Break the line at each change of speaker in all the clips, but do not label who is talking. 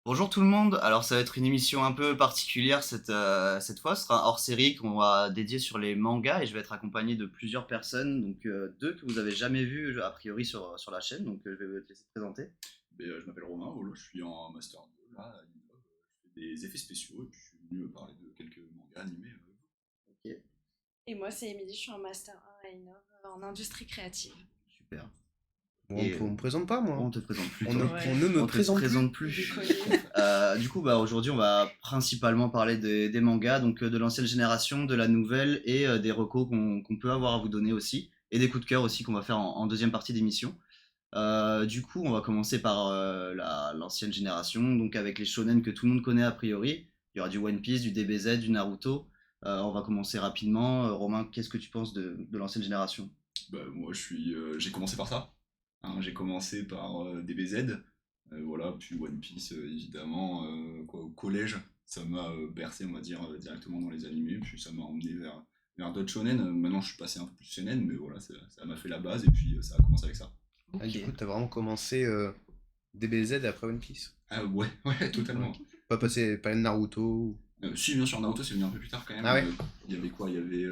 Bonjour tout le monde, alors ça va être une émission un peu particulière cette fois, ce sera un hors-série qu'on va dédier sur les mangas et je vais être accompagné de plusieurs personnes, donc deux que vous avez jamais vues a priori sur la chaîne, donc je vais te laisser te présenter.
Je m'appelle Romain, voilà, je suis en Master 2 là, à Lille. Je fais des effets spéciaux et puis je suis venu parler de quelques mangas animés.
Ok,
Et moi, c'est Émilie, je suis en Master 1 à Innov en industrie créative.
super.
Bon,
Et
on me présente pas, moi.
on te présente plus,
On ne,
toi.
Ouais.
on ne me
On te
présente
présente
plus.
plus.
Déconner.
Du coup, aujourd'hui, on va principalement parler des mangas, donc de l'ancienne génération, de la nouvelle et des recos qu'on peut avoir à vous donner aussi, et des coups de cœur aussi qu'on va faire en deuxième partie d'émission. Du coup, on va commencer par l'ancienne génération, donc avec les shonen que tout le monde connaît a priori. Il y aura du One Piece, du DBZ, du Naruto. On va commencer rapidement. Romain, qu'est-ce que tu penses de l'ancienne génération?
Moi j'ai commencé par ça. Hein, j'ai commencé par DBZ, voilà, puis One Piece évidemment, au collège, ça m'a bercé on va dire directement dans les animés, puis ça m'a emmené vers d'autres shonen. Maintenant je suis passé un peu plus shonen, mais voilà, ça m'a fait la base et puis ça a commencé avec ça.
Ah, du
Ok.
coup, t'as vraiment commencé DBZ après One Piece.
Ah ouais, ouais, totalement.
Pas le Naruto.
Si, bien sûr, Naruto, c'est venu un peu plus tard quand même.
Ah ouais.
Il y avait quoi? Il y avait.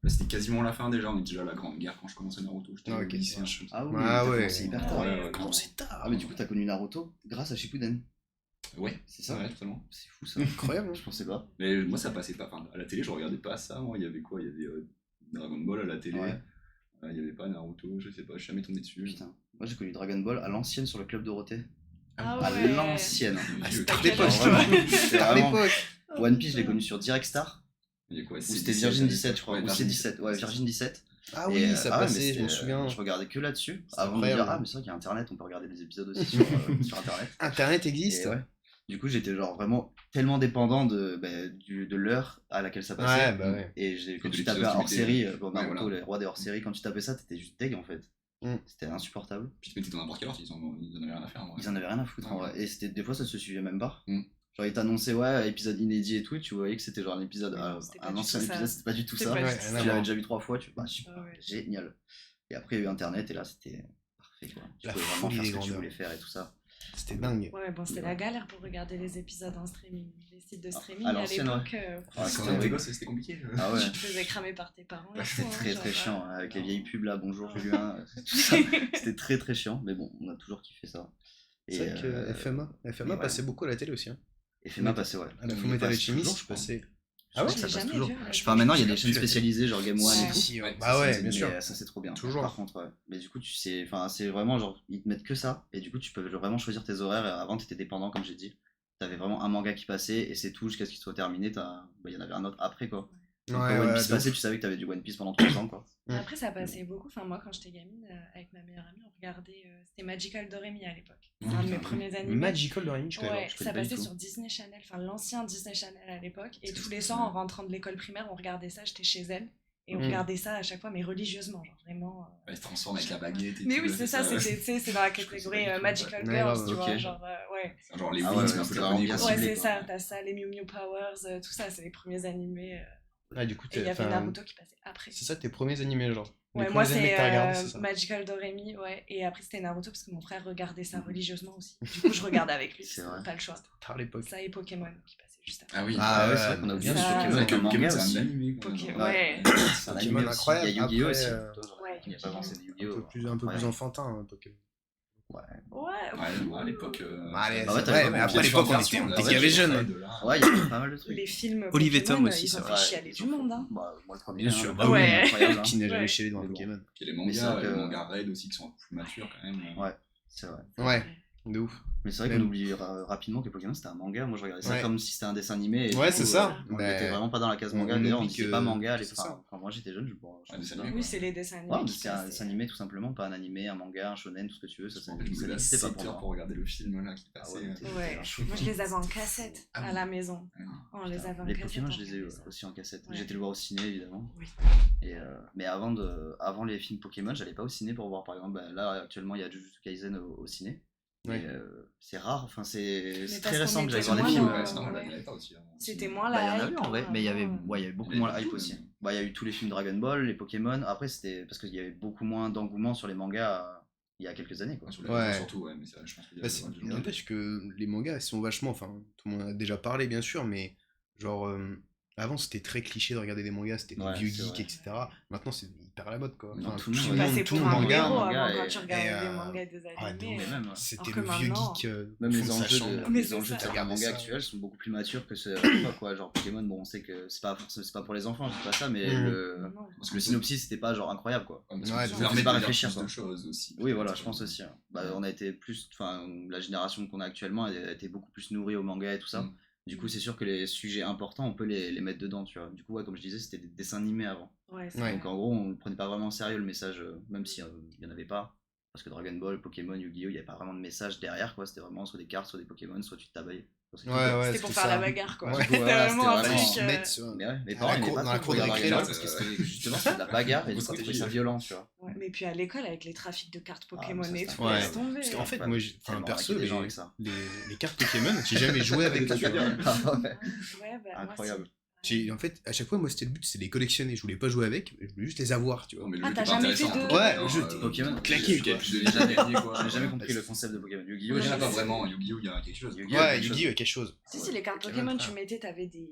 C'était quasiment la fin déjà, on est déjà à la Grande Guerre quand je commençais Naruto. J'étais
Ah,
au
ok.
lycée, un chose.
Ah oui,
Ah
t'as
ouais.
commencé hyper tard.
Ouais, ouais,
Commencé tard.
Ah mais du coup, t'as connu Naruto grâce à Shippuden.
Ouais,
C'est ça?
ouais, totalement.
C'est fou ça.
Incroyable.
Je pensais pas.
Mais moi, ça passait pas. Enfin, à la télé, je regardais pas ça. Moi, il y avait quoi? Il y avait Dragon Ball à la télé.
Ouais.
Il y avait pas Naruto, je sais pas, je suis jamais tombé dessus.
Putain. Moi, j'ai connu Dragon Ball à l'ancienne sur le club Dorothée.
Ah
À
ouais.
l'ancienne.
Ah,
Vieux.
c'était à
Quel
l'époque.
âge,
Vraiment.
toi
C'était
À
vraiment-
l'époque.
One Piece, je l'ai connu sur Direct Star.
Il y a quoi?
Ou c'était Virgin 17, je crois.
Ouais,
Ou c'est
Virgin
17. Ouais, Virgin 17.
Ah
Et,
oui, ça
ah ouais, mais
passait, je
c'était,
me souviens.
Je regardais que là-dessus.
C'était
Avant de me dire,
incroyable.
ah, mais c'est vrai qu'il y a Internet, on peut regarder des épisodes aussi sur Internet.
Internet
Et
existe.
ouais. Du coup, j'étais genre vraiment tellement dépendant de l'heure à laquelle ça passait.
Ouais, bah ouais.
Et quand
de
tu tapais
l'épisode qui
hors-série,
mettait-
bon,
Ouais,
Naruto,
voilà.
les rois des hors-série, quand tu tapais ça, t'étais juste deg en fait.
Mm.
C'était insupportable.
Puis tu te mettais dans n'importe quelle heure, ils en avaient rien à faire. En vrai.
Ils en avaient rien à foutre en
Ouais.
vrai. Et des fois, ça se suivait même pas.
Mm.
Genre, ils t'annonçaient, ouais, épisode inédit et tout, et tu voyais que c'était genre un épisode,
Mais non, c'était pas
un
du
ancien
tout ça.
épisode, c'était pas du tout
C'était
ça.
pas du
Ouais,
tout
Tu
ça.
non,
l'avais
non.
déjà vu 3 fois, bah, super,
Ah ouais.
génial. Et après, il y a eu Internet, et là, c'était parfait quoi. Tu
La
pouvais vraiment
folie
faire
des
ce que tu
grandeurs.
voulais faire et tout ça.
C'était dingue.
Ouais, bon, c'était
Ouais.
la galère pour regarder les épisodes en streaming. Les sites de streaming
à
à
l'ancienne,
l'époque,
Ah,
Quand
c'était
on était
horrible.
gosse, c'était compliqué.
Ah ouais.
tu te faisais cramer par tes parents. et
C'était
tout, hein,
très
genre,
très chiant hein, avec les vieilles pubs là, bonjour
Ouais.
Julien, tout ça. C'était très très chiant, mais bon, on a toujours kiffé ça.
C'est vrai que FMA
ouais.
passait beaucoup à la télé aussi. Hein.
FMA passait, ouais.
À la
Il
Fullmetal
passe
Alchemist,
toujours,
je
je pense.
passais.
Ah ouais,
Je
ça
l'ai
passe
jamais
toujours.
vu, ouais.
Je sais pas, maintenant il y a des
Je
chaînes
l'ai vu.
spécialisées, genre Game One et
Ouais.
tout.
Si, ouais.
Ouais,
Bah
ça,
ouais,
c'est-
bien sûr.
Mais ça c'est trop bien.
Toujours.
Par contre, ouais. Mais du coup, tu sais, enfin, c'est vraiment genre, ils te mettent que ça, et du coup, tu peux vraiment choisir tes horaires. Et avant, t'étais dépendant, comme j'ai dit. T'avais vraiment un manga qui passait, et c'est tout jusqu'à ce qu'il soit terminé. Il y en avait un autre après, quoi. Donc,
Ouais,
quand One
ouais,
Piece
de
passait,
ouf.
tu savais que t'avais du One Piece pendant 3 ans, quoi.
Mais après, ça passait beaucoup. Enfin, moi, quand j'étais gamine, avec ma meilleure amie, on regardait. C'était Magical Doremi à l'époque. C'est un de mes premiers animés.
Magical Doremi, je connais
Ouais,
pas.
je connais
ça
pas du
passait
tout.
sur Disney Channel, enfin l'ancien Disney Channel à l'époque. Et
C'est-
tous les soirs, en rentrant de l'école primaire, on regardait ça. J'étais chez elle. Et on
Mm.
regardait ça à chaque fois, mais religieusement, genre vraiment.
Il se transforme avec la baguette et
Mais
tout.
oui,
là,
c'est ça,
ouais.
c'était, tu sais, c'est dans la
Je
catégorie
connaissais pas du tout,
Magical
ouais.
Girls,
Ouais,
tu
ok.
vois, genre, ouais.
C'est genre les
Ah
Wings,
ouais,
mais un peu
c'était vraiment bien
japonais,
Ouais,
quoi.
ciblé,
c'est
quoi.
ça, t'as ça, les Mew Mew Powers, tout ça, c'est les premiers animés.
Ah, du coup,
Et il y avait
enfin,
Naruto qui passait après.
c'est ça tes premiers animés, genre. Les
Ouais, moi
premiers animés
c'est
que t'as regardé, c'est ça.
Magical Doremi, ouais. Et après c'était Naruto parce que mon frère regardait ça religieusement aussi. Du coup, je regardais avec lui,
C'est vrai.
pas le choix.
Tard l'époque.
Ça et Pokémon qui passait juste après.
Ah oui.
Ah ouais,
c'est vrai qu'on a oublié
ça-
ce
C'est
Pokémon
vrai
avec un manga
c'est
aussi.
un animé. quand même.
Poké-
Ouais.
ouais.
C'est un
Pokémon
animé aussi.
incroyable.
Il y a Yu-Gi-Oh!
Après,
aussi.
Ouais.
Il n'y a pas avancé de
Un
Yu-Gi-Oh!
peu plus
Incroyable.
enfantin, hein, Pokémon.
Ouais.
Ouais.
Ouais, à l'époque.
Allez,
Bah ouais,
c'est
t'avais
vrai,
pas
mais
beaucoup
après, à
de
l'époque, on
versions,
était
là,
gavé
ouais, tu
jeunes.
vois, de là.
Ouais, il y avait pas mal de trucs.
Les films
Olivier
Pokémon,
Tom aussi,
ils
ça
ont
va.
fait chialer du monde, hein.
Bah, moi le premier,
Bien sûr,
le
bah
premier,
oui.
incroyable. Hein.
Qui n'est jamais
Ouais.
chialé devant un
Mais bon.
Pokémon.
Puis les
Mais c'est vrai
mangas,
que-
les mangas Raid aussi qui sont un peu plus matures quand même.
Ouais, c'est vrai.
Ouais, de ouf.
Mais c'est vrai
Même-
qu'on oublie rapidement que Pokémon c'était un manga. Moi je regardais ça
Ouais.
comme si c'était un dessin animé. Et
Ouais,
du
c'est
coup,
ça.
On
Mais
était vraiment pas dans la case
on
manga. D'ailleurs, on
oublie
disait
que
pas manga. À
c'est
l'époque.
ça.
Quand moi j'étais jeune, je
Un dessin
ça.
animé.
Oui, c'est les dessins animés.
Ouais, mais
qui
c'est un
passaient.
dessin animé tout simplement, pas un animé, un manga, un shonen, tout ce que tu veux. Ça,
Je me rappelle, je me
ça
levais à
n'existait pas
7
pour
heures
moi.
pour regarder le film là qui
Ah
passait.
ouais, t'es-
Ouais.
t'es
Moi je les avais en cassette
Ah
à
oui.
la maison. On les avait en
Les
cassette.
Pokémon,
on
je les ai
regardait ça.
aussi en cassette.
Ouais.
J'étais le voir au ciné évidemment.
Oui.
Mais avant les films Pokémon, j'allais pas au ciné pour voir par exemple. Bah, là actuellement, il y a Jujutsu Kaisen au ciné.
Ouais.
Mais, c'est rare, enfin c'est
Mais
très
parce
récent
qu'on
que j'aille
était
voir des
moins
films.
dans-
Ouais, sinon,
ouais.
il y en avait pas aussi. Hein.
C'était moins
Bah, il y
la
en a
hype.
eu en vrai,
hein,
mais il y avait
avant.
beaucoup
Il y
moins
avait
la hype
tout,
aussi.
mais-
Bah, il y a eu tous les films Dragon Ball, les Pokémon. Après, c'était parce qu'il y avait beaucoup moins d'engouement sur les mangas il y a quelques années, quoi.
Sur les
Ouais.
réseaux surtout, ouais, mais ça, je pense qu'il y a
Bah,
le reste du
il
monde.
n'empêche que les mangas ils sont vachement. Enfin, tout le monde en a déjà parlé, bien sûr, mais genre. Avant, c'était très cliché de regarder des mangas, c'était des
Ouais,
vieux
c'est
geeks,
vrai.
etc. Maintenant, c'est hyper à la mode, quoi.
Non,
Enfin,
tout le
Tu
monde,
passais
tout le
pour
monde
un
manga.
héros
manga
avant
et-
quand tu regardais
et,
des mangas et des
Ah, de
animés.
ouf.
même, ouais.
C'était
Alors
le
que
vieux
maintenant-
geek
Même
au fond
les
de sa
enjeux,
chambre.
Mais
les
c'est
enjeux
ça.
de certains
Regardez
mangas
ça.
actuels sont beaucoup plus matures que ceux à l'époque, quoi. Genre Pokémon, bon, on sait que c'est pas pour les enfants, je dis pas ça, mais
Mhm.
Non.
Parce
le synopsis c'était pas genre incroyable, quoi.
Ouais, parce
Ouais,
que
ça
ça permet
fait pas
de dire
réfléchir,
plus
quoi.
de choses aussi.
Oui, voilà, je pense aussi. Hein. Bah, on a été plus, enfin, la génération qu'on a actuellement a été beaucoup plus nourrie au manga et tout ça.
Mm.
Du coup, c'est sûr que les sujets importants, on peut les mettre dedans, tu vois. Du coup, ouais, comme je disais, c'était des dessins animés avant.
Ouais, c'est
Ouais.
vrai.
Donc en gros, on ne prenait pas vraiment au sérieux le message, même si il y en avait pas. Parce que Dragon Ball, Pokémon, Yu-Gi-Oh, il n'y avait pas vraiment de message derrière, quoi. C'était vraiment soit des cartes, soit des Pokémon, soit tu te tabaillais. Enfin, c'est tout,
Ouais,
quoi.
ouais,
C'était pour
c'était
faire
ça.
la bagarre, quoi.
Ouais.
C'était
Voilà,
vraiment un
c'était
truc.
vraiment-
Se mettre sur-
Mais ouais, mes
À
parents
la
n'aimaient
cour-
pas
dans la
trop
cour de
regarder
récré,
Dragon
là,
Ball parce que c'était justement c'était de la bagarre et
Beaucoup
du coup,
de
je trouvais ça
stratégie.
violent, tu vois.
Ouais, mais puis à l'école, avec les trafics de cartes Pokémon
ça,
et
c'était
tout,
Ouais.
laisse tomber.
Parce qu'en fait,
Ouais.
moi,
Tellement
perso,
arnaquer des gens avec ça.
les cartes Pokémon, j'ai jamais joué avec.
Avec la bagarre.
Ah ouais,
Ouais, bah, moi,
incroyable.
En fait, à chaque fois, moi, c'était le but, c'était de les collectionner. Je voulais pas jouer avec, je voulais juste les avoir, tu vois.
Non, mais le
Ah,
jeu
t'as
était pas
jamais fait
intéressant,
de-
quoi.
Ouais,
Non,
le jeu
euh,
était
Pokémon,
claqué,
je
quoi.
je n'ai jamais,
quoi.
j'ai jamais compris le concept de Pokémon. Yu-Gi-Oh,
Ouais,
j'ai
Il y en a
je
pas
sais.
vraiment, Yu-Gi-Oh, il y a quelque chose.
Yu-Gi-Oh,
Ouais,
quelque chose.
Yu-Gi-Oh, quelque chose.
Si, si, les cartes
Pokémon,
Pokémon,
frère.
tu mettais, t'avais des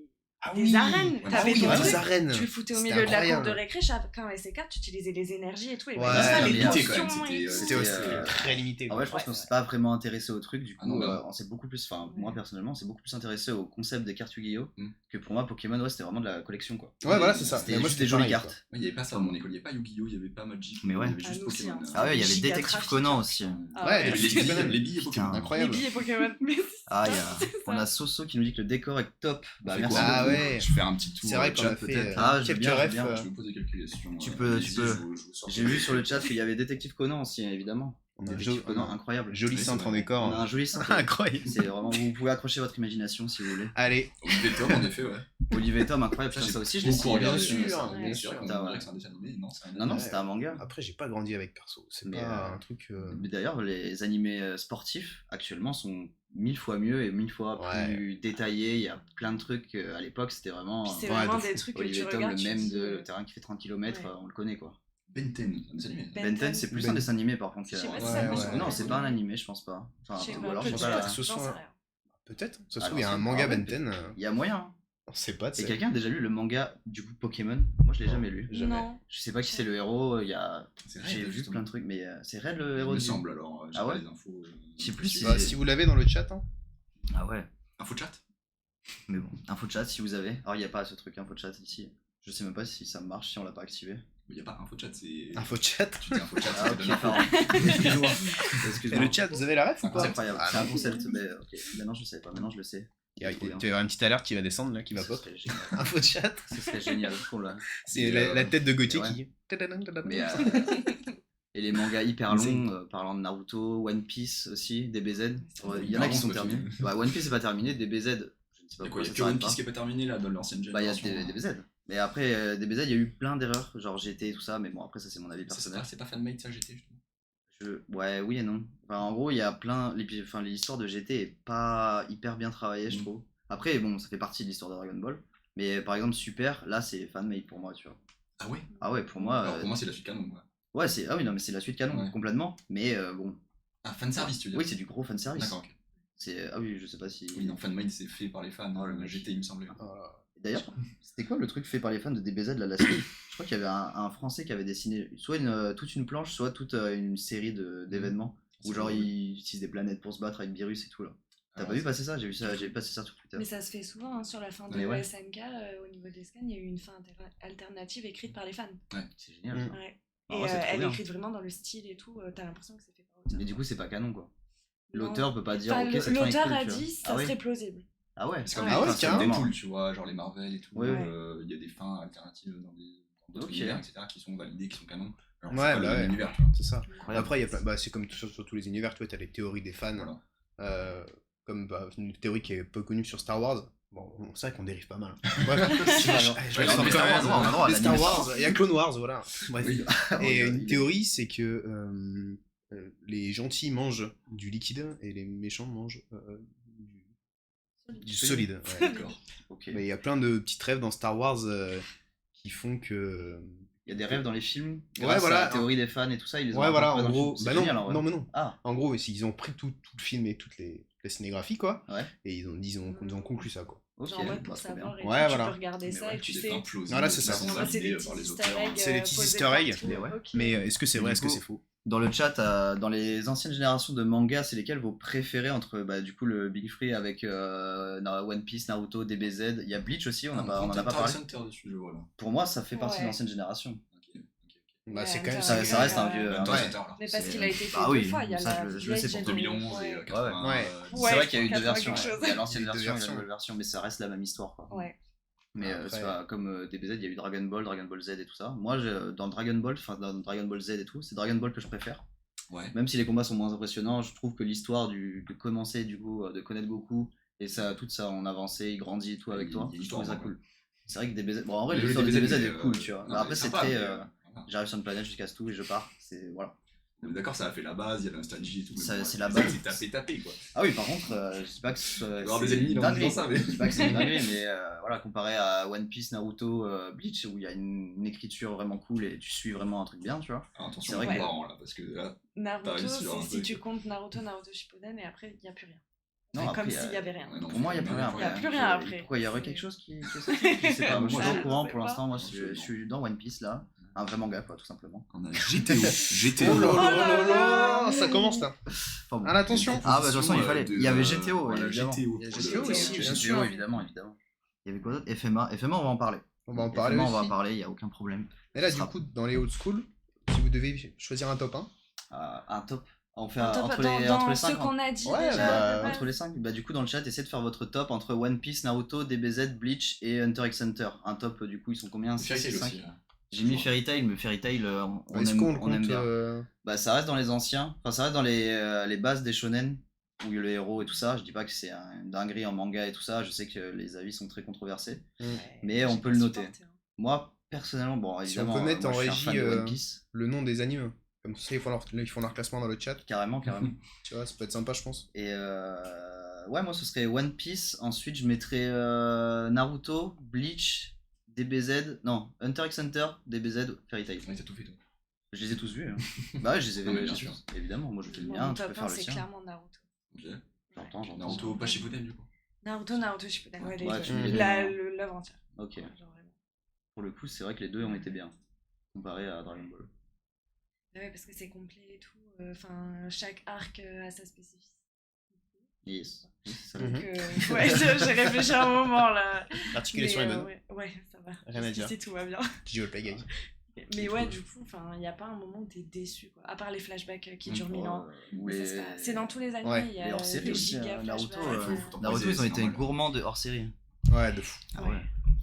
Ah
des
oui.
arènes.
Ah
T'avais
oui,
ton
ouais,
truc,
les
arènes.
tu le foutais au
C'était
milieu de la cour
incroyable.
de récré, chacun avait ses cartes, tu utilisais les énergies et tout. Et
Ouais,
bah, ça,
mais
les
limité,
quand même,
potions
c'était,
et tout.
C'était
C'était,
très limité.
Ah ouais, je pense
Ouais,
qu'on
c'est
s'est pas vraiment intéressé au truc, du
Ah non,
coup,
non.
on s'est beaucoup plus, enfin,
Ouais.
moi personnellement, on s'est beaucoup plus intéressé au concept des cartes Yu-Gi-Oh!
Mm.
Que pour moi, Pokémon, ouais, c'était vraiment de la collection, quoi.
Ouais, voilà, c'est ça.
C'était
Mais moi,
juste
c'était
des jolies
pareil, quoi.
cartes.
Il n'y avait pas ça dans mon école, il n'y avait pas Yu-Gi-Oh, il n'y avait pas Magic,
Mais ouais.
il y avait juste
Ah, nous aussi,
Pokémon.
hein.
Ah ouais, il y avait
Giga
Détective
trafic,
Conan
hein.
aussi.
Ah
Ouais,
Les
les
billes,
Pokémon.
les billes et
Putain.
Pokémon.
Les
Incroyable.
billets Pokémon. Mais
Ah,
c'est
on
ça.
a Soso qui nous dit que le décor est top. Bah,
On fait
merci
quoi
Ah
beaucoup.
ouais.
Je vais faire un petit tour
C'est vrai
au
qu'on
chat
a fait
peut-être.
Ah, je veux
quelques
bien, je veux
refs.
bien.
Je me pose des quelques questions.
Tu peux-
allez-y,
tu peux.
je vous sors
J'ai
ça.
vu sur le chat qu'il y avait Détective Conan aussi, évidemment.
On a un
Détective Conan,
un
incroyable.
joli
Oui, c'est
cintre en
vrai.
décor.
On a un joli cintre.
Incroyable.
C'est vraiment, vous pouvez accrocher votre imagination si vous voulez.
Allez,
Olivier Tom, en effet, ouais.
Olivier et Tom, incroyable. Putain, ça aussi, je l'ai
beaucoup
signé.
regardé.
bien sûr,
ça.
bien
Bien
sûr.
sûr, on
Putain,
dirait
ouais.
que c'est un dessin animé. Non, c'est un
Non, non,
Ouais.
c'était un manga.
après, j'ai pas grandi avec perso. C'est
Mais,
pas un truc.
Mais d'ailleurs, les animés sportifs actuellement sont 1000 fois mieux et 1000 fois
Ouais.
plus détaillés. Il y a plein de trucs. À l'époque, c'était vraiment.
Puis c'est
Ouais,
vraiment
de
des
fou.
trucs que tu
Olivier et Tom,
regardes.
le
tu
même
dis,
de le terrain qui fait 30 km,
Ouais.
on le connaît quoi.
Ben 10, un dessin animé.
Ben
Ben 10, c'est plus un dessin animé par contre.
Je sais pas
si ça
Ouais,
marche,
ouais.
ouais.
Non, c'est pas un animé, je pense pas. Enfin,
Je sais
ou
pas,
alors,
peut-être.
je sais pas.
que ce
J'en
soit-
sais rien.
Peut-être. Ça se
Ah,
trouve, il y a
non,
un
c'est-
manga
ah ouais,
Ben 10.
Il y a moyen. Hein.
On sait pas.
Et
c'est-
quelqu'un a déjà lu le manga du coup Pokémon? Moi, je l'ai jamais lu.
Jamais.
Non.
Je sais pas qui c'est le héros. Il y a.
C'est
J'ai
Red,
vu
justement.
plein de trucs, mais c'est Red le
Il
héros
me
du.
semble alors. J'ai
Ah
pas
ouais
les infos.
Je sais plus si
Bah,
c'est-
si vous l'avez dans le chat, hein.
Ah ouais.
Info chat.
Mais bon, info chat si vous avez. Alors il y a pas ce truc info chat ici. Je sais même pas si ça marche si on l'a pas activé.
Il n'y a pas info chat, c'est.
Info chat.
Tu dis info chat,
Ah
ça
ok,
te donne l'info.
pardon. Excuse-moi.
Et
Excuse-moi.
le chat, vous avez la ref ou
C'est
pas
C'est incroyable.
Ah,
C'est un
non.
concept, mais ok. Maintenant je sais pas. Maintenant je le sais.
Il y a
Trop bien.
tu vas avoir une petite alerte qui va descendre là, qui va
Ce
pop.
serait génial.
Info chat.
Ce serait génial qu'on l'a.
C'est
Et,
la tête de Gauthier
ouais.
qui.
Mais et les mangas hyper
Mais c'est-
longs, parlant de Naruto, One Piece aussi, DBZ. Ouais, il y en a
Pardon,
qui sont
c'est pas
terminés.
fini.
Bah, One Piece c'est pas terminé, DBZ, je ne sais pas
Il y a quoi,
pourquoi
il y
ça
a que One
s'arrête
Piece
pas.
qui est pas terminé là dans l'ancienne
Bah il y a
génération.
DBZ. Mais après DBZ il y a eu plein d'erreurs, genre GT et tout ça, mais bon après ça c'est mon avis
Ça,
personnel.
c'est pas fanmade ça, GT justement.
Ouais, oui et non. Enfin, en gros il y a plein, enfin l'histoire de GT est pas hyper bien travaillée je trouve. Après bon ça fait partie de l'histoire de Dragon Ball, mais par exemple Super, là c'est fanmade pour moi tu vois.
Ah ouais.
Ah ouais pour moi,
Alors pour moi c'est la suite canon quoi.
ouais c'est, ah oui non mais c'est la suite canon
Ouais.
complètement, mais bon,
Ah fanservice tu veux dire.
oui c'est du gros fanservice.
D'accord, ok.
C'est, ah oui je sais pas si...
Oui, non, fanmade c'est fait par les fans.
Oh, le
Le
mec.
GT il me semblait.
D'ailleurs, c'était quoi le truc fait par les fans de DBZ là, la série? Je crois qu'il y avait un Français qui avait dessiné soit toute une planche, soit toute une série d'événements où genre ils utilisent des planètes pour se battre avec virus et tout là. T'as
Alors,
pas vu passer ça? J'ai vu ça, j'ai passé ça sur Twitter.
Mais ça se fait souvent hein, sur la fin de
Mais ouais.
SNK, au niveau des scans, il y a eu une fin alternative écrite par les fans.
C'est génial.
Mm.
ça.
Ouais.
Ah
Et
ouais, c'est trop
elle est
bien.
écrite vraiment dans le style et tout, t'as l'impression que c'est fait par auteur.
Mais du coup, c'est pas canon quoi.
Non.
L'auteur peut pas dire
Enfin,
ok, cette fin est
l'auteur
cool,
a
tu vois.
dit ça
Ah ouais.
serait plausible.
Ah ouais,
C'est comme
Ah ouais,
les fins
carrément.
de Deadpool, tu vois, genre les Marvel et tout.
Ouais,
ouais.
Il y a des fins alternatives dans d'autres
Ok.
univers, etc. qui sont validées, qui sont canons. Alors,
Ouais,
c'est pas
bah
le même
ouais.
univers, tu vois.
C'est ça.
incroyable.
Après, il y a plein... bah, c'est comme sur tous les univers, tu vois, t'as les théories des fans.
Voilà.
Comme bah, une théorie qui est peu connue sur Star Wars. Bon, c'est vrai qu'on dérive pas mal. Bref,
Ouais,
je vais le
non,
faire
mais
quand
Star
même.
Wars, on a droit à
Les Star
l'animation.
Wars, il y a Clone Wars, voilà. Bref.
Oui.
Et
Il
une
est-
théorie, c'est que les gentils mangent du liquide et les méchants mangent du solide. Ouais.
D'accord.
Ok.
Mais il y a plein de petites rêves dans Star Wars qui font
Il y a des rêves dans les films.
Ouais,
Grâce
voilà.
à la théorie des fans et tout ça, ils les ont
Ouais, voilà,
incorporés
en
dans le
gros.
film.
Bah
C'est
non,
génial, en vrai.
non, mais non.
Ah,
En gros, ils ont pris tout le film et toute la cinégraphie, quoi.
ouais.
Et ils ont conclu ça, quoi.
Ok,
Genre en mode pour
bah, trop bien.
savoir et
Ouais,
tout,
voilà.
tu peux regarder
Mais
ça
ouais,
et tu
il est
sais.
implausible,
Voilà, c'est ça.
sans
En vrai, c'est des
validé
petits
par les
easter
auteurs.
eggs.
C'est des petits
posés
easter eggs,
partout,
mais ouais.
ok.
Mais est-ce que c'est
Et
vrai,
du
est-ce que
coup,
c'est faux?
Dans le chat, dans les anciennes générations de mangas, c'est lesquels vos préférés entre du coup le Big Free avec One Piece, Naruto, DBZ. Il y a Bleach aussi, on en a pas parlé.
Dessus, je vois là.
Pour moi, ça fait partie de
Ouais.
l'ancienne génération.
Bah,
Ouais,
c'est quand même.
Hunter
Ça,
x
ça reste un
Hunter,
vieux.
Hunter
ouais.
x Hunter, là.
Mais parce
C'est-
qu'il a été fait
Ah
deux
oui,
fois, il y a
ça,
la
je le sais
vieille
pour
2011 et
génération,
80.
Ouais.
Ouais.
C'est vrai qu'il y a eu deux
80
versions.
quelque chose.
Il y a l'ancienne
Il y a deux
version et la
versions.
nouvelle version, mais ça reste la même histoire. Quoi.
Ouais.
Mais
Après-
c'est pas comme DBZ, il y a eu Dragon Ball Z et tout ça. Moi, dans Dragon Ball, enfin dans Dragon Ball Z et tout, c'est Dragon Ball que je préfère.
Ouais.
Même si les combats sont moins impressionnants, je trouve que l'histoire de commencer du coup, de connaître Goku et ça, tout ça en avancée, il grandit et tout avec
Il y a
toi,
une
je
histoire,
trouve ça
ouais.
cool. C'est vrai que DBZ, bon en vrai
Le
l'histoire de
DBZ,
DBZ
mais,
est cool, tu vois.
non,
Après
mais
c'est
sympa,
très,
mais,
j'arrive
voilà.
sur une planète jusqu'à ce tout et je pars, c'est voilà.
On est d'accord, ça a fait la base, il y a la nostalgie et tout. mais
Ça,
bon,
c'est la
DBZ,
base.
C'est tapé quoi.
Ah oui, par contre, je dis pas que
Il va y avoir
c'est
des ennemis
une
dans
dinguerie.
ça, mais.
Je dis pas que c'est une dinguerie, mais voilà, comparé à One Piece, Naruto, Bleach, où il y a une écriture vraiment cool et tu suis vraiment un truc bien, tu vois.
Ah, attention
C'est
aux
vrai
que-
parents là, parce que là.
Naruto,
T'as réussi sur un
c'est si
truc.
tu comptes Naruto Shippuden et après, il n'y a plus rien.
Non,
C'est
après,
comme s'il n'y avait rien.
ouais, non,
Pour moi, il n'y a plus rien.
Il y a
après.
plus rien après.
Pourquoi il y aurait quelque chose qui est sorti Je sais pas, moi je suis
Moi,
pas
je
au courant
sais
pour
pas.
l'instant. Moi je suis dans One Piece là. Un vrai manga, quoi, tout simplement.
On a GTO. GTO.
Oh là
Oh là
là
là
là, ça commence là.
Enfin, bon.
Ah, attention.
Ah, bah de toute façon, il fallait.
De,
Il y avait GTO,
voilà,
évidemment.
GTO.
Il y a
pour
GTO
le-
aussi,
le
bien
GTO,
sûr.
évidemment. Il y avait quoi d'autre FMA, on va en parler.
On va en parler
FMA, on va en
aussi.
parler, il n'y a aucun problème.
Et là,
Ce
du
sera-
coup, dans les old school, si vous devez choisir un top 1,
Un top. On fait
Un top
entre
dans
les
ceux
5.
qu'on a dit
Ouais,
déjà.
bah,
de base.
Entre les 5. Bah, du coup, dans le chat, essayez de faire votre top entre One Piece, Naruto, DBZ, Bleach et Hunter x Hunter. Un top, du coup, ils sont combien
Fairy Tail
6, 5.
aussi. là.
J'ai mis Fairy Tail, mais Fairy Tail, on
est-ce
aime,
qu'on le
on aime
compte
bien. Bah, ça reste dans les anciens, enfin, ça reste dans les bases des shonen, où il y a le héros et tout ça. Je dis pas que c'est une dinguerie en manga et tout ça, je sais que les avis sont très controversés. Mais on
J'ai
peut
pas
le noter.
supporté, hein.
Moi, personnellement, bon,
Si
évidemment,
on peut mettre
moi,
en
je suis un
régie,
fan de One Piece.
le nom des animes? Comme ça, ils font leur classement dans le chat.
Carrément.
Tu vois, ça peut être sympa, je pense.
Et ouais, moi, ce serait One Piece. Ensuite, je mettrais Naruto, Bleach, DBZ. Non, Hunter x Hunter, DBZ, Fairy Tail.
Ouais, t'as tout fait toi.
Je les ai tous vus. Hein. Bah ouais, je les ai
Non, mais
vus,
bien
bien sûr.
sûr.
Évidemment, moi je fais le
Mon
mien, tu peux
top
faire
1,
le
c'est
tien.
clairement Naruto.
Ok.
J'entends.
Naruto, pas Shippuden du coup.
Naruto Shippuden, ouais, les
Ouais,
deux.
tu mets les deux, hein.
L'œuvre entière.
Ok.
Ouais, genre vraiment.
Pour le coup, c'est vrai que les deux ont été bien, comparé à Dragon Ball.
Ouais, parce que c'est complet et tout. Enfin, chaque arc a sa spécificité.
Yes. Oui, c'est ça.
Mhm.
Donc, ouais, j'ai réfléchi un moment là.
L'articulation est
Mais,
bonne.
ouais, ça va.
Rien à dire.
Si tout va bien.
DJ Play Guys.
Mais ouais, du coup, il n'y a pas un moment où t'es déçu, quoi. À part les flashbacks qui durent 1000 ans.
Ou
Mais
les...
ça, c'est dans tous les animés,
Ouais.
il y a
les hors-séries
des
aussi,
giga
Naruto.
flashbacks.
faut t'en
Naruto,
poser,
ils ont
c'est
été
normal.
gourmands de hors-série.
Ouais, de fou.
Ah ouais.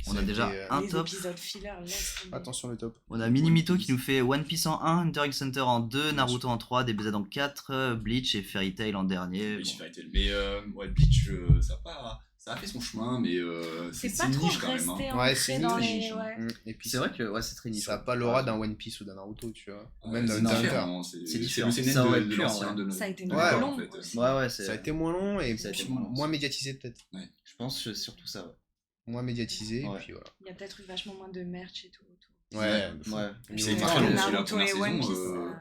On
Ça
a
a
déjà
été,
un
Les
top.
épisodes filler, laisse tomber.
Attention le top.
On a Minimito qui nous fait One Piece en 1, Hunter x Hunter en 2, Naruto en 3, DBZ en 4, Bleach et Fairy Tail en dernier.
Bleach,
Bon.
Fairy Tail. Mais ouais, Bleach, ça a fait son chemin, mais
C'est pas
une
trop
niche quand même.
resté
Hein.
Ouais,
ancré
c'est
dans
une
les...
niche,
Ouais.
Et puis
C'est vrai que ouais, c'est très niche.
ça a pas l'aura d'un One Piece ou d'un Naruto, tu vois. Ou même
Ouais,
d'un
c'est
Hunter.
différent,
C'est
C'est
différent.
le CNN
Ça aurait
de
pu,
l'ancien
en vrai.
de
Ça a été
Ouais,
moins
en
long
fait.
aussi.
Ouais, c'est.
Ça a été moins long et
Ça a été
puis
moins long.
moins médiatisé peut-être.
Je pense que c'est surtout ça. Ouais.
Moins médiatisé,
Ouais.
et puis voilà.
Il y a peut-être eu vachement moins de merch et tout autour.
Ouais, de fou.
Ouais.
Au
C'est
niveau
très
marketing,
long, c'est la
Naruto
première
et One
saison,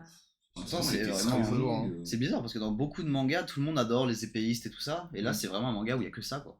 Piece,
Ça, c'est
était
vraiment
très
lourd,
longue.
C'est bizarre parce que dans beaucoup de mangas, tout le monde adore les épéistes et tout ça. Et là,
Mhm.
c'est vraiment un manga où il y a que ça, quoi.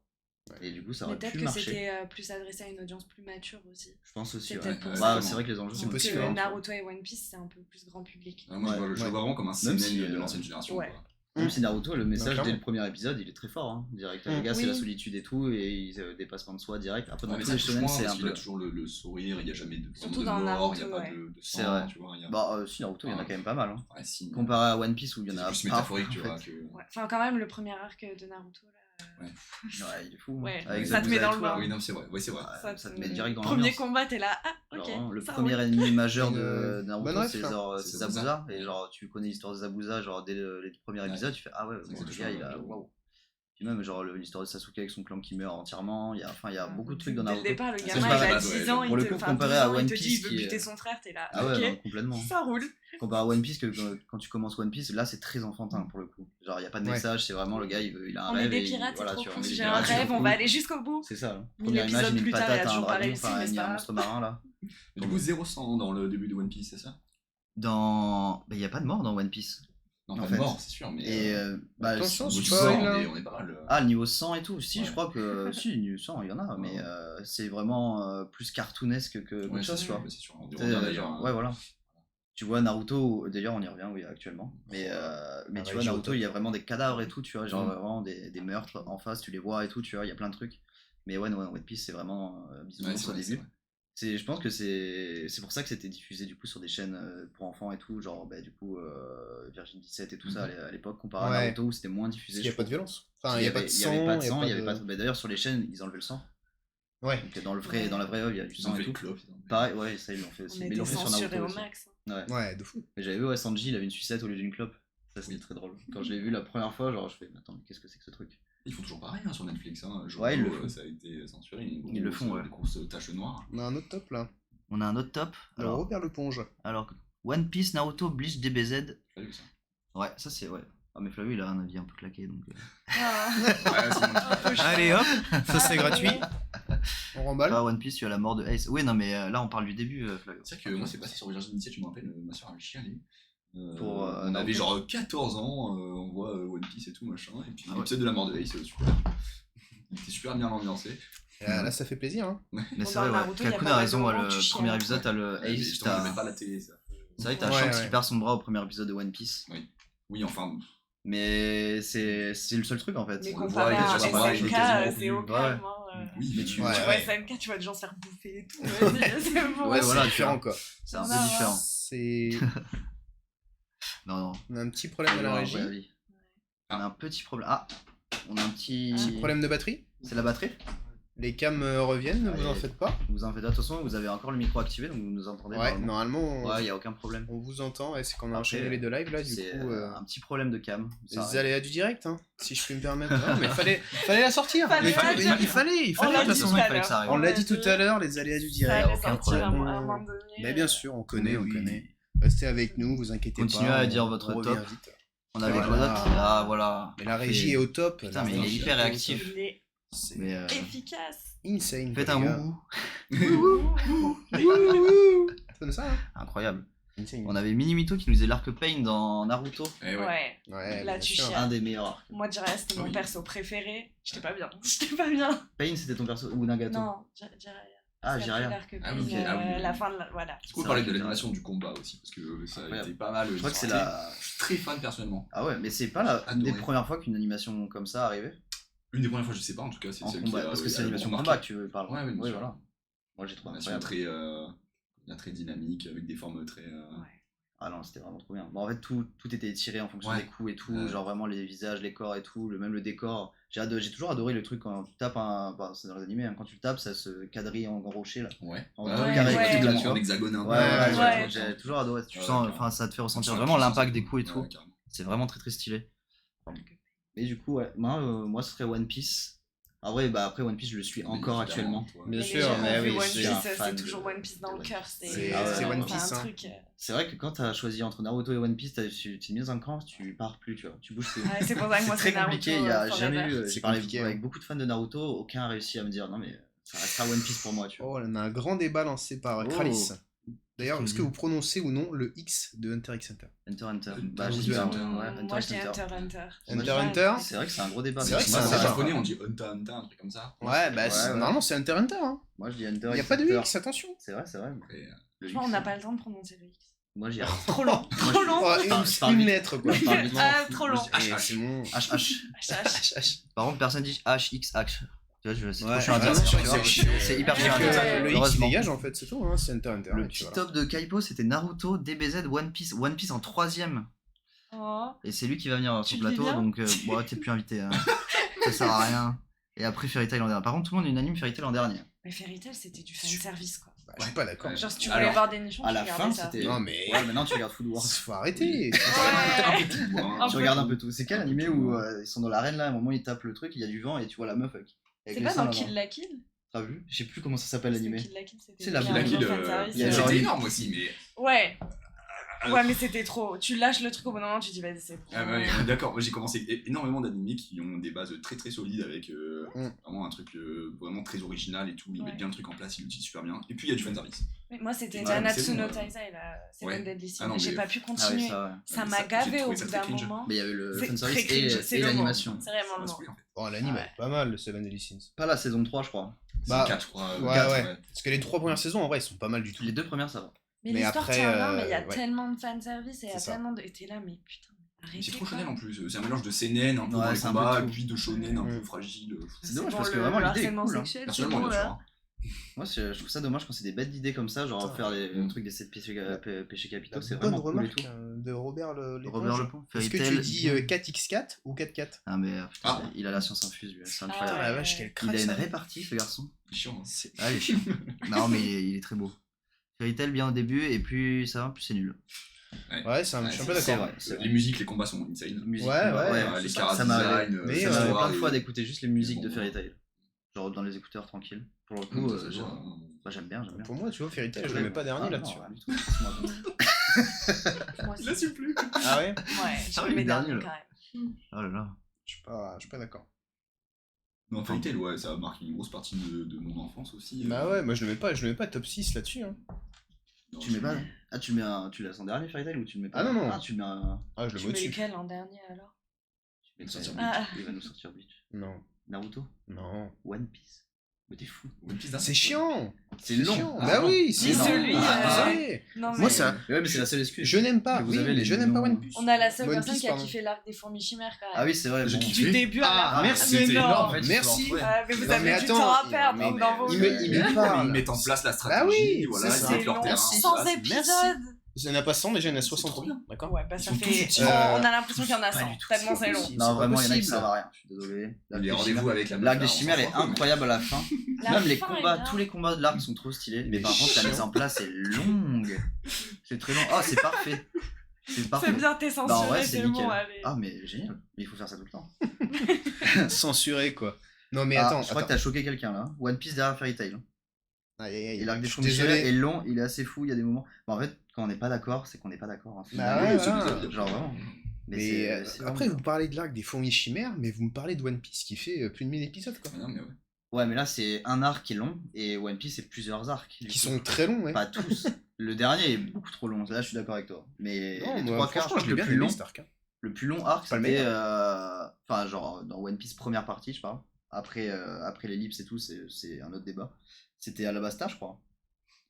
Et du coup, ça
Mais
aurait
peut-être
pu
que
marcher.
c'était plus adressé à une audience plus mature aussi.
Je pense aussi.
C'est
Ouais.
peut-être pour
Ouais,
ça.
Bah,
ouais,
c'est vrai que les enjeux
C'est
sont
possible,
Que
différents.
Naruto et One Piece, c'est un peu plus grand public.
Ah, moi, je
Ouais.
le vois vraiment comme un
Même
CNN
si,
de l'ancienne génération.
ouais.
quoi.
Même si Naruto, le message
clairement.
dès le premier épisode, il est très fort. Hein. Direct, le gars, c'est
Oui.
la solitude et tout, et dépassement de soi direct. Après, dans
Ouais, mais
tous
ça
les
touche
shonen,
moins,
c'est
parce
un
qu'il a
peu.
toujours le sourire, il n'y a jamais de
Surtout
de
dans
mort, il n'y a
Naruto,
pas
ouais.
de
C'est
sang,
vrai.
tu vois.
Bah, si Naruto, il y en a quand même pas mal. Hein.
Ouais, si, mais
Comparé à One Piece où il y en
c'est
a
plus
pas.
métaphorique, tu
en
vois.
fait.
que-
Ouais. Enfin, quand même, le premier arc de Naruto, là.
Ouais, il est fou. hein.
Ouais,
Avec
ça te
Zabuza
met
et
dans
tout,
le bain.
là.
Oui, non, c'est vrai. Ouais, c'est vrai.
Ouais, ça te met direct dans
Premier
l'ambiance.
combat, t'es là. Ah, ok.
Genre, vraiment, le
ça
premier
roule.
ennemi majeur
Une
de Naruto,
bonne ref,
c'est
hein.
genre
C'est
c'est Zabuza. Et genre, tu connais l'histoire de Zabuza, genre dès les premiers
Ouais.
épisodes, tu fais ah ouais,
C'est
bon,
que
le
c'est
gars,
toujours
il a.
le-
Waouh. Puis même, genre, l'histoire de Sasuke avec son clan qui meurt entièrement. Il y a beaucoup de trucs dans
Dès
Naruto.
le départ, le
Ça,
gamin,
c'est
il
pas
a
mal,
10
ouais.
ans,
Pour le
il te,
coup,
enfin,
comparé
12
à
ans,
One
il te
Piece
dit, il veut
qui est-
buter son frère, t'es là.
Ah ouais, non,
Ok,
complètement.
ça roule.
Comparé à One Piece, quand tu commences One Piece, là, c'est très enfantin pour le coup. Genre, il n'y a pas de
Ouais.
message, c'est vraiment le gars, il a un
On
rêve.
est des
et
pirates, c'est
voilà,
trop
tu vois,
cool.
on est des
J'ai un
pirates, c'est
rêve,
trop
on va
cool.
aller jusqu'au bout.
C'est ça. Hein.
1000
Première image,
épisodes
il met
plus
une
tard, il a
patate à un
toujours pas
dragon,
réussi,
enfin,
mais c'est
il y a
pas
un
grave.
monstre marin là.
Du coup, 0 sang dans le début de One Piece, c'est ça?
Il n'y a pas de mort dans One Piece.
Non,
En
pas
fait.
de mort, c'est sûr, mais.
Et
attention,
au
c'est
niveau du
pas
sang,
vrai, là.
on est pas mal.
le niveau 100 et tout, si,
Ouais.
je crois que si, niveau 100, il y en a, mais c'est vraiment plus cartoonesque que
Ouais,
autre chose,
c'est
tu vois.
sûr, c'est sûr. On
Tu
revient
sais,
d'ailleurs.
genre, ouais, voilà. Tu vois Naruto, d'ailleurs on y revient oui actuellement, mais tu vois
Reggie au
Naruto
top.
il y a vraiment des cadavres et tout, tu vois, genre
Mm.
vraiment des meurtres en face, tu les vois et tout, tu vois, il y a plein de trucs. Mais ouais, One Piece c'est vraiment bisounours
c'est
au
vrai, c'est
début.
vrai.
Je pense que c'est pour ça que c'était diffusé du coup sur des chaînes pour enfants et tout, genre du coup Virgin 17 et tout ça à l'époque comparé à
Ouais.
Naruto où c'était moins
Parce
diffusé.
qu'il n'y a
je
pas de
trouve.
violence. Enfin, il n'y a pas de sang.
Il y avait pas de sang, il y
de-
avait pas de... D'ailleurs sur les chaînes ils enlevaient le sang.
Ouais.
Donc dans la vraie œuvre il y a du
Ils
sang
ont
et
fait
tout.
le clope. ils ont fait-
Pareil, ouais, ça ils l'ont fait
On
aussi. Mais ils l'ont
était
fait sur
censurés
Naruto
au
aussi.
max.
Ouais.
Ouais, de fou.
Mais j'avais vu, ouais, Sanji, il avait une sucette au lieu d'une clope. Ça, c'était
Oui.
très drôle. Quand je l'ai vu la première fois, genre, je fais, mais attends, mais qu'est-ce que c'est que ce truc?
Ils font toujours pareil sur Netflix. Jojo,
Ouais, ils le font.
ça a été censuré.
Ils le font, ouais.
Des grosses taches noires.
On a un autre top là.
On a un autre top.
Alors, Robert Leponge.
Alors, One Piece, Naruto, Bleach, DBZ.
Pas vu ça.
Ouais, ça c'est, ouais. Ah, mais Flavio, il a un avis un peu claqué, donc.
Ah,
Ouais, c'est bon.
Allez hop, ça c'est gratuit. On remballe.
Pas One Piece, tu as la mort de Ace. Oui, non, mais là, on parle du début, Flavio.
C'est vrai que moi, c'est passé sur Virgin 17, je me rappelle, ma soeur avait chialé.
Pour,
on
Naruto.
avait genre 14 ans, on voit One Piece et tout machin, et puis
Ah ouais.
l'épisode de la mort de Ace, super. Il était super bien ambiancé.
Là, ça fait plaisir. Hein.
Mais
Bon,
c'est
dans
vrai, ouais.
Naruto, il y a
Kakun
pas
a
mal
raison,
de
ouais,
moments où
le
tu chiales.
premier épisode, t'as le
Mais
Ace,
justement, je
t'as.
mets pas la télé, ça.
C'est vrai que t'as
Ouais,
Shanks
ouais.
qui perd son bras au premier épisode de One Piece.
Oui, enfin,
Mais c'est le seul truc en fait.
Mais
On le
comparé
voit,
à
il est quasiment
SNK,
quasiment
c'est au
Ouais.
calme.
oui, mais tu
Tu
Ouais.
vois SNK, tu vois des gens se faire bouffer et tout. Vas-y, c'est bon.
Ouais,
C'est
voilà,
différent quoi.
C'est un
Non,
peu
non.
différent.
C'est.
Non, non.
On a un petit problème à la régie.
On a un petit problème. Ah, on a un petit.
Problème de batterie.
C'est la batterie?
Les cams reviennent, ne vous en
Allez.
faites pas.
Vous en faites attention, vous avez encore le micro activé donc vous nous entendez.
Ouais,
normalement.
normalement,
Ouais, y a aucun problème.
on vous entend. Et c'est qu'on a
Après,
enchaîné les deux lives là, du
C'est
coup.
un petit problème de cam. Ça
Les
arrive.
aléas du direct, hein, si je puis me permettre. Non, mais fallait la sortir.
Fallait
Mais
la dire.
il fallait
On
de
l'a
toute
dit
façon.
tout
il
à
fallait que ça
l'heure.
arrive.
On l'a dit tout à l'heure, les aléas du
Ça
direct.
allait
aucun
sortir à un
problème.
moment donné.
Mais bien sûr, on connaît, on
Oui.
connaît. Restez avec nous, vous inquiétez
Continuez
pas.
à
on-
dire
on
votre
revient
top.
vite.
On avait
Voilà.
quoi d'autre? Ah, voilà.
Mais la
Parfait.
régie est au top.
Putain,
La
mais il est
régie
hyper
au top.
réactif.
Il est
C'est
Mais
efficace.
insane.
faites
quoi,
un
les gars.
moumou.
C'est comme ça, hein.
Incroyable.
Insane.
On avait Minimito qui nous faisait l'arc Pain dans Naruto.
Eh ouais.
Ouais.
Ouais,
Là,
bien
tu
sûr.
chiales.
Un des meilleurs arcs.
Moi, je dirais c'était mon
Oui.
perso préféré. J'étais pas bien. J'étais pas bien.
Pain, c'était ton perso ou Nagato?
Non, Jiraiya.
Ah,
C'est
Jiraiya.
l'arc
Ah oui, ok. Ah oui.
La fin de la... Voilà.
Du coup, on
C'est
parlait
vrai
de
que-
l'animation du combat aussi, parce que ça a
Incroyable.
été pas mal.
Je crois que c'est
sorti.
la.
Je suis très fan personnellement.
Ah ouais, mais c'est pas la une des
Adoré.
premières fois qu'une animation comme ça arrivait
Une des premières fois, je sais pas, en tout cas, c'est
en
celle
combat.
qui a.
Parce que c'est
a
l'animation
beaucoup
combat
marqué.
que tu parles.
Ouais, oui, bien sûr.
voilà. Moi j'ai trouvé
Animation
incroyable.
très dynamique, avec des formes très.
Ah non, c'était vraiment trop bien. Bon, en fait, tout était tiré en fonction
Ouais.
des coups et tout,
Ouais.
genre vraiment les visages, les corps et tout, même le décor. J'ai toujours adoré le truc quand tu tapes un. Enfin, c'est dans les animés, hein, quand tu le tapes, ça se quadrille en grand rocher là.
Ouais.
En
Ouais,
carré,
ouais.
cube, là, tu
En
vois.
hexagone un peu.
Ouais, ouais,
ouais.
j'ai toujours adoré. Tu
Ouais,
sens,
carrément.
enfin, ça te fait ressentir
Ouais,
vraiment
carrément.
l'impact des coups et tout.
Ouais, carrément.
C'est vraiment très très stylé. Et du coup, ouais, moi ce serait One Piece. En vrai, bah après One Piece, je le suis encore actuellement.
Bien
Mais
sûr,
les gens
mais
ont vu
oui,
One
je suis
Piece,
un fan
c'est toujours
de-
One Piece dans
de
le
One
cœur.
Piece.
C'est
un
One Piece, hein.
truc.
C'est vrai que quand t'as choisi entre Naruto et One Piece, t'es mis dans un camp, tu pars plus, tu vois. Tu bouges plus.
Ouais, c'est pour ça que
C'est
moi,
très
c'est Naruto.
compliqué, il y a
forever.
jamais eu.
C'est
J'ai parlé
compliqué,
avec
hein.
beaucoup de fans de Naruto, aucun a réussi à me dire non, mais ça restera One Piece pour moi, tu vois.
Oh, on a un grand débat lancé par
Oh.
Kralis. D'ailleurs,
Qu'est-ce
est-ce que
qu'il
vous prononcez ou non le X de Hunter x Hunter?
Hunter x Hunter.
Hunter
Bah,
x
j'ai dit
Hunter.
Hunter, ouais,
Moi,
Hunter
je
x
dis
Hunter.
Hunter Hunter.
Hunter Hunter.
C'est vrai que c'est un gros débat.
C'est vrai que
Moi,
c'est un
En
débat.
japonais, on dit Hunter Hunter, un truc comme ça.
Ouais, bah
Ouais, ouais.
normalement c'est Hunter Hunter. Hein.
Moi, je dis Hunter
Il n'y a
x
pas de
Hunter.
X, attention.
C'est vrai, c'est vrai.
Et,
Le
Franchement, on
X,
n'a pas le temps de prononcer le X.
Moi, j'y
Trop long.
Moi,
Trop
je-
long.
Oh,
je parle
une
vite.
lettre quoi.
Je parle vite.
Ah, trop long.
Et c'est bon.
HH.
HH.
Par contre, personne dit HXH. Tu vois, c'est trop
Ouais,
chiant à
ouais,
dire.
c'est
tu
sûr,
vois.
c'est chiant.
C'est hyper
Ouais,
chiant à
Que
dire.
ouais,
le X il
Heureusement.
dégage en fait, c'est tout, hein, c'est Hunter Hunter.
Le
et
petit
puis voilà.
top de Kaipo, c'était Naruto, DBZ, One Piece. One Piece en 3ème.
Oh.
Et c'est lui qui va venir
Tu
sur
le
le
dis
plateau,
bien
donc bon, t'es plus invité. Hein. Ça sert à rien. Et après Fairy Tail en dernier. Par contre, tout le monde unanime Fairy Tail en dernier.
Mais Fairy Tail, c'était du fanservice, quoi.
Bah, je suis pas d'accord.
Ouais.
Genre, si tu
Alors,
voulais voir des nichons,
À
tu
la
regardais
fin,
ça.
c'était.
Non, mais-
Ouais, maintenant tu regardes Food Wars.
Faut arrêter.
Ouais.
Moi,
Tu regardes un peu tout. C'est quel animé où ils sont dans l'arène là, à un moment ils tapent le truc, il y a du vent et tu vois la meuf avec
C'est
les
pas
seins
dans
là-bas.
Kill la Kill?
T'as vu? Je sais plus comment ça s'appelle l'animé.
Kill la Kill, c'était
C'est la
bien
Kill
un
Kill,
gros fanservice.
il y a genre
c'était
une-
énorme aussi, mais.
Ouais. Ouais, mais c'était trop. Tu lâches le truc au bon moment, tu dis, vas-y, c'est trop.
Ah ouais, d'accord, moi j'ai commencé énormément d'animés qui ont des bases très très solides avec vraiment un truc vraiment très original et tout, ils mettent bien le truc en place, ils l'utilisent super bien. Et puis il y a du fanservice.
Mais moi, c'était
Ouais,
Nanatsu
mais
no
c'est bon,
Taizai, là. C'est
ouais.
Seven Deadly Sins.
Ah non,
J'ai
mais-
pas pu
Ah oui,
continuer.
ça, ouais.
Ça
Ouais,
m'a
j'ai
gavé
trouvé
au
ça
bout
très
d'un
cringe.
moment.
Mais il y avait le
C'est
fanservice
très cringe, c'est
et
le mot.
l'animation.
C'est vraiment
Ça
le
m'a
mot.
saoulé, en fait.
Oh, l'anime
Ouais.
est pas mal, le Seven Deadly Sins.
Pas la saison 3, je crois.
Bah,
C'est 4, je crois.
Ouais,
quatre,
ouais. Parce que les 3 premières saisons, en vrai, ils sont pas mal du tout.
Les 2 premières, ça va.
Mais
Mais
l'histoire
après,
tient bien, mais il y a
ouais.
tellement de fanservice et il y a
C'est ça.
tellement de. Et t'es là, mais putain, arrêtez.
C'est trop
quoi.
shonen en plus, c'est un mélange de seinen un peu
Ouais,
dans les
c'est un peu
combats,
tout.
et puis de shonen un peu
Mm.
fragile.
C'est dommage
bon,
parce que
le
vraiment l'idée est
harcèlement
cool. Hein.
sexuel, c'est
Personnellement,
bon,
bien sûr.
là.
hein.
Moi, je trouve ça dommage quand c'est des bêtes d'idées comme ça, genre
Putain.
faire les
Mm.
trucs des 7 péchés capitaux,
La
c'est
bonne
vraiment cool et
remarque
tout.
de Robert l'éponge.
Robert Lepont,
Est-ce que
Fairy
tu dis
Tail,
4x4 ou 4x4?
Ah, mais putain,
Ah.
il a la science infuse, lui, c'est
Ah,
incroyable.
Putain, la
ouais.
vache, quel
Il
crack
a une
ça.
répartie, ce garçon.
C'est chiant. hein.
Ah, il est chiant. Non, mais il est très beau. Fairy Tail bien au début, et plus ça va, plus c'est nul.
Ouais, je suis un peu
c'est
d'accord.
vrai. c'est
Les musiques, les combats sont insane.
Musique,
Ouais,
les
ça
cara
m'arrive
design,
Mais,
ça m'arrive plein de
et-
fois d'écouter juste les musiques de
bon,
Fairy Tail. Genre dans les écouteurs tranquilles. Pour le
Mm,
coup,
ça se voit, hein.
j'aime bien, j'aime bien.
Pour moi, tu vois, Fairy Tail, je le mets pas dernier
Ah,
là-dessus.
non, rien du tout. Laisse-moi tomber.
Moi aussi.
Il assume plus.
Ah ouais?
Ouais, je
Ah
le
oui,
mets
le dernier,
dernier
là.
quand même.
Oh là là.
Je suis pas d'accord.
Non, Fairy Tail, ouais, ça a marqué une grosse partie de mon enfance aussi.
Bah ouais, moi je le mets pas top 6 là-dessus. Hein.
Non,
Tu mets pas. Ah, tu le mets tu laisses en dernier Fairy Tail ou tu le mets pas?
Ah, non, non.
Ah, tu le mets un.
Ah, je le
Tu
mets
mets
au-dessus.
lequel en dernier alors?
Tu mets
sortir
Ah.
Il va nous sortir Bleach.
Non,
Naruto?
non.
One Piece? Mais t'es fou.
One Piece, hein.
C'est chiant.
C'est long.
chiant.
Ah,
Bah
non.
oui,
Dis
c'est
celui,
Désolé.
Non, mais
Moi, ça.
Ouais, mais c'est la seule excuse.
Je n'aime pas.
Que vous
Oui,
avez
mais
les
je n'aime pas
noms-
One Piece.
on a la seule
One
personne
Piece,
qui a
pardon.
kiffé l'arc des fourmis chimères quand même.
Ah oui, c'est vrai.
J'ai
bon.
kiffé.
Du début à la
Ah,
fin.
merci,
Mais
c'était
non.
énorme.
En fait,
Merci.
ils sont- ouais.
Mais vous
Non,
avez
mais
du
attends,
temps à perdre
mais-
dans vos
il
vies.
me parle.
Ils mettent en place la
Bah
stratégie,
oui,
voilà,
c'est
ils
ça.
mettent leur
long,
terrain.
100
voilà,
épisodes.
Il n'y en a pas 100, déjà il y en a
C'est
60.
trop bien.
D'accord?
Ouais, bah
Ils
ça
sont
fait.
tous utiles.
On a l'impression qu'il y en a
Pas
100,
du tout,
tellement
c'est
c'est
pas
long.
possible.
Non,
C'est
vraiment,
pas
il y en a qui
possible.
servent à rien. Je suis désolé. L'arc
Les
des
rendez-vous
chimères-
avec la meuf,
L'arc
là,
des
on
chimères
s'en
est
fout, mais-
incroyable à la fin.
La
Même les
fin est
combats,
bien.
tous les combats de l'arc sont trop stylés. Mais
Mais
par contre, la mise en place est longue. C'est très long. Ah, c'est parfait. C'est parfait.
C'est bien, t'es
Bah, en
censuré,
vrai,
c'est
c'est
le
nickel.
mot, allez.
Ah, mais génial. Mais il faut faire ça tout le temps.
Censuré quoi. Non mais
Ah,
attends,
je crois que t'as choqué quelqu'un là. One Piece derrière Fairy Tail.
Aïe, aïe, aïe.
Et l'arc des
Je suis
fourmis chimères est
désolé.
long, il est assez fou, il y a des moments. Bah, en fait, quand on n'est pas d'accord, c'est qu'on n'est pas d'accord. Hein.
Bah
Oui,
ouais,
c'est
voilà.
bizarre.
Genre vraiment.
Mais
c'est
après
vraiment-
vous parlez de l'arc des fourmis chimères, mais vous me parlez de One Piece qui fait plus de 1000 épisodes quoi.
Ah non, mais ouais.
Ouais, mais là, c'est un arc qui est long et One Piece, c'est plusieurs arcs. du
Qui
coup.
sont très longs, ouais.
Pas tous. Le dernier est beaucoup trop long. Là, je suis d'accord avec toi. Mais
Non,
les
moi,
trois quarts, je
franchement,
crois
je
que
l'ai bien
le plus
aimé
long,
cet arc. Hein.
le plus long arc,
Pas le
c'était.
meilleur.
Enfin, genre, dans One Piece, première partie, je parle. Après l'ellipse et tout, c'est un autre débat. C'était Alabasta, je crois.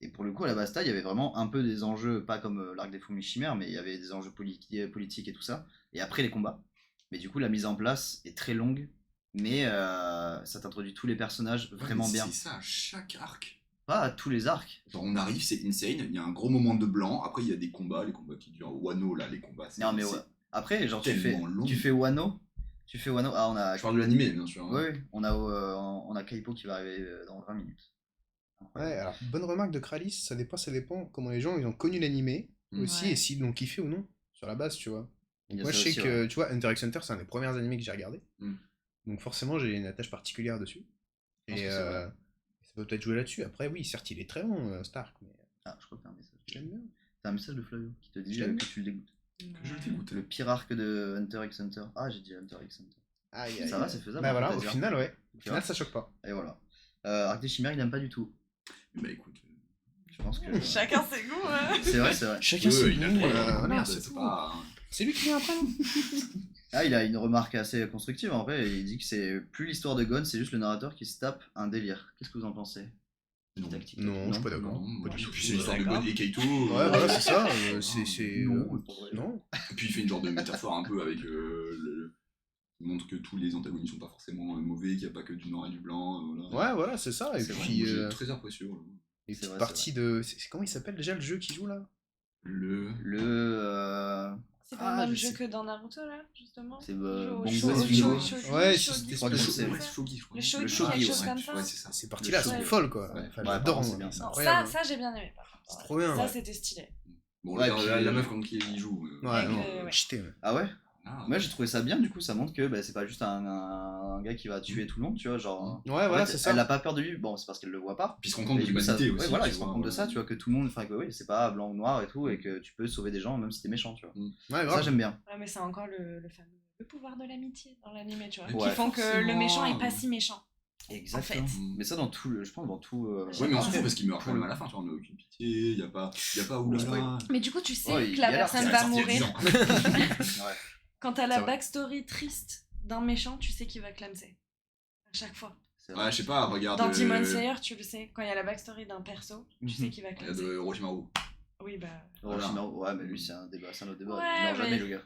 Et pour le coup, Alabasta, il y avait vraiment un peu des enjeux, pas comme l'arc des fourmis chimères, mais il y avait des enjeux politiques et tout ça. Et après les combats. Mais du coup, la mise en place est très longue, mais ça t'introduit tous les personnages vraiment
Ouais, mais
bien.
C'est ça, à chaque arc.
Pas à tous les arcs.
Genre, on arrive, c'est insane, il y a un gros moment de blanc, après il y a des combats qui durent. Wano, là, les combats.
Non, mais ouais. Après, genre, tu fais
tellement long.
Wano. Tu fais Wano. Ah, on a.
Je parle de l'animé, bien sûr. hein.
Oui, on a Kaipo qui va arriver dans 20 minutes.
Ouais, alors bonne remarque de Kralis, ça dépend comment les gens ils ont connu l'animé
Mm.
aussi
Ouais.
et s'ils l'ont kiffé ou non sur la base, tu vois.
Il y a
Moi
ça
je sais
aussi,
que
ouais.
tu vois Hunter x Hunter c'est un des premiers animés que j'ai regardé.
Mm.
Donc forcément j'ai une attache particulière dessus.
Je pense
Et
que c'est vrai.
ça peut peut-être jouer là-dessus. Après oui, certes il est très long Stark, mais
Ah, je crois que t'as un message.
je l'aime bien.
T'as un message de Flavio qui te dit
Je l'aime
que tu le dégoûtes.
Je le dégoûte.
Le pire arc de Hunter x Hunter. Ah, j'ai dit Hunter x Hunter.
Aïe,
Ça va, c'est faisable.
Bah
en
voilà,
fait, à
au
dire.
final ouais. Au
Tu
final
vois.
ça choque pas.
Et voilà. Arc des chimères, il n'aime pas du tout.
Bah écoute.
Je pense que.
Chacun ses goûts, hein.
C'est vrai, c'est vrai.
Chacun
Ouais,
ses
il a
goûts,
le droit,
voilà,
merde,
c'est
c'est
tout.
pas.
C'est lui qui vient après. non
Ah, il a une remarque assez constructive en vrai. Il dit que c'est plus l'histoire de Gon, c'est juste le narrateur qui se tape un délire. Qu'est-ce que vous en pensez?
Non.
Tactique.
Non, je suis pas d'accord.
Non,
Pas
moi,
du tout.
puis c'est l'histoire de
D'accord.
God et Kaito.
Ouais, voilà, c'est ça. C'est.
Non,
non.
Et puis il fait une genre de métaphore un peu avec le. Il montre que tous les antagonistes sont pas forcément mauvais, qu'il n'y a pas que du noir et du blanc. Voilà.
Ouais, voilà, c'est ça. Et
C'est vrai,
puis,
J'ai très apprécié. voilà.
les
C'est
petites
vrai,
parties de. Comment il s'appelle déjà le jeu qui joue là?
Le.
C'est pas
Ah,
le même
je
jeu
sais.
que dans Naruto, là, justement.
C'est
Il joue au
Bongo
sho- au
Bingo.
sho- shogi,
Ouais,
shogi,
c'est
crois que
shogi,
c'est-
ça.
Ouais, c'est Shogi, je crois.
Le shogi,
shogi,
quelque
ouais.
chose comme ça.
Ouais, c'est ça.
Ces parties-là sont
Ouais.
folles quoi.
Ouais.
Enfin,
Ouais,
j'adore,
apparemment,
moi,
c'est bien.
c'est
Non,
incroyable.
ça j'ai bien aimé, par contre.
C'est trop bien,
Ça,
ouais.
c'était stylé.
Bon,
Ouais,
la,
puis,
la meuf contre qui il joue.
Ouais,
Avec
non,
ouais.
cheaté, ouais.
Ah ouais?
Ah,
Moi j'ai trouvé ça bien, du coup ça montre que bah, c'est pas juste un gars qui va tuer tout le monde, tu vois, genre.
Ouais,
En
voilà,
fait,
c'est ça.
elle a pas peur de lui, bon c'est parce qu'elle le voit pas.
Puis il se rend compte
Mais
de
du coup, ça-
l'humanité
ouais,
aussi.
voilà,
tu
il se rend
vois,
compte de ça, tu vois, que tout le monde, enfin que oui, c'est pas blanc ou noir et tout, et que tu peux sauver des gens même si t'es méchant, tu vois.
Ouais,
Ça
grave.
j'aime bien.
Ouais, mais c'est encore le fameux le pouvoir de l'amitié dans l'animé, tu vois.
Mais
Qui
ouais,
font que le
forcément.
méchant est pas si méchant.
Exactement.
fait.
Mais ça dans tout le, je pense dans tout.
Ouais, mais on s'en
après,
fout parce qu'il meurt
pour
quand même
le-
à la fin, tu vois, on n'a aucune pitié, y a pas oulala.
Mais du coup, tu sais
Ouais, il
que la
galère,
personne
c'est
va
sorti il y a 10
mourir.
ans.
Ouais.
Quand t'as
C'est
la
vrai.
backstory triste d'un méchant, tu sais qu'il va clamser. À chaque fois.
C'est vrai.
Ouais, je sais pas, regarde.
Dans Demon Slayer, tu le sais. Quand il y a la backstory d'un perso, tu
Mhm.
sais qu'il va
Regarde
clamser.
Orochimaru.
Oui, bah.
Orochimaru, ouais, mais lui c'est un débat, c'est un autre débat.
Ouais,
il meurt jamais
mais-
le gars.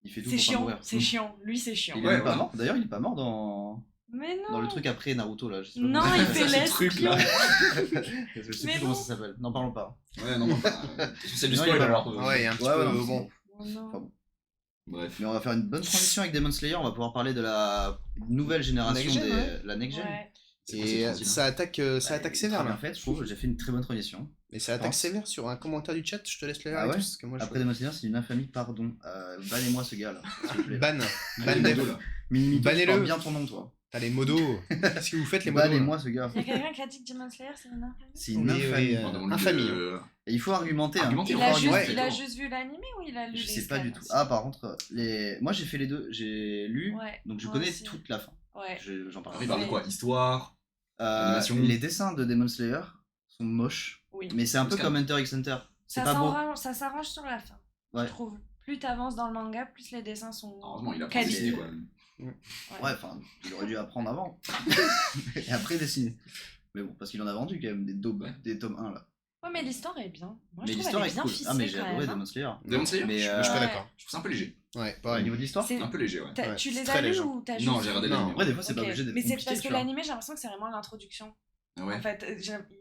Il fait tout
C'est
pour pas
chiant,
mourir.
c'est chiant. Lui, c'est chiant.
Il est
Ouais,
même pas
voilà.
mort. D'ailleurs, il est pas mort dans
Mais non.
le truc après Naruto là. Je sais pas
Non,
comment
il
ça
fait
s'appelle.
ce truc, là.
Je sais
Mais
plus comment
non.
ça s'appelle. N'en parlons pas.
Ouais, non, c'est du
Non,
spoil
il est
alors.
mort.
Ouais, il y a un petit
Ouais,
peu.
ouais, non,
Bon.
Oh non.
Enfin bon.
Bref.
Mais on va faire une bonne transition avec Demon Slayer. On va pouvoir parler de la nouvelle génération
Next gen,
des
ouais.
la next gen.
Ouais.
C'est quoi, cette
Et
transition
ça attaque sévère
Bien
là.
fait, je trouve. J'ai fait une très bonne transition.
Mais ça attaque
pense.
sévère sur un commentaire du chat, je te laisse le lire
Ah
et
ouais
tout, parce que moi je
Après Demon Slayer, c'est une infamie. Pardon. Bannez-moi ce gars là. S'il vous plaît.
ban
Allez,
def.
Modo, là.
Minimito,
Bannez-le.
tu portes bien ton nom toi.
T'as les modos. Qu'est-ce que vous faites les modos là
Bannez-moi ce gars.
Il y a quelqu'un qui a dit que Demon Slayer, c'est une infamie.
C'est une
Oui,
infamie.
oui,
On demande
infamie.
Et il faut argumenter. Hein.
Argumenter,
Il
Il
faut
a,
Ouais,
juste,
argumenter.
il a juste vu l'animé ou il a lu
Je
les
sais pas
scans
du tout.
aussi
Ah, par contre, moi j'ai fait les deux. J'ai lu,
Ouais,
donc je
moi
connais
aussi.
toute la fin.
Ouais.
J'en parle.
Alors, il parle de quoi Histoire. Animation.
Les dessins de Demon Slayer sont moches,
Oui.
mais c'est un peu
Scan.
comme Hunter x Hunter. C'est
Ça
pas beau.
ça s'arrange sur la fin,
Ouais.
je trouve. Plus t'avances dans le manga, plus les dessins sont.
Heureusement, il a pas
Quali.
dessiné quoi.
Ouais, enfin, il aurait dû apprendre avant. Et après dessiner. Mais bon, parce qu'il en a vendu quand même des tomes 1 là.
Ouais, mais l'histoire est bien. Moi,
Mais
je trouve
l'histoire
elle
est
est bien
cool.
ficelée
Ah, mais j'ai
quand
adoré
même.
Demon Slayer.
Demon Slayer
Mais
Je suis pas
Ouais.
d'accord.
Je trouve ça un peu léger.
Ouais,
Au
pareil.
niveau de l'histoire
C'est-
Un peu léger, ouais.
T'as-
Ouais,
tu les
très
as lus
léger.
ou t'as
Non,
juste.
j'ai regardé
Non.
l'anime.
Après, des fois, c'est
Ok.
pas obligé d'être
Mais c'est
compliqué,
parce
tu
que
vois.
l'animé, j'ai l'impression que c'est vraiment l'introduction.
Ah ouais.
En fait,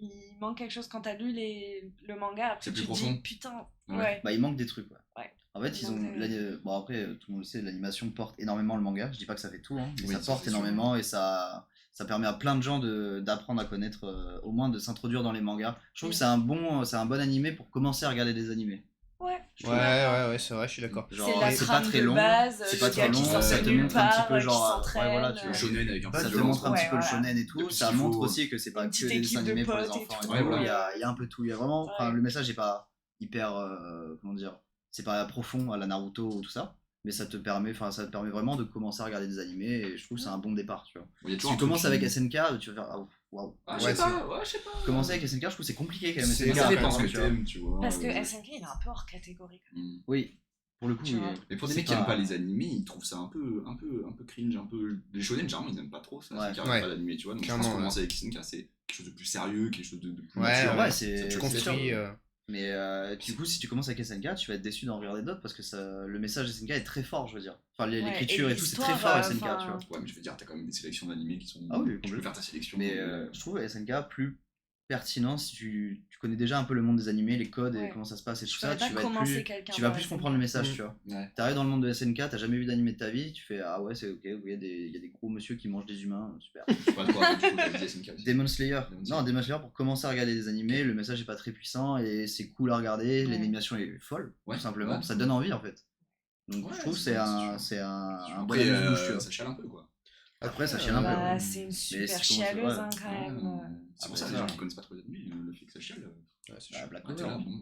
il manque quelque chose quand t'as lu le manga. Après,
C'est
tu
plus
te dis,
profond.
putain.
Ouais.
Ouais.
Bah, il manque des trucs, ouais.
Ouais.
En fait,
Il
ils ont.
manque des-
Bon, après, tout le monde le sait, l'animation porte énormément le manga. Je dis pas que ça fait tout, hein, mais
Oui,
ça
ça,
porte
c'est sûr.
énormément et ça permet à plein de gens d'apprendre à connaître, au moins de s'introduire dans les mangas. Je trouve
Oui.
que c'est un bon animé pour commencer à regarder des animés.
Ouais. je suis
Ouais,
d'accord.
ouais, c'est vrai, je suis d'accord.
Genre,
C'est la
c'est
trame
pas très
de
long,
base,
c'est
le
pas
gars
très
qui
long,
sort
ça
de
te
nulle
montre un petit
part,
peu
qui
genre,
s'entraîne,
ouais, voilà, tu
Le
vois.
shonen avec un
Ça
peu
te
de
montre un
Ouais,
petit peu le
voilà.
shonen et tout,
Et puis
ça
qu'il faut-
montre aussi que c'est pas
une
que
petite
des
équipe
dessins
de
animés pour les
potes et
enfants.
tout.
Et
Ouais,
tout.
voilà.
Il y a un peu tout, il y a vraiment, enfin,
Ouais.
le message est pas hyper, comment dire, c'est pas profond à la Naruto ou tout ça, mais ça te permet vraiment de commencer à regarder des animés et je trouve que c'est un bon départ, tu vois.
Il y a
Si
toujours
tu
un truc
commences
qui-
avec SNK, tu vas faire, ah, waouh.
Ah,
Ouais,
je sais pas, ouais, je sais pas.
Commencer avec SNK, je trouve que c'est compliqué quand même.
C'est-
SNK,
Ça
quand
dépend
même,
ce que
tu vois.
t'aimes, tu vois.
Parce que SNK, il est un peu hors catégorie.
Mm.
Oui, pour le coup,
Tu vois.
Mais pour des
c'est
mecs qui aiment pas les animés, ils trouvent ça un peu cringe, un peu. Les shonen, généralement, ils n'aiment pas trop ça.
Ouais.
C'est qu'ils regardent
Ouais.
pas d'animé, tu vois. Donc je
Clairement,
pense que commencer avec SNK, c'est quelque chose de plus sérieux, quelque chose de plus
Ouais,
mature.
ouais, c'est-
Tu
c'est
construis.
sûr. Mais du coup, si tu commences avec SNK, tu vas être déçu d'en regarder d'autres parce que le message SNK est très fort, je veux dire. Enfin,
Ouais,
l'écriture
et
et tout, c'est très
l'histoire,
fort SNK,
enfin,
tu vois.
Ouais, mais je veux dire, t'as quand même des sélections d'animés qui sont.
Ah oui,
tu peux
complètement.
faire ta sélection.
Mais je trouve SNK plus pertinent si tu connais déjà un peu le monde des animés, les codes et
Ouais.
comment ça se passe et tout
Je
ça,
pourrais pas
tu vas
commencer quelqu'un
tu vas
par
plus
SNK.
comprendre le message,
Mm.
tu vois.
Ouais.
T'arrives dans le monde de SNK, t'as jamais vu d'animé de ta vie, tu fais ah ouais, c'est ok, il y a des gros monsieur qui mangent des humains, super.
Je sais pas toi, du coup, t'as dit SNK aussi.
Demon Slayer.
Demon Slayer.
Non, Demon Slayer pour commencer à regarder des animés, le message est pas très puissant et c'est cool à regarder,
Ouais.
l'animation est folle,
Ouais,
tout simplement,
ouais.
ça donne envie en fait. Donc
Ouais,
je trouve que
c'est
c'est
vrai,
un,
c'est
c'est un bon
Après,
amuse-bouche, tu vois.
ça chiale un peu, quoi.
Après, ça chiale un peu.
Bah,
ouais.
c'est une
si
super
tu commences-
chialeuse,
ouais.
hein, quand même.
C'est pour
Ah,
ça que
bah,
les gens
ça.
qui connaissent pas trop les animés, le fait que ça chiale.
Ouais, c'est
Bah,
chaud.
Black
Ouais, t'es
Clover,
là,
hein.
bon.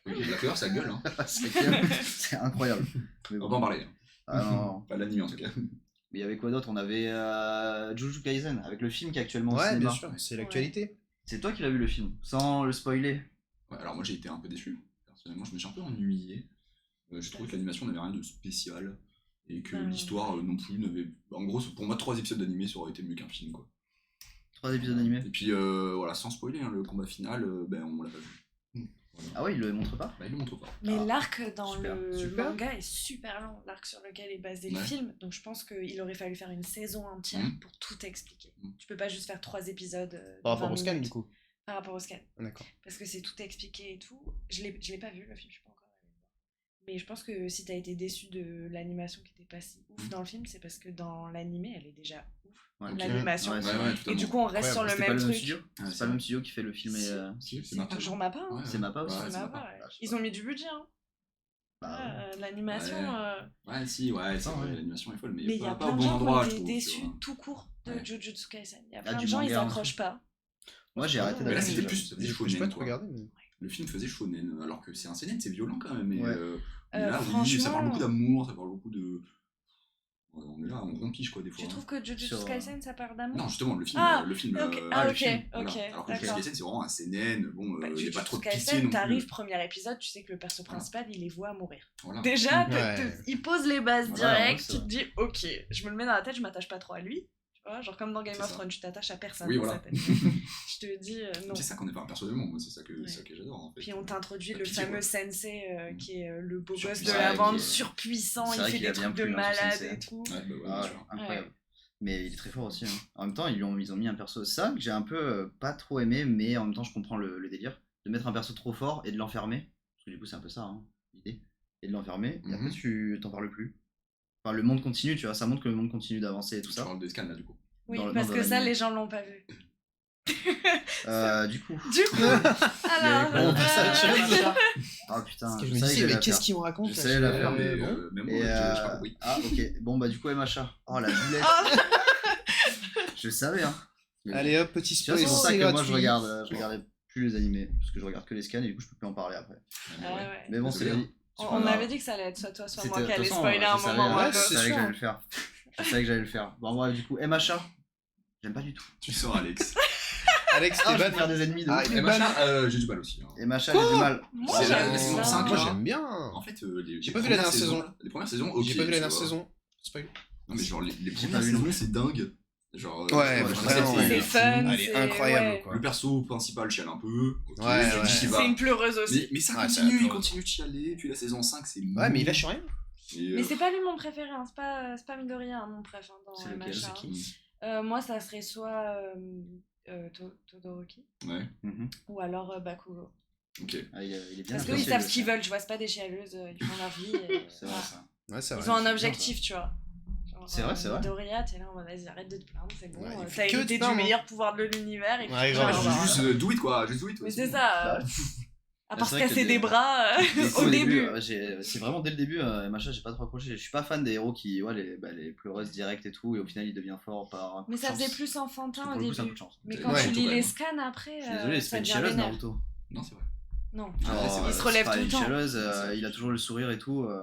Oui, Black Clover, ça gueule, hein.
c'est incroyable. Mais
On
bon.
va en parler. hein.
Ah, non.
Pas l'anime en tout cas.
Mais il y avait quoi d'autre? On avait Jujutsu Kaisen avec le film qui est actuellement au
Ouais,
cinéma.
bien sûr, c'est l'actualité.
C'est toi qui l'as vu le film, sans le spoiler.
Ouais, alors moi j'ai été un peu déçu. Personnellement, je me suis un peu ennuyé. Je trouvais que l'animation n'avait rien de spécial. Et que
Ouais.
l'histoire non plus n'avait. En gros, pour moi, 3 épisodes d'animé, ça aurait été mieux qu'un film, quoi.
3 épisodes animés.
Et puis voilà, sans spoiler, hein, le combat final, ben on l'a pas vu. Voilà.
Ah ouais, il le montre pas.
Bah, il le montre pas.
Mais
Ah,
l'arc dans
super,
le
super.
manga est super long, l'arc sur lequel est basé le
Ouais.
film. Donc je pense qu'il aurait fallu faire une saison entière
Mhm.
pour tout expliquer.
Mhm.
Tu peux pas juste faire 3 épisodes.
Par
de
rapport
20
au scan,
minutes.
du coup.
Par rapport au scan.
Ah, d'accord.
Parce que c'est tout expliqué et tout. Je l'ai pas vu le film, je suis pas encore allée le voir. Mais je pense que si t'as été déçu de l'animation qui était pas si ouf
Mhm.
dans le film, c'est parce que dans l'animé, elle est déjà ouf.
Ouais,
Ok.
L'animation.
Ouais,
Ouais,
c'est
ouais,
vrai.
Et
totalement.
du coup, on reste
Ouais,
sur le
C'était pas
même
le même
truc.
studio.
Ouais,
C'est
c'est
pas le même
vrai.
studio qui fait le film et.
Si.
Si.
C'est Mappa,
Toujours
non
Mappa. Hein.
Ouais,
C'est Mappa aussi.
Ouais,
C'est
c'est
Mappa,
Mappa.
ouais.
Ah, je sais
Ils
pas.
ont mis du budget. Hein. L'animation.
Ouais, si, ouais, c'est
Ah,
vrai,
ouais.
l'animation est folle, mais
Mais il y a
pas
plein
au
de
bon
gens qui
endroit,
ont
je
été
trouve.
déçus
tu vois.
tout court de
Ouais.
Jujutsu Kaisen. Il y a
Ah,
plein
du
de gens, ils
manga, hein.
accrochent pas.
Moi, j'ai arrêté
Mais là,
d'aller.
c'était plus ça faisait
J'ai
shonen,
pas trop
quoi.
regardé, mais.
Le film faisait shonen, alors que c'est un seinen, c'est violent quand même. Mais,
Ouais.
mais là, oui,
Franchement,
ça parle beaucoup d'amour, ça parle beaucoup de. Ouais, on est là, on rompiche quoi des fois.
tu trouves que Jujutsu
Sur,
Kaisen, ça parle d'amour?
Non, justement, le film.
Ah,
le film
ok,
ah, le
ok,
film,
ok,
voilà. Alors que Jujutsu
d'accord.
Kaisen, c'est vraiment un seinen. Bon,
Bah,
il n'y a pas trop de
Jujutsu
pitié
Kaisen,
non
t'arrives,
plus.
premier épisode, tu sais que le perso principal, il les voit mourir.
Voilà.
Déjà,
Ouais.
il pose les bases
Voilà,
direct,
ouais, c'est
tu te dis, ok, je me le mets dans la tête, je m'attache pas trop à lui. Tu vois, genre comme dans Game
C'est
of
ça.
Thrones, tu t'attaches à personne
Oui,
dans
voilà.
sa tête. Je te dis non.
C'est ça qu'on n'est pas personnellement, moi, c'est ça que,
Ouais.
ça que j'adore en fait.
Puis on t'introduit
La
le
pitié,
fameux
quoi.
sensei qui est le beau gosse de
Surpuissant,
la
ouais,
bande,
qui est-
surpuissant,
C'est
il
vrai
fait
qu'il a
des
bien
trucs de
plu, hein, ce
malade
sensei.
et tout.
Ouais, bah ouais,
Ah,
bien sûr.
incroyable. Mais il est très fort aussi. Hein. En même temps, ils ont mis un perso ça que j'ai un peu pas trop aimé, mais en même temps, je comprends le délire de mettre un perso trop fort et de l'enfermer. Parce que du coup, c'est un peu ça, hein, l'idée. Et de l'enfermer, et après,
Mhm.
tu t'en parles plus. Enfin, le monde continue, tu vois, ça montre que le monde continue d'avancer et tout
Tu
ça.
parles des scans là du coup.
Oui,
Dans le-
parce
dans
que ça,
l'anime.
les gens l'ont pas vu.
Du coup.
Du coup, alors.
Mais-
on passe à la challenge.
Ah putain,
Parce que je
je
me
savais
disais,
que
mais
j'allais
qu'est-ce
la
qu'il me raconte
Je
là,
savais la faire,
mais
bon.
même
faire.
moi, j'ai pas compris.
Ah, ok. Bon, bah, du coup, MHA. Oh, la boulette. Je le savais, hein. Mais bon.
Allez hop, petit
Tu vois,
spoil,
c'est pour ça
c'est
que moi,
gratuit.
je regardais plus les animés. Parce que je regarde que les scans et du coup, je peux plus en parler après.
Ah ouais.
Mais bon, c'est la
Désolé,
vie.
On avait dit que ça allait être soit toi, soit moi
C'était-
qui
de toute
allait
façon,
spoiler
je
un
savais,
moment ou
hein,
un
ouais,
je
autre.
c'est
savais que
sûr.
j'allais le faire. Je savais que j'allais le faire. Bon, bref, du coup, MHA, j'aime pas du tout.
Tu sors Alex.
Alex,
Ah,
t'es
je vais
ban.
faire des ennemis de
Ah,
ouf.
il est
Et
ban.
machin, j'ai du mal aussi. Hein.
MHA,
Quoi
j'ai du mal.
Moi,
C'est
j'aime
la saison
bien.
5,
Moi
là.
j'aime bien.
En fait,
J'ai pas vu la dernière
premières
saison.
saisons, les premières saisons, ok.
J'ai pas vu la
tu
dernière
vois.
saison. Spoil.
Non, mais genre, les
J'ai
premières
pas vu non
saisons, c'est dingue. Genre,
Ouais,
vraiment,
ouais.
C'est fun.
Elle est
c'est-
incroyable
ouais.
quoi.
Le perso principal chiale un peu. Ok,
Ouais,
tu
ouais.
dis qu'il va.
C'est une pleureuse aussi.
Mais ça
Ouais, ça
continue,
va
il
pas.
continue de chialer. Puis la saison 5, c'est.
Ouais, mais il lâche rien.
Et,
Mais c'est pas lui mon préféré, hein. c'est pas Midoriya hein, mon préf hein, dans
C'est lequel,
MHA.
c'est qui
Moi, ça serait soit Todoroki
Ouais,
Mhm.
ou alors Bakugo.
ok.
Ah, il est bien.
Parce
apprécié,
qu'ils savent
le
ce qu'ils
chat.
veulent, tu vois, c'est pas des chialeuses, ils font leur vie. Et,
C'est
voilà.
vrai, ça.
Ouais, ça va.
Ils ont un
c'est bien,
objectif, tu vois. Genre,
C'est vrai, c'est vrai.
Midoriya, t'es là en mode vas-y, arrête de te plaindre, c'est bon.
Ouais, il
T'as
fait que te
hérité du
plaindre, hein.
meilleur pouvoir de l'univers. Et puis,
Ouais,
genre,
grave,
bah,
Juste do it quoi, juste do it.
Mais c'est ça.
Bah,
À part
c'est
se
vrai que
casser
des-
des bras
Mais
au début.
c'est vraiment dès le début, MHA, j'ai pas trop accroché. Je suis pas fan des héros qui, ouais, les pleureuses directes et tout, et au final, il devient fort par un coup
Mais
de
ça
chance.
faisait plus enfantin
Pour
au
le coup, c'est un coup
début.
de chance.
Mais
Ouais,
quand tu
Naruto,
lis
quand
les
même.
scans après,
Je suis désolé, c'est
ça
pas une
devient
chialeuse
vénère.
Naruto.
Non, c'est vrai.
Non.
Ah, ouais, c'est vrai.
Il se relève
c'est pas
tout le
une
temps.
chialeuse,
Ouais,
il a toujours le sourire et tout.
Ouais,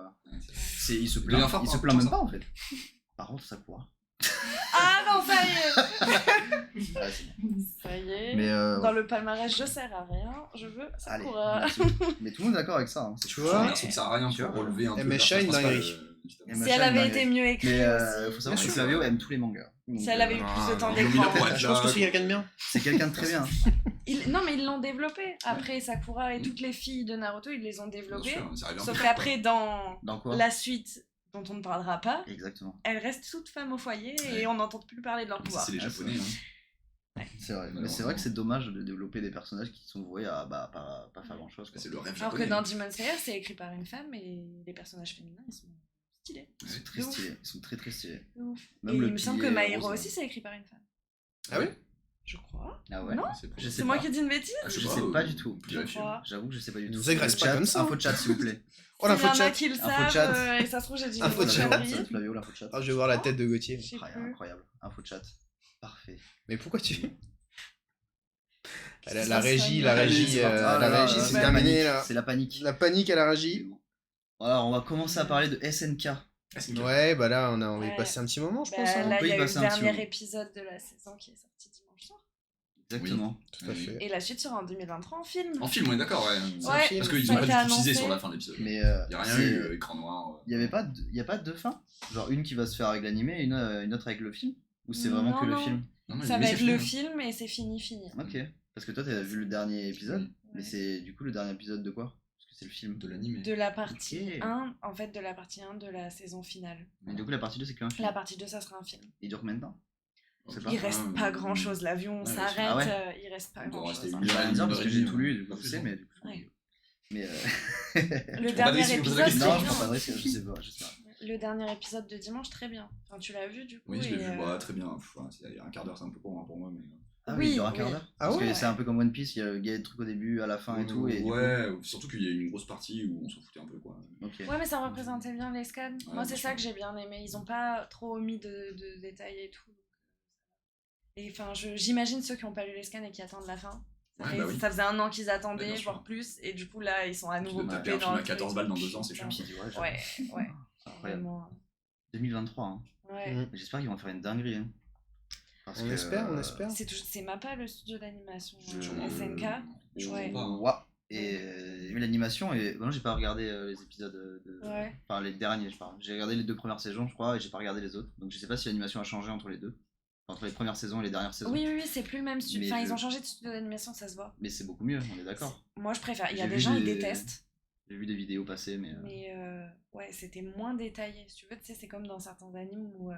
c'est vrai.
Il se
Il
plaint,
devient fort
il se
par
plaint
rapport
même
à
pas en fait. Par contre, Sakura.
Ah non, ça y est
Ah, c'est bon.
Ça y est.
Mais
Dans le palmarès, je sers à rien, je veux
allez,
Sakura.
merci. Mais tout le monde est d'accord avec ça. Hein. C'est
Tu
fou.
vois,
C'est un perso qui sert à rien
Tu
pour
vois.
relever un peu.
MHA, une dinguerie.
MHA,
Si elle
une
avait
dinguerie.
été mieux écrite
Mais
aussi.
faut savoir
Bien
que
sûr.
Flavio aime tous les mangas. Donc,
Si elle avait eu
Ah,
plus de temps
non.
Ils l'ont mis là
d'écran.
pour être
Je pense que
là,
c'est quelqu'un de bien.
c'est quelqu'un de très bien.
Non, mais ils l'ont développé. Après, Sakura et toutes les filles de Naruto, ils les ont
Bien
développées.
sûr, ça arrive un
Sauf
peu,
qu'après, dans
Dans quoi
la suite, dont on ne parlera pas,
Exactement.
elles restent toutes femmes au foyer
Ouais.
et on n'entend plus parler de leur
Ça,
pouvoir.
c'est les
Ah,
japonais. Hein.
C'est vrai. Mais
Malheureusement.
c'est vrai que c'est dommage de développer des personnages qui sont voués à pas faire grand chose.
C'est le rêve
Alors que
japonais.
dans Demon Slayer, c'est écrit par une femme et les personnages féminins, ils sont stylés.
Ils sont très
De ouf.
stylés. Ils sont très très stylés.
De ouf.
Même
Et
le
il me semble que
pilier
My Hero
rose,
aussi, c'est écrit par une femme.
Ah oui?
Je crois.
Ah ouais.
Non,
Je sais
c'est moi
pas.
qui dis une bêtise.
Ah,
Je sais pas du tout.
Je crois.
J'avoue que je sais pas du tout.
Nous agresse
Le
pas
chat,
comme ça, hein.
Info de chat, s'il vous plaît.
Oh
Il y
l'info
en
de
a
chat.
qui le
Info
savent,
chat.
et ça se trouve, j'ai dit
Info
une
de
grosse
chat.
connerie.
Flavio, l'info de chat.
Ah, je vais voir la tête de Gauthier.
Je sais
Incroyable,
plus.
incroyable. Info de chat. Parfait.
Mais pourquoi tu.
Ça
La régie,
sonne.
la
Allez,
régie,
c'est parti.
Ah là là,
c'est
c'est la
terminé
panique.
là.
C'est la panique.
La panique à la régie.
Alors, on va commencer à parler de SNK.
Ah, c'est une
Ouais, bah là, on va y
Ouais.
passer un petit moment, je
Bah,
pense. hein.
là,
peut
il y
y
a eu le
passer un petit
dernier
moment.
épisode de la saison qui est sorti dimanche soir.
Exactement.
Tout à fait.
Et la suite sera en 2023 en film.
En film, on est d'accord, ouais.
Ouais,
film.
Parce qu'ils
ça
ont
a
pas
été
du tout teasé
annoncé.
sur la fin de l'épisode.
Mais
Il y a rien
c'est-
eu, écran noir.
il y a pas deux fins. Genre une qui va se faire avec l'animé et une autre avec le film. Ou c'est vraiment
Non,
que le
non.
film.
Non, non,
Ça
mais
va
c'est
être le
fini, hein.
film et c'est fini.
Ok. Parce que toi, t'as vu le dernier épisode.
Oui.
Mais
Ouais.
c'est du coup le dernier épisode de quoi? Parce que c'est le film.
De l'anime.
De la partie
Ok.
1, en fait, de la partie 1 de la saison finale.
Et du coup, la partie 2, c'est qu'un film.
La partie 2, ça sera un film.
Il dure combien de temps? C'est
Il reste pas grand chose, l'avion
Ouais,
s'arrête,
ah ouais.
il reste pas
Il doit
grand
rester
chose.
une
Je vais
heure,
rien dire parce que j'ai
une
tout lu,
heure,
du coup,
pas
je
plus,
sais,
hein.
mais du coup.
Ouais.
Mais
Le
prends pas
dernier
de risque, je pose la
épisode,
question.
non,
c'est
je prends pas de
bien.
risque, je sais pas, je sais pas.
Le dernier épisode de dimanche, très bien. Enfin, tu l'as vu du coup.
Oui, je l'ai
et,
vu, très bien. Il y a un quart d'heure, c'est un peu court hein, pour moi, mais.
Ah oui, il
Oui,
dure un
oui.
quart d'heure.
Ah
Parce
ouais
que c'est un peu comme One Piece, il y a des trucs au début, à la fin et tout. Et du coup-
Ouais, surtout qu'il y a une grosse partie où on s'en foutait un peu, quoi.
Ok.
Ouais, mais ça représentait bien les scans.
Ouais,
Moi, c'est
bien
ça
sûr.
que j'ai bien aimé. Ils ont pas trop mis de détails et tout. Et enfin, j'imagine ceux qui ont pas lu les scans et qui attendent la fin.
Ouais, bah oui.
Ça faisait 1 an qu'ils
Bah,
attendaient,
bien sûr.
voire plus. Et du coup, là, ils sont à
Puis
nouveau
de taper
coupés
un film
dans
à
le
14
truc.
balles dans 2 ans, c'est
Putain.
chiant.
Tu dis, ouais, j'avoue.
Ouais, ouais.
Incroyable.
Vraiment.
2023, hein.
Ouais.
Mm.
J'espère qu'ils vont faire une dinguerie. Hein. Parce
On
que,
espère, on espère.
C'est MAPPA le studio d'animation
Je-
SNK.
Je
Ouais.
comprends pas. Hein.
Ouah. Et mais l'animation, et bon, j'ai pas regardé les épisodes
Ouais.
enfin les derniers, je parle. J'ai regardé les 2 premières saisons, je crois, et j'ai pas regardé les autres. Donc je sais pas si l'animation a changé entre les deux, enfin, entre les premières saisons et les dernières saisons.
Oui, oui, oui, c'est plus le même studio.
Mais
Enfin, ils
je-
ont changé de studio d'animation, ça se voit.
Mais c'est beaucoup mieux, on est d'accord.
Moi, je préfère. Il y a
J'ai
des
vu
gens, ils
des-
détestent.
J'ai vu des vidéos passer, mais
Mais ouais, c'était moins détaillé. Si tu veux, tu sais, c'est comme dans certains animes où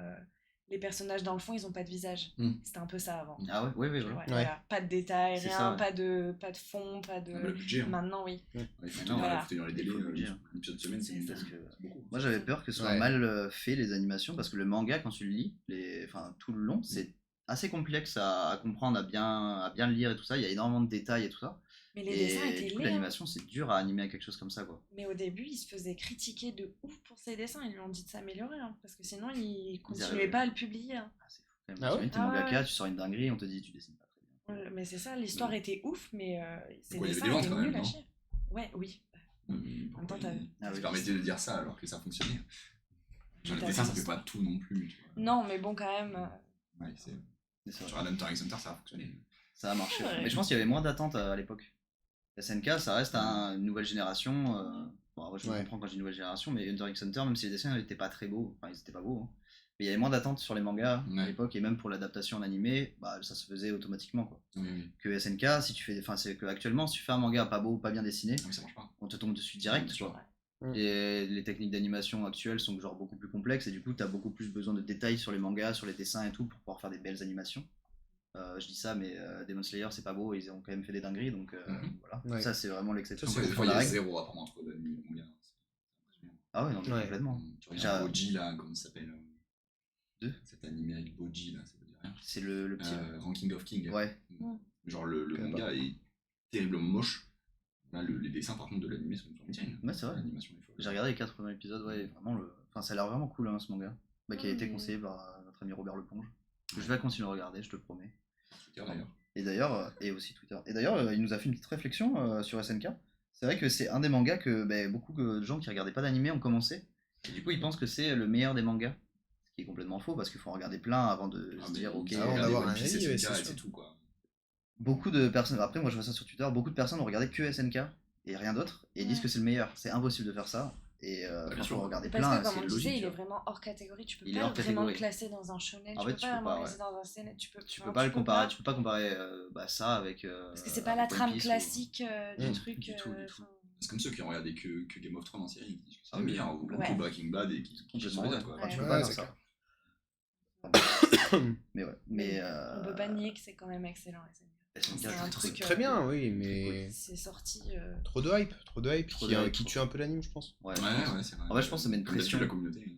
les personnages dans le fond, ils ont pas de visage.
Mm.
C'était un peu ça avant.
ah ouais, ouais,
Ouais,
voilà.
voilà. Pas de détails,
C'est
rien,
ça, ouais.
pas de fond, pas de.
Ah, bah, le budget. Hein.
Maintenant, oui.
Ouais, il faut
Non,
voilà.
tenir les délais.
Il faut le budget.
Un épisode semaine, c'est
C'est
parce
ça.
que c'est beaucoup.
Moi j'avais peur que ce soit
Ouais.
mal fait les animations, parce que le manga, quand tu le lis, enfin, tout le long, c'est assez complexe à comprendre, à bien le lire et tout ça. Il y a énormément de détails et tout ça.
Mais les dessins
Et
étaient
du coup,
laids. Hein.
l'animation, c'est dur à animer à quelque chose comme ça, quoi.
Mais au début, il se faisait critiquer de ouf pour ses dessins. Ils lui ont dit de s'améliorer, hein, parce que sinon, il continuait
arrivaient.
pas à le publier. Hein.
Ah, c'est fou quand même.
Ah ouais
T'es
Ah
mangaka,
ouais.
tu sors une dinguerie, on te dit tu dessines pas très bien.
Mais c'est ça, l'histoire était ouf, mais ses
Quoi, il y avait
dessins
des ventes,
étaient
quand même,
nuls à
non
chier. Ouais, oui.
Pourquoi
temps, t'as-
Ah
il
oui.
se permettait de dire ça alors que ça fonctionnait. Genre, le
T'as
dessin,
vu
ça fait
l'histoire.
pas tout non plus. Tu vois.
Non, mais bon, quand même.
Ouais, c'est...
Mais c'est vrai.
Sur Hunter x Hunter, ça a fonctionné.
Ça a marché.
Ouais.
Mais je pense qu'il y avait moins d'attentes à l'époque. SNK, ça reste une nouvelle génération. Bon, après, je
Ouais.
comprends quand je dis nouvelle génération, mais Hunter x Hunter, même si les dessins n'étaient pas très beaux, enfin, ils étaient pas beaux, hein. Mais il y avait moins d'attentes sur les mangas à
Ouais.
l'époque, et même pour l'adaptation en animé, bah, ça se faisait automatiquement, quoi.
Oui, oui.
Que SNK, si tu fais, enfin, c'est que actuellement, si tu fais un manga pas beau, pas bien dessiné,
Ah, mais ça marche pas.
on te tombe dessus direct,
Bien
tu
sûr.
vois.
Mm.
Et les techniques d'animation actuelles sont genre beaucoup plus complexes, et du coup, tu as beaucoup plus besoin de détails sur les mangas, sur les dessins et tout, pour pouvoir faire des belles animations. Je dis ça, mais Demon Slayer, c'est pas beau, ils ont quand même fait des dingueries, donc voilà.
Ouais.
Ça, c'est vraiment l'exception.
Après,
qui
des
fait
fois, il y
la
a
règle.
zéro rapport entre l'anime et le manga. C'est impressionnant.
Ah ouais, non, mais
Ouais.
complètement.
Tu regardes
Déjà-
Boji, là, comment ça s'appelle
Deux
Cet animé avec Boji, là, ça veut dire rien.
C'est le petit.
Ranking of King.
Ouais.
Genre, le
Je connais
manga est terriblement moche. Là, les dessins, par contre, de l'animé sont nickel.
Ouais, c'est vrai.
L'animation est folle.
J'ai regardé les 4 premiers épisodes, ouais, vraiment enfin, ça a l'air vraiment cool, hein, ce manga. Bah, qui a été
Mm.
conseillé par notre ami Robert Leponge. Je vais continuer à regarder, je te le promets.
Twitter, d'ailleurs.
Et d'ailleurs, et aussi Twitter. Et d'ailleurs, il nous a fait une petite réflexion sur SNK. C'est vrai que c'est un des mangas que beaucoup de gens qui regardaient pas d'animé ont commencé. Et du coup, ils pensent que c'est le meilleur des mangas. Ce qui est complètement faux, parce qu'il faut en regarder plein avant de
Ah,
se
mais
dire, ok,
avant
regardez
d'avoir
One
un
Piece,
avis, ouais,
SNK,
c'est
et
sûr.
c'est tout, quoi.
beaucoup de personnes, après moi je vois ça sur Twitter, beaucoup de personnes ont regardé que SNK et rien d'autre, et ils disent
Ouais.
que c'est le meilleur. C'est impossible de faire ça. Et
bien
quand
sûr.
on regarder
Parce
plein,
que, comme
c'est
on
logique.
disait, il
tu
est
vois.
vraiment hors catégorie. Tu peux
Il est
pas
hors
vraiment
catégorie.
le classer dans un shonen.
En
Tu
fait,
peux
tu
pas
peux
vraiment
pas,
le
ouais.
classer dans un seinen. Tu peux
Tu peux pas le comparer, tu peux pas comparer ça avec.
Parce que c'est pas la
avec One
trame
Piece ou-
classique du
Mm.
truc.
Du tout, du tout.
enfin,
C'est comme ceux qui ont regardé que Game of Thrones en série, qui disent que c'est
Ah
le
oui,
meilleur, ou
ouais.
tout Breaking Bad et qui
Complètement,
sur les
ouais.
autres, quoi.
Enfin, tu
Ouais.
peux pas
Ouais,
faire
c'est
ça.
clair.
Mais ouais. Mais
on peut pas nier que c'est quand même excellent. SNK.
SNK,
C'est un truc.
Très bien, oui, mais
C'est sorti.
trop de hype
Trop de hype,
qui
trop.
tue un peu l'anime, je pense.
Ouais,
Ouais,
je pense.
ouais, c'est vrai.
En vrai, je pense que ça met une
Comme d'habitude,
pression.
la communauté.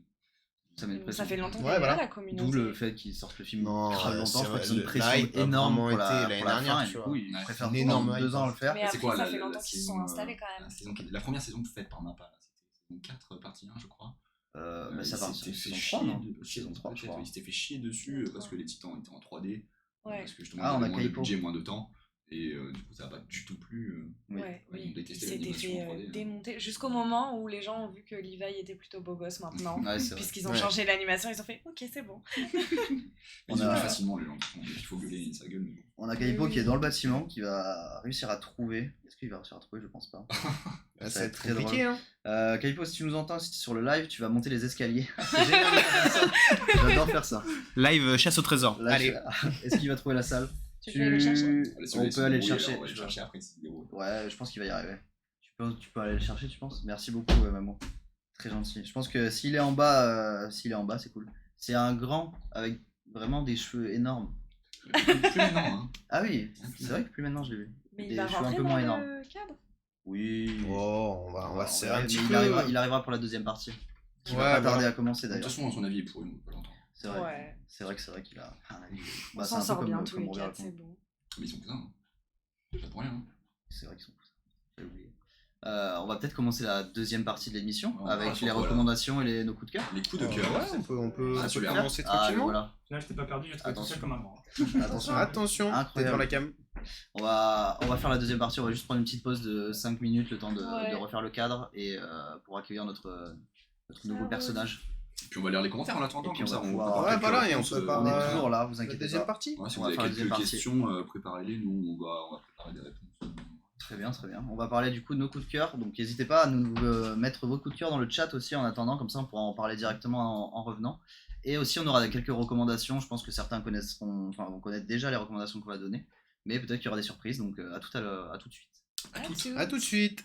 Ça met une pression.
Ça fait longtemps
Ouais,
qu'elle est
voilà.
là, la communauté.
D'où le fait qu'ils sortent le film
Non,
grave longtemps.
c'est
Je crois
vrai,
qu'ils ont une
le
pression
hype a
énorme
vraiment
pour la,
été
pour
l'année
la
dernière,
fin. Et
tu
du
vois.
coup, ils
Ouais.
préfèrent
Une
prendre
énorme
2
hype,
ans à
hein.
le faire.
Mais
C'est
après,
quoi
ça
la
fait longtemps qu'ils se sont
saison,
installés quand même.
la première saison faite par Mappa, là, c'était saison 4, partie 1, je crois.
Bah, ça
Il
part
s'était
sur
fait
saison 3, non
chier
Saison 3, je crois.
Il s'était fait chier dessus
Saison
parce
3.
que les titans étaient en 3D.
Ouais.
Parce que justement,
Ah,
ils
on a
avaient moins de
Kaipo.
budget, moins de temps. Et du coup, ça n'a pas du tout plu.
Oui.
Ouais,
Ils ont
oui.
détesté
Il s'était
l'animation
fait
en 3D, hein.
démonter jusqu'au moment où les gens ont vu que Levi était plutôt beau gosse maintenant.
Ouais, c'est vrai.
Puisqu'ils ont
Ouais.
changé l'animation, ils ont fait ok, c'est bon.
On
Ils
a-
oublient facilement les gens. Il faut gueuler sa gueule. Mais bon.
On a Kaipo
Oui.
qui est dans le bâtiment, qui va réussir à trouver. Est-ce qu'il va réussir à trouver? Je pense pas.
Ça
Ça
va
va
être
être très
compliqué, hein.
Kaipo, si tu nous entends, si tu es sur le live, tu vas monter les escaliers. C'est génial de faire ça. J'adore faire ça.
Live chasse au trésor.
Là,
Allez.
Est-ce qu'il va trouver la salle?
Tu peux aller le chercher.
On peut aller le chercher.
On va le chercher après.
Ouais, je pense qu'il va y arriver. Tu peux aller le chercher, tu penses? Merci beaucoup, maman. Très gentil. Je pense que s'il est en bas, c'est cool. C'est un grand avec vraiment des cheveux énormes.
Plus maintenant, hein.
Ah oui, c'est vrai que plus maintenant je l'ai vu.
Mais
Des
il va
cheveux un
rentrer
peu
dans
moins
le
énormes.
cadre.
Oui.
Oh, on va se serrer
verra,
un
mais
petit
il
peu.
arrivera pour la deuxième partie. Qui
Ouais,
va pas
voilà.
tarder à commencer
De toute
d'ailleurs.
façon, son avis est pourri, on peut pas l'entendre.
C'est vrai.
Ouais.
C'est vrai qu'il a.
On
Bah, c'est
s'en
un peu
sort
comme,
bien tous
comme
les
Roger
4, c'est
Raccoon.
bon.
Mais ils sont cousins, hein. Pas pour rien. Hein.
C'est vrai qu'ils sont cousins. J'avais oublié. On va peut-être commencer la deuxième partie de l'émission
On va
avec
sur
les
quoi, là
recommandations et nos coups de cœur.
Les coups de
Ouais,
cœur.
on peut
Ah, super.
commencer
Ah,
tranquillement.
voilà.
Là, je t'ai pas perdu, j'ai trouvé tout
Attention.
seul comme un grand.
Attention.
Attention, t'es
Incroyable.
devant la cam.
On va faire la deuxième partie. On va juste prendre une petite pause de 5 minutes, le temps de
Ouais.
refaire le cadre et pour accueillir notre nouveau
roule.
personnage.
Et puis on va lire les commentaires en attendant,
Et puis
comme
on
ça
va
on
pouvoir-
prépare
Ouais,
quelques
voilà, et on
réponses,
prépare,
On est
ouais.
toujours là, vous
La
inquiétez
deuxième
pas.
partie.
Ouais, si
On
vous
va
avez
faire la deuxième
quelques
partie.
questions, préparez-les, nous on va préparer des réponses.
Très bien, très bien. On va parler du coup de nos coups de cœur. Donc n'hésitez pas à nous mettre vos coups de cœur dans le chat aussi en attendant, comme ça on pourra en parler directement en revenant. Et aussi on aura quelques recommandations. Je pense que certains vont connaître déjà les recommandations qu'on va donner. Mais peut-être qu'il y aura des surprises, donc à tout de suite.
À tout de suite.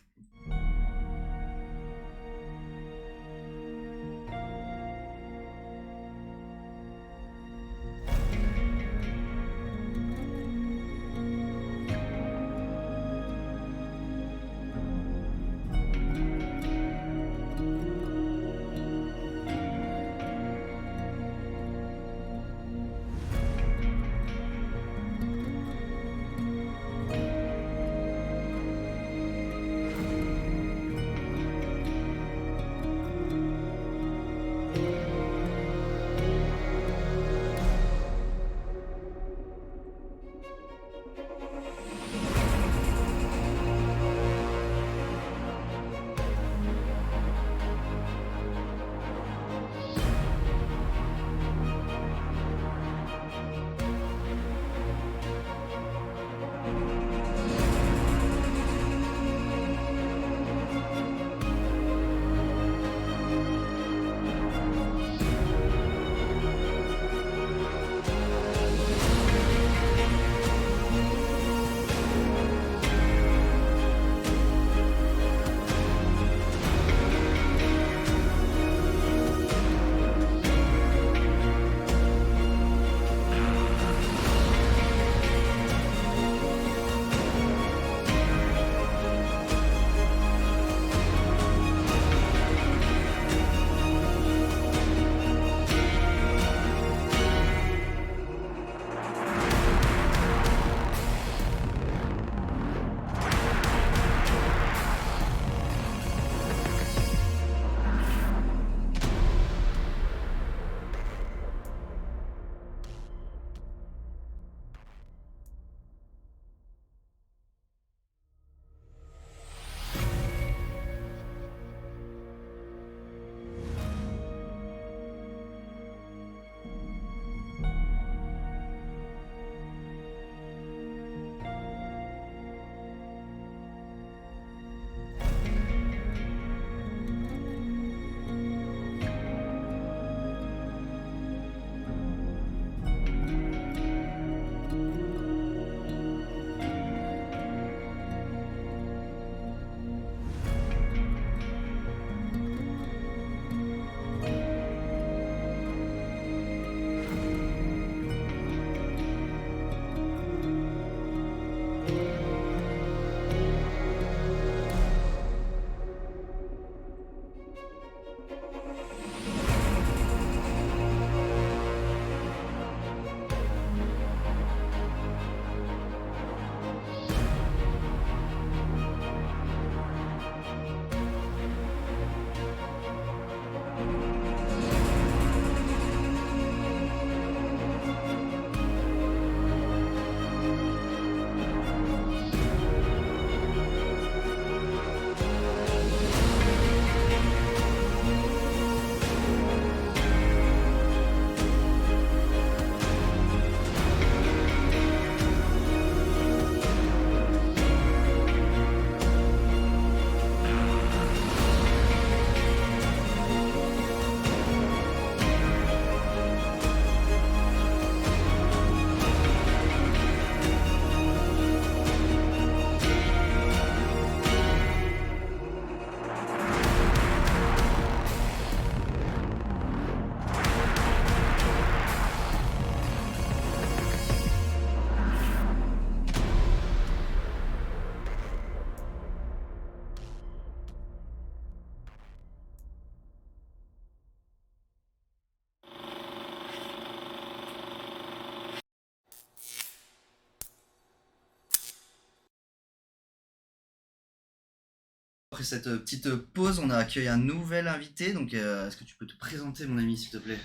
après cette petite pause, on a accueilli un nouvel invité. Donc, est-ce que tu peux te présenter, mon ami, s'il te plaît?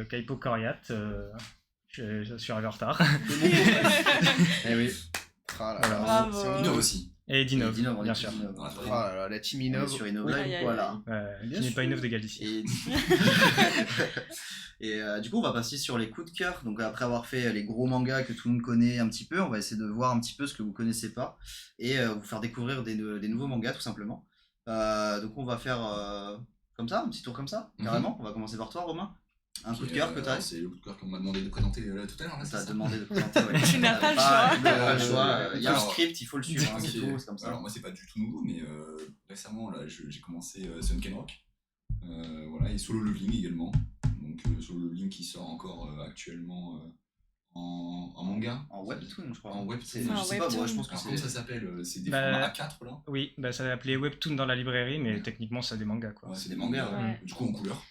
Kaipo Coriat, je suis arrivé en retard.
Eh oui.
Ah là
Voilà.
là,
Bravo.
c'est honteux.
Innov aussi.
Et Dinov,
Dinov, on est
bien
sur
sûr.
Dinov.
Ah,
Ah là là, la team
On est
Innov.
sur Innov
Aïe,
Live,
aïe, aïe.
voilà.
Bien
Qui n'est pas
sûr.
Innov d'égal ici.
Et, du coup, on va passer sur les coups de cœur. Donc, après avoir fait les gros mangas que tout le monde connaît un petit peu, on va essayer de voir un petit peu ce que vous connaissez pas et vous faire découvrir des nouveaux mangas, tout simplement. Donc, on va faire comme ça, un petit tour comme ça, carrément. On va commencer par toi, Romain. Un coup de cœur que tu as.
C'est le coup de cœur qu'on m'a demandé de présenter tout à l'heure. Là,
T'as
c'est ça
demandé de présenter. Ouais.
Tu n'as pas le
T'as
choix.
pas le choix. Il y a un
Alors,
script, il faut le suivre. Hein, c'est
Ok.
tout, c'est comme ça.
Alors moi c'est pas du tout nouveau, mais récemment là j'ai commencé Sunken Rock, voilà, et Solo Leveling également. Donc Solo Leveling qui sort encore actuellement en manga.
En webtoon, je crois.
En webtoon.
C'est-
Ah,
Je
en
sais pas, moi je
webtoon.
pense que
Alors comment ça
c'est.
s'appelle? C'est des
Bah,
formats A4 là.
Oui, ça s'est appelé Webtoon dans la librairie, mais techniquement, c'est des mangas, quoi.
Ouais,
c'est des mangas,
ouais.
Du coup en couleur.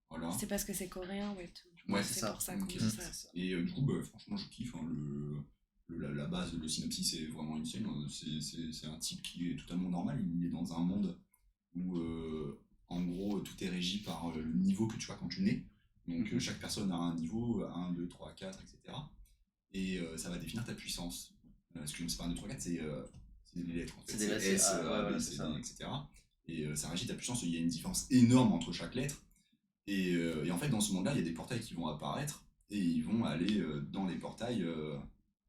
Voilà.
C'est parce que c'est coréen, Webtoon. Je
Ouais,
pense que
c'est
c'est
ça.
pour ça
Ok.
qu'on dit ça.
Et du coup, bah, franchement, je kiffe. Hein, la base, le synopsis est vraiment insane. C'est un type qui est totalement normal. Il est dans un monde où, en gros, tout est régi par le niveau que tu as quand tu nais. Donc, chaque personne a un niveau, 1, 2, 3, 4, etc. Et ça va définir ta puissance. Parce que c'est pas 1, 2, 3, 4, c'est des lettres. En fait.
C'est des lettres,
S,
ah, ouais,
A,
voilà,
B,
c'est
C,
ça.
D, etc. Et ça régit ta puissance. Il y a une différence énorme entre chaque lettre. Et en fait, dans ce monde-là, il y a des portails qui vont apparaître et ils vont aller dans les portails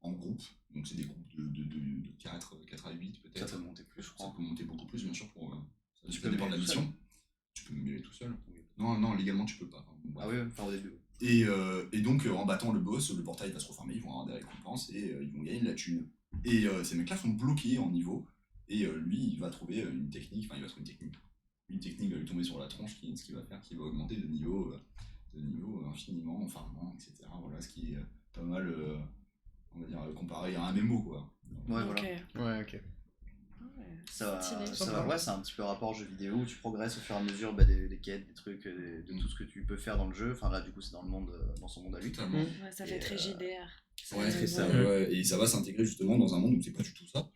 en groupe. Donc, c'est des groupes de 4 à 8
Ça
peut-être.
peut monter plus, je
Ça
crois.
peut monter beaucoup plus, bien sûr. Ça
Tu
peut
peux
dépendre de la
mêler tout seul.
mission. Tu peux me mêler tout seul. Non, légalement, tu peux pas. Bon, bref.
Ah oui, enfin au début.
Et donc, en battant le boss, le portail va se reformer, ils vont avoir des récompenses et ils vont gagner de la thune. Et ces mecs-là sont bloqués en niveau. Et lui, il va trouver une technique, enfin, il va trouver une technique. Une technique va lui tomber sur la tronche, ce qui va faire qu'il va augmenter de niveau infiniment, en farmant, etc. Voilà, ce qui est pas mal, on va dire, comparé à un MMO, quoi.
Ouais,
Ok.
voilà.
Ouais, ok.
Ouais,
Ça,
stylé.
ouais, c'est un petit peu rapport jeu vidéo où tu progresses au fur et à mesure des quêtes, des trucs, de tout ce que tu peux faire dans le jeu. Enfin là, du coup, c'est dans le monde, dans son monde à lui.
Totalement.
Ouais, ça fait
Et,
très JDR.
Ouais,
très ça,
ouais.
ouais, et ça va s'intégrer justement dans un monde où c'est pas du tout ça.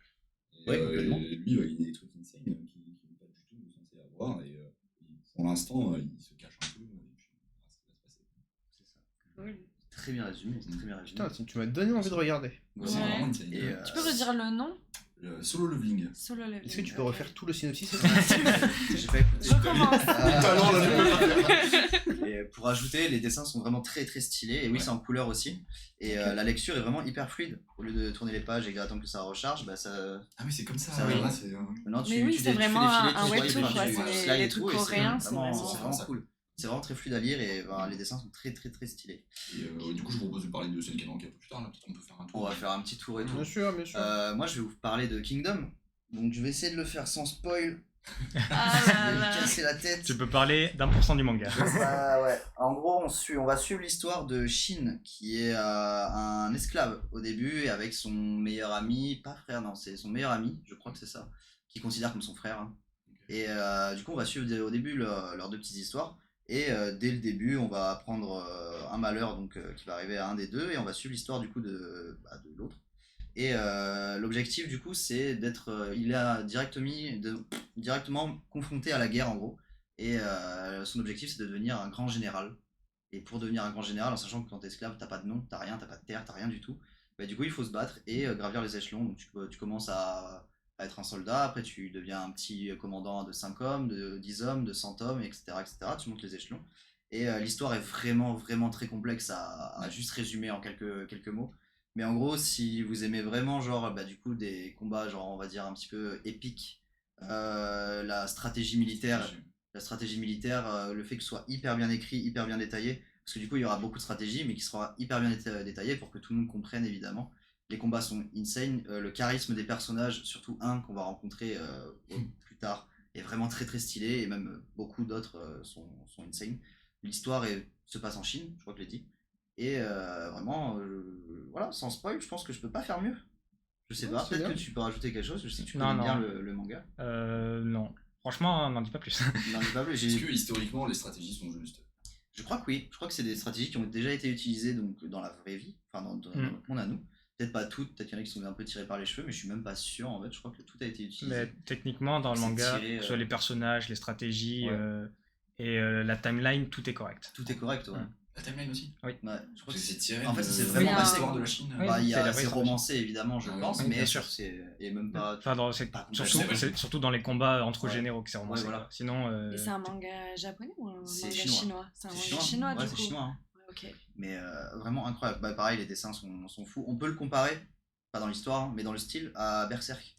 Et,
Ouais, complètement.
et lui, il va gagner des trucs insane qu'il n'est pas du tout censé avoir. Et pour l'instant, il se cache un peu. Et puis, on verra ce qui va se passer.
C'est ça.
Cool.
Très bien résumé, c'est très bien résumé.
Putain, tu m'as donné envie de regarder.
Ouais.
C'est
Ouais.
vraiment insane.
Et,
Tu peux redire le nom?
Solo Leveling.
Solo Leveling.
Est-ce que tu peux
ok.
refaire tout le synopsis?
J'ai pas écouté.
Recommence.
Talent, là, je peux
Et pour ajouter, les dessins sont vraiment très très stylés. Et oui,
Ouais.
c'est en couleur aussi. Et la lecture est vraiment hyper fluide. Au lieu de tourner les pages et attendre que ça recharge, bah ça.
Ah oui, c'est comme ça.
Ça,
ouais,
oui.
ouais, c'est,
Maintenant,
Mais oui, c'est vraiment un
tu vois,
webtoon,
enfin,
quoi,
tu
c'est
slides
les
et
trucs
tout, et
coréens, c'est
vraiment,
vraiment-
c'est vraiment cool. C'est vraiment très fluide à lire et les dessins sont très très très stylés.
Et du coup, je vous propose de parler de Sunken Rank un peu plus tard. Là, peut-être qu'on peut faire un tour.
On va faire un petit tour et tout.
Bien sûr, bien sûr.
Moi, je vais vous parler de Kingdom. Donc, je vais essayer de le faire sans spoil.
Ah
Je
là
vais me
là.
casser la tête.
Tu peux parler d'1% du manga.
Ouais. En gros, on va suivre l'histoire de Shin, qui est un esclave au début, et avec son meilleur ami, pas frère, non, c'est son meilleur ami, je crois que c'est ça, qu'il considère comme son frère. Hein. Et du coup, on va suivre au début leurs deux petites histoires. Et dès le début, on va apprendre un malheur donc, qui va arriver à un des deux, et on va suivre l'histoire du coup de l'autre. Et l'objectif du coup, c'est d'être, il est directement confronté à la guerre en gros. Et son objectif, c'est de devenir un grand général. Et pour devenir un grand général, en sachant que quand t'es esclave, t'as pas de nom, t'as rien, t'as pas de terre, t'as rien du tout. Bah, du coup, il faut se battre et gravir les échelons. Donc tu commences à être un soldat, après tu deviens un petit commandant de 5 hommes, de 10 hommes, de 100 hommes, etc. etc. Tu montes les échelons. Et l'histoire est vraiment, vraiment très complexe à juste résumer en quelques mots. Mais en gros, si vous aimez vraiment, genre, du coup, des combats, genre, on va dire, un petit peu épiques, la stratégie militaire, le fait que ce soit hyper bien écrit, hyper bien détaillé, parce que du coup, il y aura beaucoup de stratégies, mais qui sera hyper bien détaillé pour que tout le monde comprenne, évidemment. Les combats sont insane, le charisme des personnages, surtout un qu'on va rencontrer plus tard, est vraiment très très stylé, et même beaucoup d'autres sont insane. L'histoire se passe en Chine, je crois que je l'ai dit. Et vraiment, voilà, sans spoil, je pense que je peux pas faire mieux. Je sais
Ouais,
pas,
c'est
peut-être
bien.
que tu peux rajouter quelque chose, je sais que tu
Non,
connais bien
non.
le manga.
Non. Franchement, n'en dis pas plus.
Non, mais pas plus,
Est-ce que historiquement, les stratégies sont justes?
je crois que oui, je crois que c'est des stratégies qui ont déjà été utilisées donc, dans la vraie vie, enfin dans notre monde à nous. Peut-être pas toutes, peut-être qu'il y en a qui sont un peu tirés par les cheveux, mais je suis même pas sûr en fait. Je crois que tout a été utilisé.
Mais techniquement, dans le
C'est
manga,
tiré,
que ce soit les personnages, les stratégies
Ouais.
et la timeline, tout est correct.
Tout est correct, ouais.
La timeline aussi.
Ouais, je crois que
C'est tiré
En fait,
de
c'est
Oui,
vraiment
un-
l'histoire de la Chine.
Oui.
Bah,
c'est la vraie
c'est
stratégie.
romancé évidemment, je
Ah oui,
pense,
oui,
mais
bien sûr.
et même pas.
Enfin,
pas complètement.
surtout dans les combats entre
Ouais.
généraux que c'est romancé.
Ouais, voilà.
quoi. Sinon,
Et c'est un manga japonais ou un
C'est
manga
chinois.
chinois? C'est un
C'est
manga chinois,
ouais,
du
c'est
coup.
chinois. Hein.
Ouais, ok.
Mais vraiment incroyable. Bah, pareil, les dessins sont fous. On peut le comparer, pas dans l'histoire, hein, mais dans le style, à Berserk.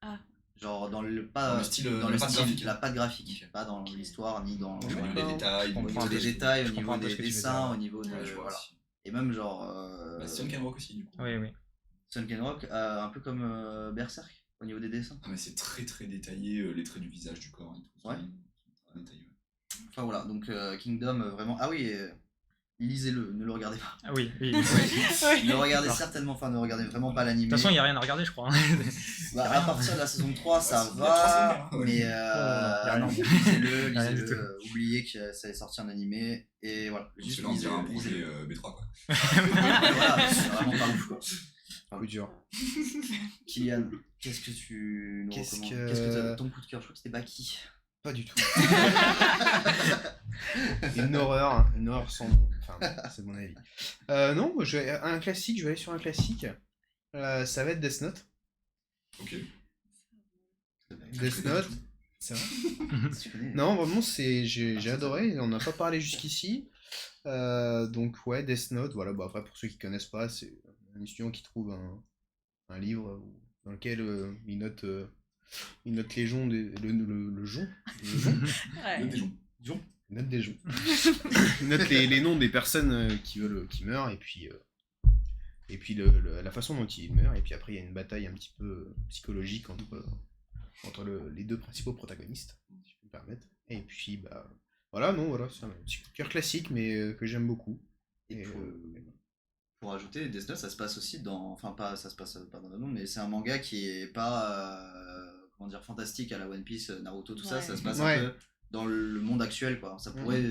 Ah.
Genre dans le
Dans le style,
dans
la
le
patte
style,
graphique.
la patte graphique,
Ok.
pas dans
Ok.
l'histoire ni dans
Au niveau des
Ouais.
détails,
Je
au
comprends
niveau
un
des
peu
détails,
je
au niveau
comprends un peu
des
ce que tu veux
dessins,
dire.
au niveau de
Ouais, je vois
voilà.
aussi.
Et même genre
Bah, Sunken Rock aussi, du coup.
oui, oui.
Sunken Rock, un peu comme Berserk au niveau des dessins.
Ah, mais c'est très très détaillé, les traits du visage, du corps et tout.
Ouais.
sont très détaillés, ouais.
Enfin voilà, donc Kingdom vraiment. Ah oui, lisez-le, ne le regardez pas.
Ah oui, oui.
Ne regardez
Alors.
certainement, enfin ne regardez vraiment pas
De
l'anime.
toute façon, il n'y a rien à regarder, je crois. hein.
Bah, à partir de la saison 3, ça
Il y a
va,
3 saisons, hein, ouais.
mais
y a
non,
rien.
lisez-le,
Rien du
lisez-le, oubliez que ça est sorti en animé, et voilà,
Juste
juste
là, on dirait un projet
lisez-le.
B3, quoi.
Voilà, c'est vraiment pas ouf quoi.
Coup dur.
Kylian, qu'est-ce que tu nous
Qu'est-ce
recommandes
que-
Qu'est-ce que t'as ton coup de cœur? Je crois que c'était Baki.
Pas du tout. Une horreur sans nom. Enfin, c'est mon avis. Non, moi, un classique, je vais aller sur un classique. Ça va être Death Note.
Ok.
Death Note, c'est vrai.
Tu connais
Non, vraiment, j'ai adoré. On n'a pas parlé jusqu'ici. Donc, ouais, Death Note, voilà. Bah, après, pour ceux qui connaissent pas, c'est un étudiant qui trouve un livre dans lequel il note les joncs, le jonc.
Ouais.
Note des gens.
Il note des joncs. Il note les noms des personnes qui meurent, et puis la façon dont ils meurent, et puis après, il y a une bataille un petit peu psychologique entre les deux principaux protagonistes, si je peux me permettre. Et puis, bah, voilà, non, voilà, c'est un petit coup de cœur classique, mais que j'aime beaucoup.
Et
Et,
pour ajouter, Death Note, ça se passe aussi dans. Enfin, pas, ça se passe pas dans le nom, mais c'est un manga qui est pas. Comment dire, fantastique à la One Piece, Naruto, tout ça.
Ouais.
Ça se passe
Ouais.
un peu dans le monde actuel, quoi. Ça pourrait.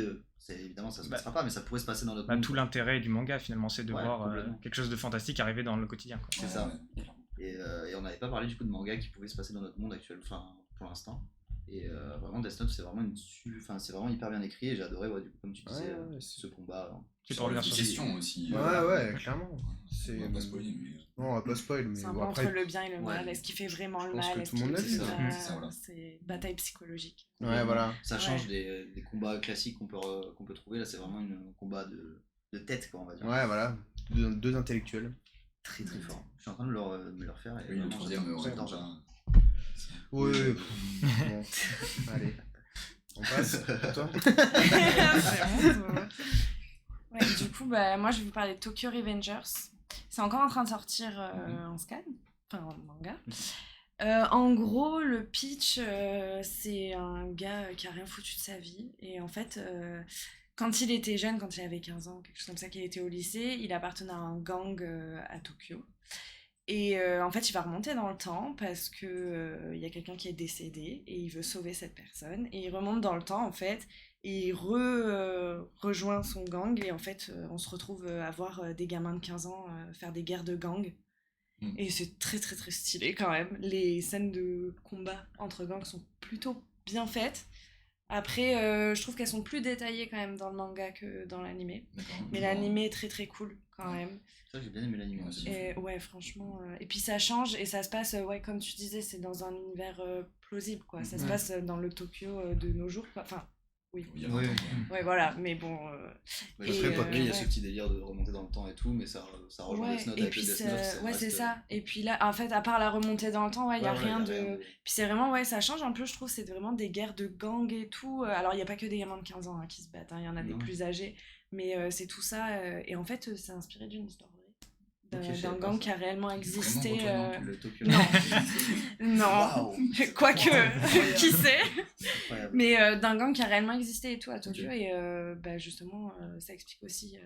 Évidemment, ça se
Bah,
passera pas, mais ça pourrait se passer dans notre
Bah,
monde.
tout l'intérêt du manga, finalement, c'est de
Ouais,
voir
complètement.
quelque chose de fantastique arriver dans le quotidien. Quoi.
C'est ça.
Ouais.
Et on n'avait pas parlé du coup de manga qui pouvait se passer dans notre monde actuel, enfin, pour l'instant. Et vraiment, Death Note, c'est vraiment c'est vraiment hyper bien écrit, et j'ai adoré, ouais, du coup, comme tu disais,
Ouais,
ce combat. Hein.
C'est
Sur
pour
les
revenir sur
questions aussi.
ouais, clairement.
On va pas spoiler, mais.
Non, on va pas spoil, mais
C'est un
bon,
peu
après.
entre le bien et le mal.
Ouais.
Est-ce qu'il fait vraiment
Je
le
pense
mal?
que
Est-ce
tout le monde
qu'il
l'a vu,
fait
hein.
pas-
C'est ça, voilà.
C'est bataille psychologique.
Ouais, voilà.
Ça change
Ouais.
des combats classiques qu'on peut trouver, là c'est vraiment un combat de tête, quoi, on va dire.
Ouais, voilà. Deux intellectuels.
Très très fort. Je suis en train de me le refaire. Et
Oui, le
vraiment,
troisième,
j'adore,
j'adore.
j'adore.
Oui, bon. Allez. On passe pour toi.
C'est honteux. Ouais, du coup, bah, moi je vais vous parler de Tokyo Revengers. C'est encore en train de sortir en scan, enfin en manga. En gros, le pitch, c'est un gars qui a rien foutu de sa vie. Et en fait, quand il était jeune, quand il avait 15 ans, quelque chose comme ça, qu'il était au lycée, il appartenait à un gang à Tokyo. Et en fait, il va remonter dans le temps parce que il y a quelqu'un qui est décédé et il veut sauver cette personne. Et il remonte dans le temps, en fait, et il rejoint son gang. Et en fait, on se retrouve à voir des gamins de 15 ans faire des guerres de gang.
Mm.
Et c'est très très très stylé quand même. Les scènes de combat entre gangs sont plutôt bien faites. Après, je trouve qu'elles sont plus détaillées quand même dans le manga que dans l'animé.
D'accord.
Mais l'animé est très très cool quand même.
C'est vrai que j'ai bien aimé l'anime
Ouais,
aussi.
c'est
Et ouais, franchement. Et puis ça change et ça se passe, ouais, comme tu disais, c'est dans un univers plausible, quoi. Ça se
Ouais.
passe dans le Tokyo de nos jours, quoi. Enfin,
Il y a
Ouais.
20 ans, quoi.
ouais, voilà, mais bon.
Ouais,
Et,
après, il y a
ouais.
ce petit délire de remonter dans le temps et tout, mais ça rejoint
Ouais,
Death Note
et
avec
puis
le Death
c'est
Note.
ouais,
reste,
c'est ça. Et puis là, en fait, à part la remontée dans le temps, ouais, il y a
ouais,
rien
y a
de.
rien
Puis c'est vraiment, ouais, ça change un peu, je trouve. C'est vraiment des guerres de gangs et tout. Alors, il n'y a pas que des gamins de 15 ans hein, qui se battent, hein, il y en a des
Non.
plus âgés. Mais c'est tout ça. Et en fait, c'est inspiré d'une histoire vraie.
Ok, je savais
D'un
pas
gang
ça.
qui a réellement existé.
Vraiment retournant,
Le Tokyo.
Non. Non.
Waouh.
Quoique, qui sait.
Incroyable.
Mais d'un gang qui a réellement existé et tout à Tokyo.
Ok.
Et bah, justement, ça explique aussi.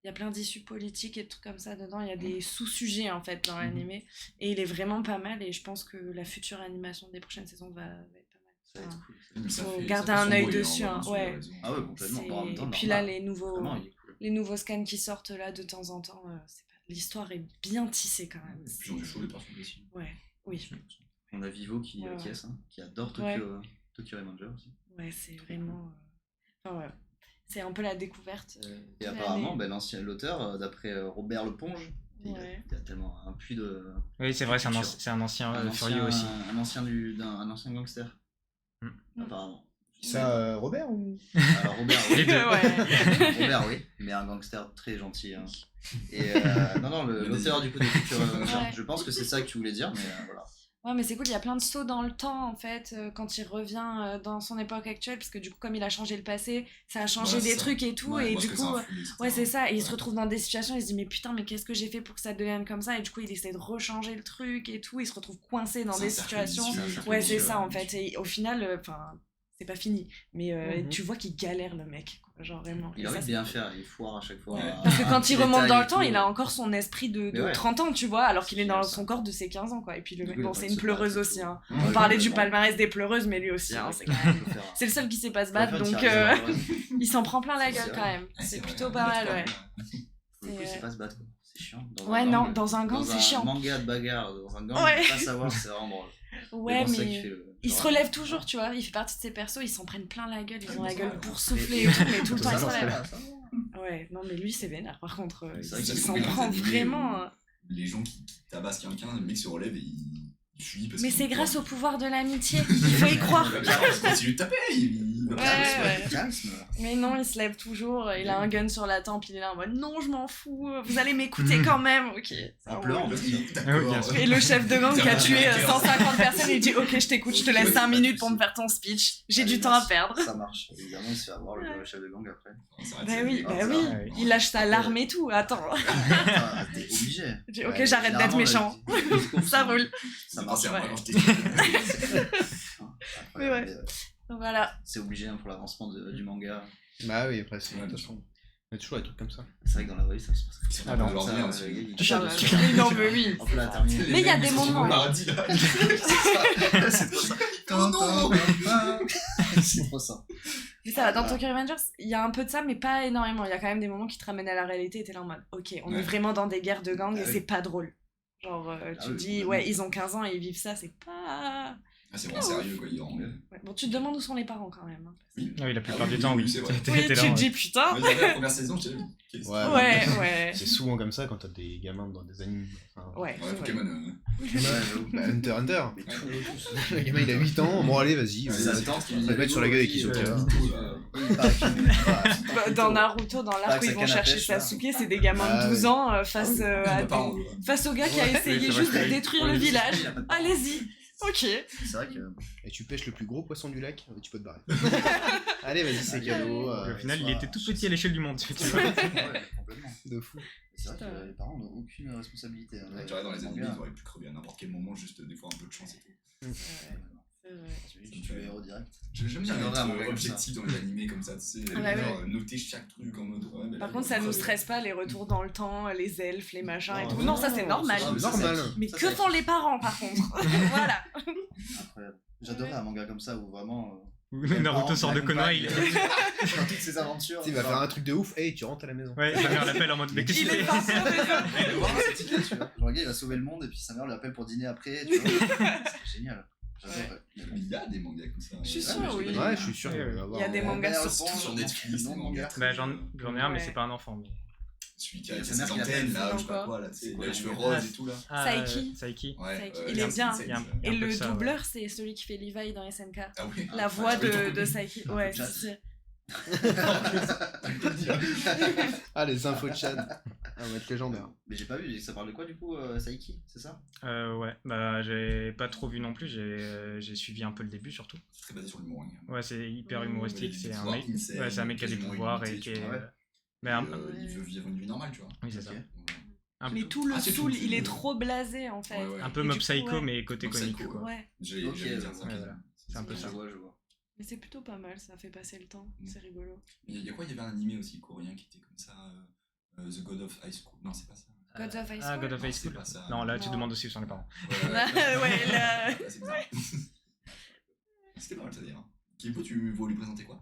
Il y a plein d'issues politiques et de trucs comme ça dedans. Il y a des sous-sujets en fait dans l'animé. Et il est vraiment pas mal. Et je pense que la future animation des prochaines saisons va être pas mal.
Ça va être cool.
Mais ça
Faut
fait-
garder
ça fait
un
son
œil
bruit,
dessus,
vraiment,
hein,
sur
ouais.
les réseaux.
Ah ouais, complètement.
C'est-
Bah, en même temps,
et puis là,
normal. Vraiment, il est cool.
les nouveaux scans qui sortent là de temps en temps, c'est pas l'histoire est bien tissée quand même.
Puis on est chaud les personnes aussi.
Ouais, oui.
On a Vivo qui
Ouais.
acquiesce, hein, qui adore
Ouais.
Tokyo Revenger aussi.
Ouais, c'est vraiment. Enfin, ouais. C'est un peu la découverte.
Et
de
apparemment,
l'année.
l'auteur, d'après Robert Leponge,
Ouais.
il a tellement un puits de.
Oui, c'est vrai, c'est un ancien furieux aussi.
Un ancien gangster. Apparemment.
Ça, Robert ou
Alors Robert, oui.
Les deux.
Ouais.
Robert, oui, mais un gangster très gentil. Hein. Et non, l'auteur du coup de Tokyo Revenger,
Ouais.
je pense que c'est ça que tu voulais dire, mais voilà.
Ouais, mais c'est cool, il y a plein de sauts dans le temps en fait, quand il revient dans son époque actuelle, parce que du coup, comme il a changé le passé, ça a changé
Voilà,
des
ça.
trucs et tout,
Ouais,
et
parce
du
que
coup,
ça influe, etc.
ouais, c'est ça, et il se
Ouais.
retrouve dans des situations, il se dit, mais putain, mais qu'est-ce que j'ai fait pour que ça devienne comme ça, et du coup, il essaie de rechanger le truc et tout, il se retrouve coincé dans
C'est
des
un cercle
situations.
vicieux,
Ouais, c'est
vicieux,
ça en
vicieux.
fait, et au final, enfin, c'est pas fini, mais
Mhm.
tu vois qu'il galère le mec, quoi, genre vraiment.
Il
Et
a
ça,
envie de
c'est
bien
cool.
faire, il foire à chaque fois.
Ouais.
Parce que quand il
Détail
remonte dans
et
le temps,
tout.
il a encore son esprit de
Mais ouais.
30 ans, tu vois, alors qu'il est dans
génial, ça.
son corps de ses 15 ans, quoi. Et puis le mec,
Oui,
bon,
ouais,
c'est
c'est
une pleureuse
pas-
aussi, hein.
Ouais,
On parlait du
complètement.
palmarès des pleureuses, mais lui aussi, hein, c'est quand même- C'est le seul qui sait pas se battre, donc il s'en prend plein la
C'est
gueule
vrai.
quand même.
Ouais,
C'est
vrai,
plutôt
il
pas
a
mal,
trois,
ouais.
Il
C'est-
sait pas se battre, quoi. C'est chiant. Dans
Ouais,
un
non,
gang,
dans un gang, c'est chiant.
Manga de bagarre, dans un gang,
Ouais.
pas savoir, c'est vraiment drôle.
Ouais,
bon, c'est ça qui
mais
fait le-
il se
genre,
relève toujours, tu vois. Il fait partie de ces persos, ils s'en prennent plein la gueule, ils ont la gueule
Ouais.
boursouflée et tout, mais tout le temps
ça,
ils se
ça,
relèvent.
ça, ça.
Ouais, non, mais lui c'est vénère par contre,
C'est vrai
il
que
s'en
c'est
prend
animé,
vraiment.
Les gens qui tabassent quelqu'un, le mec se relève et il fuit parce
Mais
qu'il
c'est
croit.
grâce au pouvoir de l'amitié, il faut y croire.
Il continue de taper, il va
Ouais,
taper,
ouais.
Charisme.
Mais non, il se lève toujours, il a un gun sur la tempe, il est là en mode non, je m'en fous, vous allez m'écouter quand même, ok.
En pleurant.
L'autre, il est
Ah oui, bien
d'accord.
sûr.
Et le chef de gang qui a tué
Putain,
150 personnes, il dit ok, je t'écoute, je te laisse 5 minutes pour me faire ton speech, j'ai du temps à perdre.
Ça marche. Évidemment, il se fait avoir le chef de gang après.
Bah oui,
Ah,
bah
ça,
oui,
ouais.
il lâche sa larme et tout, attends.
Enfin, t'es obligé.
Je dis, ok,
Ouais,
j'arrête d'être
généralement,
méchant,
le discours,
ça roule.
Ça marche.
C'est un
ouais.
balance technique.
Mais ouais.
Mais,
Donc voilà.
c'est obligé hein, pour l'avancement du manga.
Bah oui, après, c'est.
Ouais,
De toute
bien
façon, il y a toujours des trucs comme ça.
C'est vrai que dans la vraie vie, ça se passe.
Ah
non.
leur
Ça,
merde,
le
c'est-
gars, il-
Genre, non, mais oui.
Hop là, terminé.
Mais il y a des
Ils sont
moments.
au paradis, là.
C'est trop ça.
Oh non.
C'est trop ça.
Mais ça va, dans Tokyo Revengers, il y a un peu de ça, mais pas énormément. Il y a quand même des moments qui te ramènent à la réalité et t'es là en mode, ok, on est
Ouais.
vraiment dans des guerres de gangs et
Ah oui.
c'est pas drôle. Genre, tu
oui,
dis,
complètement.
ouais, ils ont 15 ans et ils vivent ça, c'est pas.
Ah, c'est vraiment sérieux, quoi. Il rend.
Ouais. Bon, tu te demandes où sont les parents quand même. Hein.
Oui.
Oui, la plupart
Ah oui,
du temps,
oui,
oui.
c'est vrai.
Oui,
T'es
tu
là,
te
ouais.
dis putain.
Moi, j'avais la première saison, j'étais là. Qu'est-ce que
Ouais.
c'est
Ouais, ouais.
C'est souvent comme ça quand t'as des gamins dans des animes. Enfin,
Ouais,
Ouais,
c'est vrai.
Pokémon.
Ouais, j'avoue.
bah, Hunter x Hunter.
Mais
Ouais.
tout.
Le gamin il a 8 ans, bon allez, vas-y.
Ouais,
Ça
c'est
tente qu'il
va te mettre sur la gueule et qu'il saute.
Bah, dans Naruto, dans l'arc
Avec
où
sa
ils vont
canne à
chercher
pêche, là.
Sasuke, c'est des gamins
Ah,
de 12
oui.
ans face, à
Pardon.
face au gars qui a
Ouais,
essayé
oui, c'est
juste
vrai.
de détruire
Ouais,
le
c'est
village.
il a pas de parents.
Allez-y. Ok.
C'est vrai que.
Et tu pêches le plus gros poisson du lac, tu peux te barrer. Allez, vas-y, c'est cadeau.
Au final, il
soit-
était tout petit à l'échelle du monde. Tu vois.
Ouais, complètement.
De fou.
C'est vrai que les parents n'ont aucune responsabilité. hein.
Ouais, tu vois, dans les animés,
Manga,
ils auraient pu crever à n'importe quel moment, juste des fois un peu de chance et tout.
C'est vrai.
tu tues le héros direct.
J'aime bien
J'adorais un manga
être
comme
objectif dans les animés comme ça, tu sais.
Ah bah
genre, noter chaque truc en mode. Ouais, mais
Par
là,
contre, ça
il va
nous
crever.
stresse pas les retours dans le temps, les elfes, les machins et
Non,
tout.
non,
Non, ça c'est
non,
normal.
c'est
normal.
acquis.
Mais
Ça,
que
c'est
font les parents par contre? Voilà.
Incroyable. J'adorais un manga comme ça où vraiment.
Naruto sort de Konoha, il est.
Dans toutes ses aventures.
Il va faire un truc de ouf, hey, tu rentres à la maison.
Ouais, sa mère l'appelle en mode mais qu'est-ce
Il
que
est
tu
pas
fais
sûr, désolé.
Il va voir cette idée, tu vois. Genre, le gars, il va sauver le monde et puis sa mère l'appelle pour dîner après. Tu vois. C'est génial. J'adorais.
Mais il y a des mangas comme ça.
Je suis
Ouais,
sûre,
mais je
oui.
l'ai pas
Ouais,
dit.
je suis sûr
Il
qu'il va y avoir.
Il y a des mangas
Robert
sur-
Leponge,
sur Netflix,
non
les
manga.
mangas.
Bah, j'en ai un, mais c'est pas un enfant. Mais...
Celui qui a
Ouais,
ses
sa mère qui
antennes,
l'appelle.
là, je sais pas
Encore.
quoi, là, tu sais,
C'est quoi,
les cheveux
le
roses et tout, là.
Ah,
Saiki.
Saiki.
Ouais,
Saiki,
ouais,
il est bien.
Il y a un-
Et
peu
le
de ça, ouais.
doubleur, c'est celui qui fait Levi dans SNK.
Ah oui.
La voix
Ouais,
de
oui,
Saiki. Ouais,
Chat.
c'est
Ah, les infos de Chad. Ah, va être légendaire.
Mais j'ai pas vu, ça parle de quoi du coup, Saiki, c'est ça?
Ouais, bah j'ai pas trop vu non plus, j'ai suivi un peu le début surtout.
C'est très basé sur l'humour. hein.
Ouais, c'est hyper
Ouais,
humoristique,
il
c'est
a des
un
pouvoirs
mec,
insane,
ouais, c'est un mec qui a des
quasiment
pouvoirs et
illimité,
qui est...
tu vois.
Mais
Et,
un...
il veut vivre une vie normale, tu vois.
Oui, c'est ça.
Ok.
Un
Mais
peu,
tout le
Ah, c'est
saoul,
tout,
il est
c'est-
trop blasé en fait.
Ouais, ouais.
un peu
Et
Mob
du coup,
Psycho,
ouais.
mais côté
Mob
comique,
Psycho,
quoi.
Ouais,
J'allais
Ok,
dire ça.
ouais, voilà. C'est un peu
Je
ça.
vois, je vois.
mais c'est plutôt pas mal, ça fait passer le temps,
Mm.
c'est rigolo.
Mais il y a quoi? Il y avait un animé aussi coréen qui était comme ça. The God of High School. Non, c'est pas ça.
Gods of High
Ah,
School.
God of
Non,
High
c'est
School.
pas ça.
Non, là tu
Non.
demandes aussi où sont les parents.
Ouais, là.
Ouais, c'est bizarre. C'était pas mal ça d'ailleurs. Kipo, tu veux lui présenter quoi?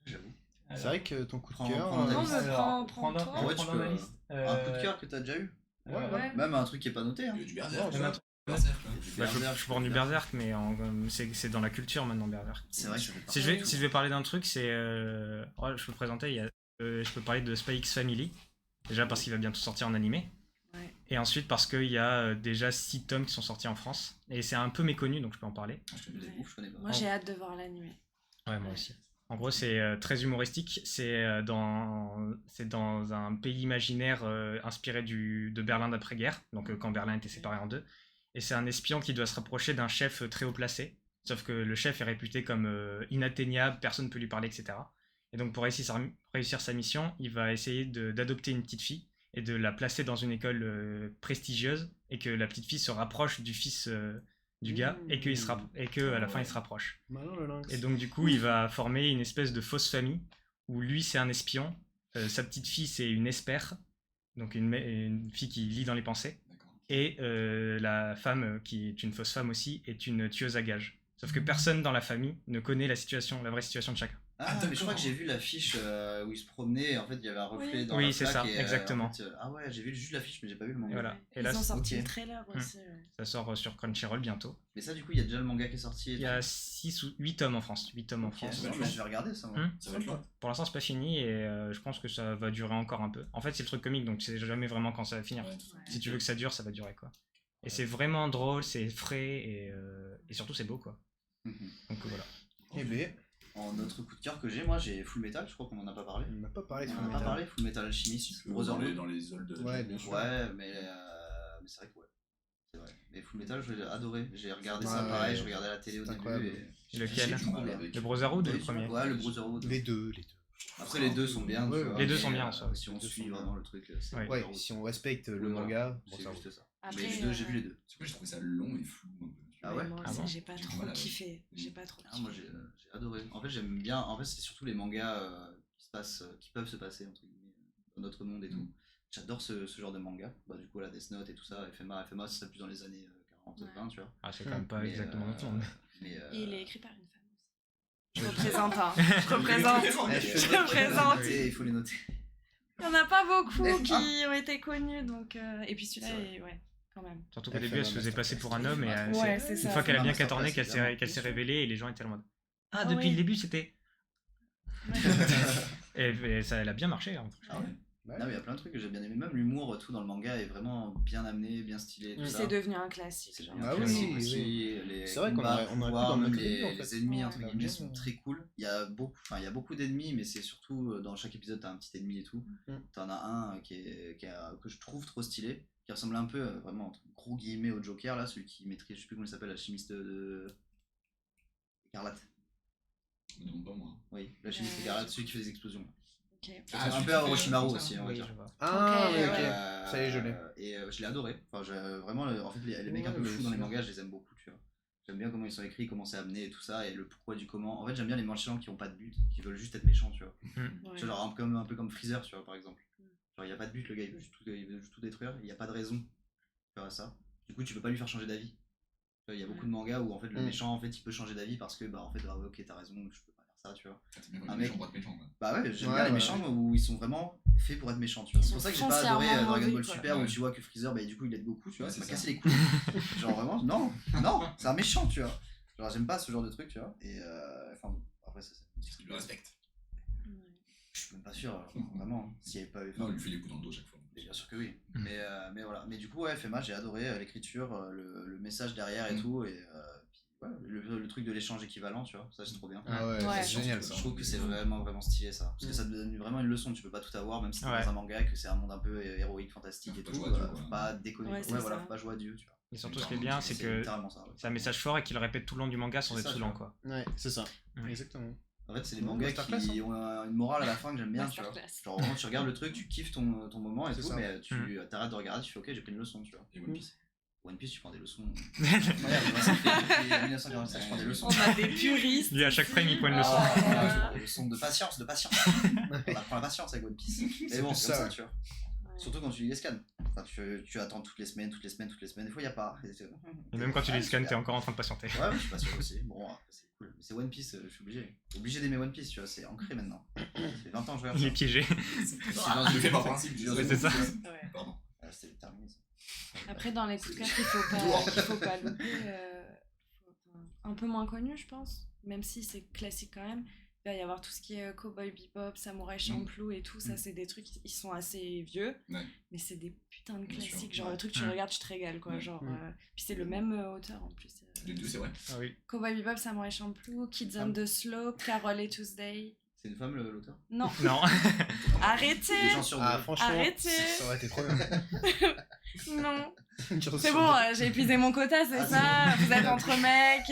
J'avoue.
C'est vrai que ton coup de
Prends-
cœur.
prends un
Non,
avis.
mais prends toi.
Ah ouais, tu
prends
peux,
ma liste.
Un coup de cœur que t'as déjà eu.
Ouais.
Même un truc qui est pas noté. Hein.
Il y a du Berserk.
Même un truc-
Berserk, là.
Bah,
Berserk,
je prends du Berserk, mais c'est dans la culture maintenant, Berserk.
C'est vrai que ça fait
Si
partie.
je vais parler d'un truc, c'est. Ouais, je peux présenter, je peux parler de Spy X Family. Déjà parce qu'il va bientôt sortir en animé.
Ouais.
Et ensuite parce qu'il y a déjà 6 tomes qui sont sortis en France. Et c'est un peu méconnu, donc je peux en parler.
Ah, je connais.
Ouf, je connais pas.
Moi, j'ai hâte de voir l'animé.
Ouais, moi aussi. En gros, c'est très humoristique. C'est dans un pays imaginaire inspiré de Berlin d'après-guerre, donc quand Berlin était séparé en deux. Et c'est un espion qui doit se rapprocher d'un chef très haut placé. Sauf que le chef est réputé comme inatteignable, personne ne peut lui parler, etc. Et donc pour réussir sa mission, il va essayer d'adopter une petite fille et de la placer dans une école prestigieuse et que la petite fille se rapproche du fils du gars et que à la fin il se rapproche.
Malin, le lynx.
Et donc du coup il va former une espèce de fausse famille où lui c'est un espion, sa petite fille c'est une espère, donc une fille qui lit dans les pensées,
D'accord.
et la femme qui est une fausse femme aussi est une tueuse à gages. Sauf que personne dans la famille ne connaît la vraie situation de chacun.
Ah, mais je crois que j'ai vu l'affiche où il se promenait et en fait il y avait un reflet
Oui.
dans
Oui,
la
c'est
flaque
ça,
et,
exactement.
en fait, ah ouais, j'ai vu juste l'affiche mais j'ai pas vu le
Et
manga.
voilà. Et
Ils
là
ont sorti
ok.
le trailer aussi. Ouais.
ça sort sur Crunchyroll bientôt.
Mais ça du coup il y a déjà le manga qui est sorti. Et
Il y a
tout.
6 ou 8 tomes en France. 8 tomes en
Ok,
France.
non, mais je vais regarder ça. Moi.
Hum.
Ça va être long.
Pour l'instant c'est pas fini et je pense que ça va durer encore un peu. En fait c'est le truc comique donc tu sais jamais vraiment quand ça va finir.
Ouais, tout ça.
Si tu veux que ça dure, ça va durer quoi. Et c'est vraiment drôle, c'est frais et surtout c'est beau quoi.
Mhm.
Donc voilà.
Eh ben,
En autre coup de cœur que j'ai, moi j'ai Full Metal, je crois qu'on en a pas parlé.
on n'a pas parlé de
On en
Full
a pas
Metal.
parlé, Full Metal Alchemist,
Dans
Brotherhood.
dans les old.
Ouais, bien sûr.
Ouais, mais c'est vrai que ouais. C'est vrai. Mais Full Metal, j'ai adoré. J'ai regardé ça
Ouais,
pareil, je regardais à la télé au
c'est
début.
incroyable.
Et...
Lequel
J'ai du mal avec.
Le Brotherhood ou le
Ouais,
premier
Ouais, le Brotherhood.
Les deux.
Après, les deux sont bien.
Ouais,
tu vois,
les deux
mais,
sont bien, en soi.
Si on
Les deux
suit
sont bien.
vraiment le truc, c'est
Ouais.
Ouais,
Brotherhood.
si on respecte le
Oui, voilà.
manga, bon,
C'est
ça va.
juste ça.
Après,
Mais les deux, j'ai vu les deux.
C'est quoi, j'ai trouvé ça long et flou un peu. tu
Ah
vois.
ouais
Moi
Ah
aussi,
bon
j'ai pas
J'ai
trop
mal à-
kiffé. J'ai pas trop
Ah, moi
kiffé.
j'ai adoré. En fait, j'aime bien. En fait, c'est surtout les mangas qui peuvent se passer entre guillemets dans notre monde et tout. J'adore ce genre de manga. Bah, du coup, la Death Note et tout ça, FMA, ce serait plus dans les années 40,
Ouais.
20, tu vois.
Ah, c'est quand même pas
Mais,
exactement notre monde.
Mais,
Et il est écrit par une femme aussi. Je représente, hein. Je représente.
Eh,
Je représente.
Il faut les noter.
Il y en a pas beaucoup
F1.
qui ont été connus, donc. Et puis celui-là,
C'est vrai.
ouais, quand même.
Surtout qu'au
Elle
début
fait
elle se
un
faisait passer pour un homme et
Ouais, c'est
une
ça.
fois qu'elle a bien
Masterclass,
catorné
évidemment.
qu'elle s'est révélée et les gens étaient en mode Ah,
Ah
depuis
ouais.
le début c'était.
Ouais.
Et ça, elle a bien marché. Hein.
Ah ouais.
Ouais.
Non, mais il y a plein de trucs que j'ai bien aimé. Même l'humour, tout dans le manga est vraiment bien amené, bien stylé. Tout ça.
C'est devenu un classique.
C'est
genre.
génial.
Ah oui,
Classique
oui,
aussi.
oui.
Les
C'est vrai qu'on
combats,
aurait pu
pouvoirs,
dans le
même
mettre
les,
au milieu, en fait.
les ennemis
Ouais.
entre guillemets sont très cool. Il y a beaucoup d'ennemis, mais c'est surtout dans chaque épisode t'as un petit ennemi et tout.
Mm.
T'en as un que je trouve trop stylé, qui ressemble un peu vraiment entre gros guillemets au Joker là, celui qui maîtrise, je sais plus comment il s'appelle, l'alchimiste de Écarlate.
Me demande pas moi.
Oui, l'alchimiste Écarlate, celui qui fait des explosions.
Ok.
Ah,
un
celui
peu
qui
à
fait,
Orochimaru
ça.
aussi, on va
Oui,
dire.
je vois.
Ah,
Ok,
oui, ok.
ouais.
Ça y est, je l'ai.
Et je l'ai adoré. Enfin, vraiment, en fait, les mecs un
Ouais,
peu
mais
fous dans les
c'est-
mangas, je les aime beaucoup, tu vois. J'aime bien comment ils sont écrits, comment c'est amené et tout ça, et le pourquoi du comment. En fait, j'aime bien les méchants qui ont pas de but, qui veulent juste être méchants, tu vois.
Ouais.
Tu vois, genre un peu comme Freezer, tu vois, par exemple. Genre, il y a pas de but, le gars, il veut juste tout détruire, il y a pas de raison de faire ça. Du coup, tu peux pas lui faire changer d'avis. Tu vois, il y a beaucoup de mangas où en fait le
Mm.
méchant, en fait, il peut changer d'avis parce que, bah, en fait, ah, ok, t'as raison, je peux pas faire ça, tu vois.
Ah, t'es bien quand
Un
les
mec-
méchants pour être méchants, quoi.
Bah ouais, j'aime
Ouais,
bien les
ouais.
méchants moi, où ils sont vraiment faits pour être méchants, tu vois.
Ils
C'est pour
sont
ça que j'ai pas adoré
foncièrement
Dragon
mauvais,
Ball
quoi.
Super où
Ouais.
tu vois que Freezer, bah du coup il aide Goku, tu vois,
Ouais,
ça m'a
c'est
cassé
ça.
les couilles. Genre vraiment, non, c'est un méchant, tu vois. Genre j'aime pas ce genre de truc, tu vois. Et enfin bon, après ça c'est.
Tu le respectes.
Ouais.
Je suis même pas sûr, vraiment, hein, s'il y avait pas eu.
Non, il lui fait les coups dans le dos chaque fois.
Bien sûr que oui. Mais voilà. Mais du coup, ouais, FMA, j'ai adoré l'écriture, le message derrière et tout. Et puis, ouais, le truc de l'échange équivalent, tu vois, ça c'est trop bien.
Ah ouais,
Ouais.
c'est génial ça.
Je trouve que c'est vraiment stylé ça. Parce que ça te donne vraiment une leçon, tu peux pas tout avoir, même si t'es
Ouais.
dans un manga, que c'est un monde un peu héroïque, fantastique
Faut
et
pas
tout.
jouer à Dieu, quoi.
Faut pas déconner.
Ouais,
Ouais,
c'est
voilà,
ça.
faut pas jouer à Dieu, tu vois.
Et surtout ce qui est bien c'est que
littéralement ça. Ouais.
c'est un message fort et qu'il le répète tout le long du manga sans
C'est
être
ça,
saoulant
tu vois.
quoi.
Ouais, c'est ça.
Ouais.
Exactement.
En fait, c'est des
Ouais,
mangas
masterclass,
qui ont une morale à la fin que j'aime bien, tu vois.
Masterclass.
Genre vraiment, tu regardes le truc, tu kiffes ton moment et
C'est
tout,
ça.
mais tu t'arrêtes de regarder, tu fais ok, j'ai pris une leçon, tu vois.
Et One Piece.
One Piece, tu prends des leçons. Incroyable, moi, ça fait depuis 1945, je prends des leçons.
On a des puristes.
Lui, à chaque frame, il prend une leçon.
Ah,
Ah.
je prends des leçons de patience. On apprend la patience avec One Piece. Mais bon,
plus
c'est comme
ça,
ça,
ouais.
tu vois.
Ouais.
Surtout quand tu lis les scans. Enfin, tu attends toutes les semaines. Des fois, il n'y a pas.
Et même quand tu les scans, t'es
super.
encore en train de patienter.
Ouais, je suis pas sûr aussi. Bon, après, c'est cool. Mais c'est One Piece, je suis obligé. Obligé d'aimer One Piece, tu vois, c'est ancré maintenant. fait 20 ans que je regarde
Il est
ça.
piégé.
Ah, je le fais par principe. je
Ouais,
sais.
c'est ça.
Ouais.
Pardon.
Ah, c'est terminé ça.
Après, dans les coups de cœur qu'il faut pas louper, un peu moins connu, je pense, même si c'est classique quand même. Il va y avoir tout ce qui est Cowboy Bebop, Samurai Champloo et tout, ça c'est des trucs, ils sont assez vieux,
Ouais.
mais c'est des putains de
Bien sûr,
classiques, genre
ouais.
le truc tu
Mm.
regardes, tu te régales quoi,
Ouais.
genre,
Mm.
puis c'est le même auteur en plus.
Les deux, c'est vrai.
Ah oui.
Cowboy Bebop, Samurai Champloo, Kids on the Slope, Carol et Tuesday.
C'est une femme l'auteur?
Non,
Non.
arrêtez.
Les gens sur
Ah,
deux.
franchement,
Arrêtez.
ça aurait été trop bien.
Non,
Une chance
c'est
sur
bon,
deux.
j'ai épuisé mon quota, c'est
Ah,
ça, vous êtes entre mecs,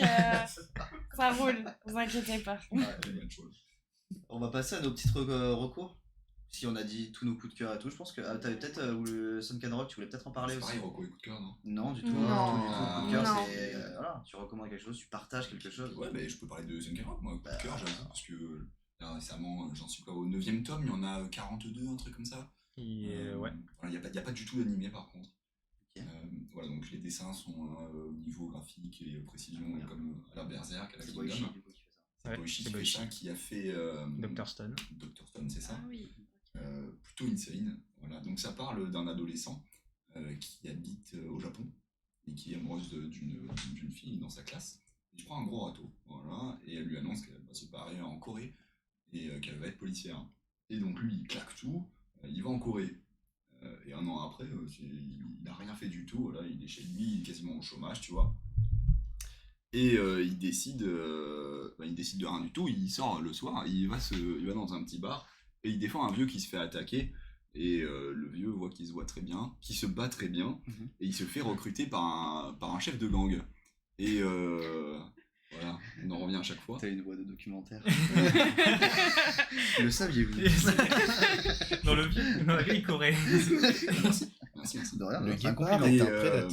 ça roule, vous inquiétez pas.
Bonne chose.
On va passer à nos petites recours. Si on a dit tous nos coups de cœur et tout, je pense que t'avais peut-être ou le Sunken Rock, tu voulais peut-être en parler
C'est
aussi.
pareil, Rocco et coup de cœur, non?
Non, du tout.
Non.
Du tout. Coup de cœur,
Non.
c'est voilà, tu recommandes quelque chose, tu partages quelque chose.
Ouais, mais je peux parler de Sunken Rock, moi, coup
Bah,
de cœur, j'avoue, parce que là, récemment, j'en suis pas au 9ème tome, il y en a 42, un truc comme ça.
Ouais.
Voilà, il n'y a pas du tout d'animé par contre.
Ok.
Voilà, donc les dessins sont au niveau graphique et précision
Bien.
comme à la Berserk, à la
C'est
Kingdom.
Boichi, du coup, qui fait ça.
C'est
Ouais,
Boichi
c'est
qui fait
Boichi.
ça, qui a fait
Dr. Stone.
Dr. Stone, c'est ça.
Ah oui.
Plutôt insane. Voilà. Donc ça parle d'un adolescent qui habite au Japon et qui est amoureuse d'une fille dans sa classe. Il prend un gros râteau, voilà, et elle lui annonce qu'elle va se barrer en Corée et qu'elle va être policière. Et donc lui, il claque tout, il va en Corée. Et un an après, il n'a rien fait du tout, voilà, il est chez lui, il est quasiment au chômage, tu vois. Et il décide de rien du tout, il sort le soir, il va dans un petit bar, et il défend un vieux qui se fait attaquer. Et le vieux voit qu'il se voit très bien, qu'il se bat très bien,
Mhm.
et il se fait recruter par un chef de gang. Et voilà, on en revient à chaque fois.
T'as une voix de documentaire. Le saviez-vous?
Dans la vieille Corée.
Merci.
De rien,
Le
c'est un
guépard
compliment.
est un
Et,
prédateur.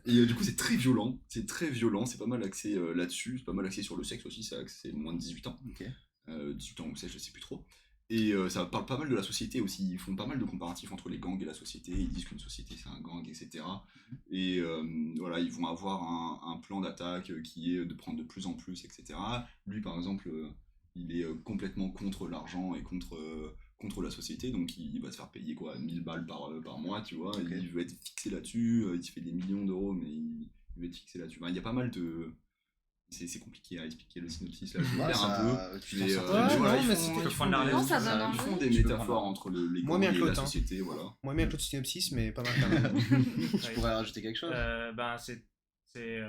Et du coup, c'est très violent, c'est pas mal axé là-dessus, c'est pas mal axé sur le sexe aussi, c'est moins de 18 ans.
Ok.
18 ans ou 16, je sais plus trop. Et ça parle pas mal de la société aussi, ils font pas mal de comparatifs entre les gangs et la société, ils disent qu'une société c'est un gang, etc. Et voilà, ils vont avoir un plan d'attaque qui est de prendre de plus en plus, etc. Lui par exemple, il est complètement contre l'argent et contre la société, donc il va se faire payer quoi, 1000 balles par mois, tu vois,
Ok.
il veut être fixé là-dessus, il se fait des millions d'euros, mais il veut être fixé là-dessus. Enfin, il y a pas mal de... C'est compliqué à expliquer le synopsis là, je vais
Ouais,
faire un peu.
tu
Mais,
t'en sors
Ouais,
mais
bien.
voilà,
non,
ils
mais
font-
c'était-
ils
faut
font
prendre la
des-
relève. Non, ça donne
ils font
envie.
des
Tu peux
métaphores
prendre-
entre les
Moins
gangs
bien
et
que
la
l'autre, hein.
société, voilà.
Moins bien que l'autre synopsis, mais pas mal quand même.
Tu pourrais rajouter quelque chose?
C'est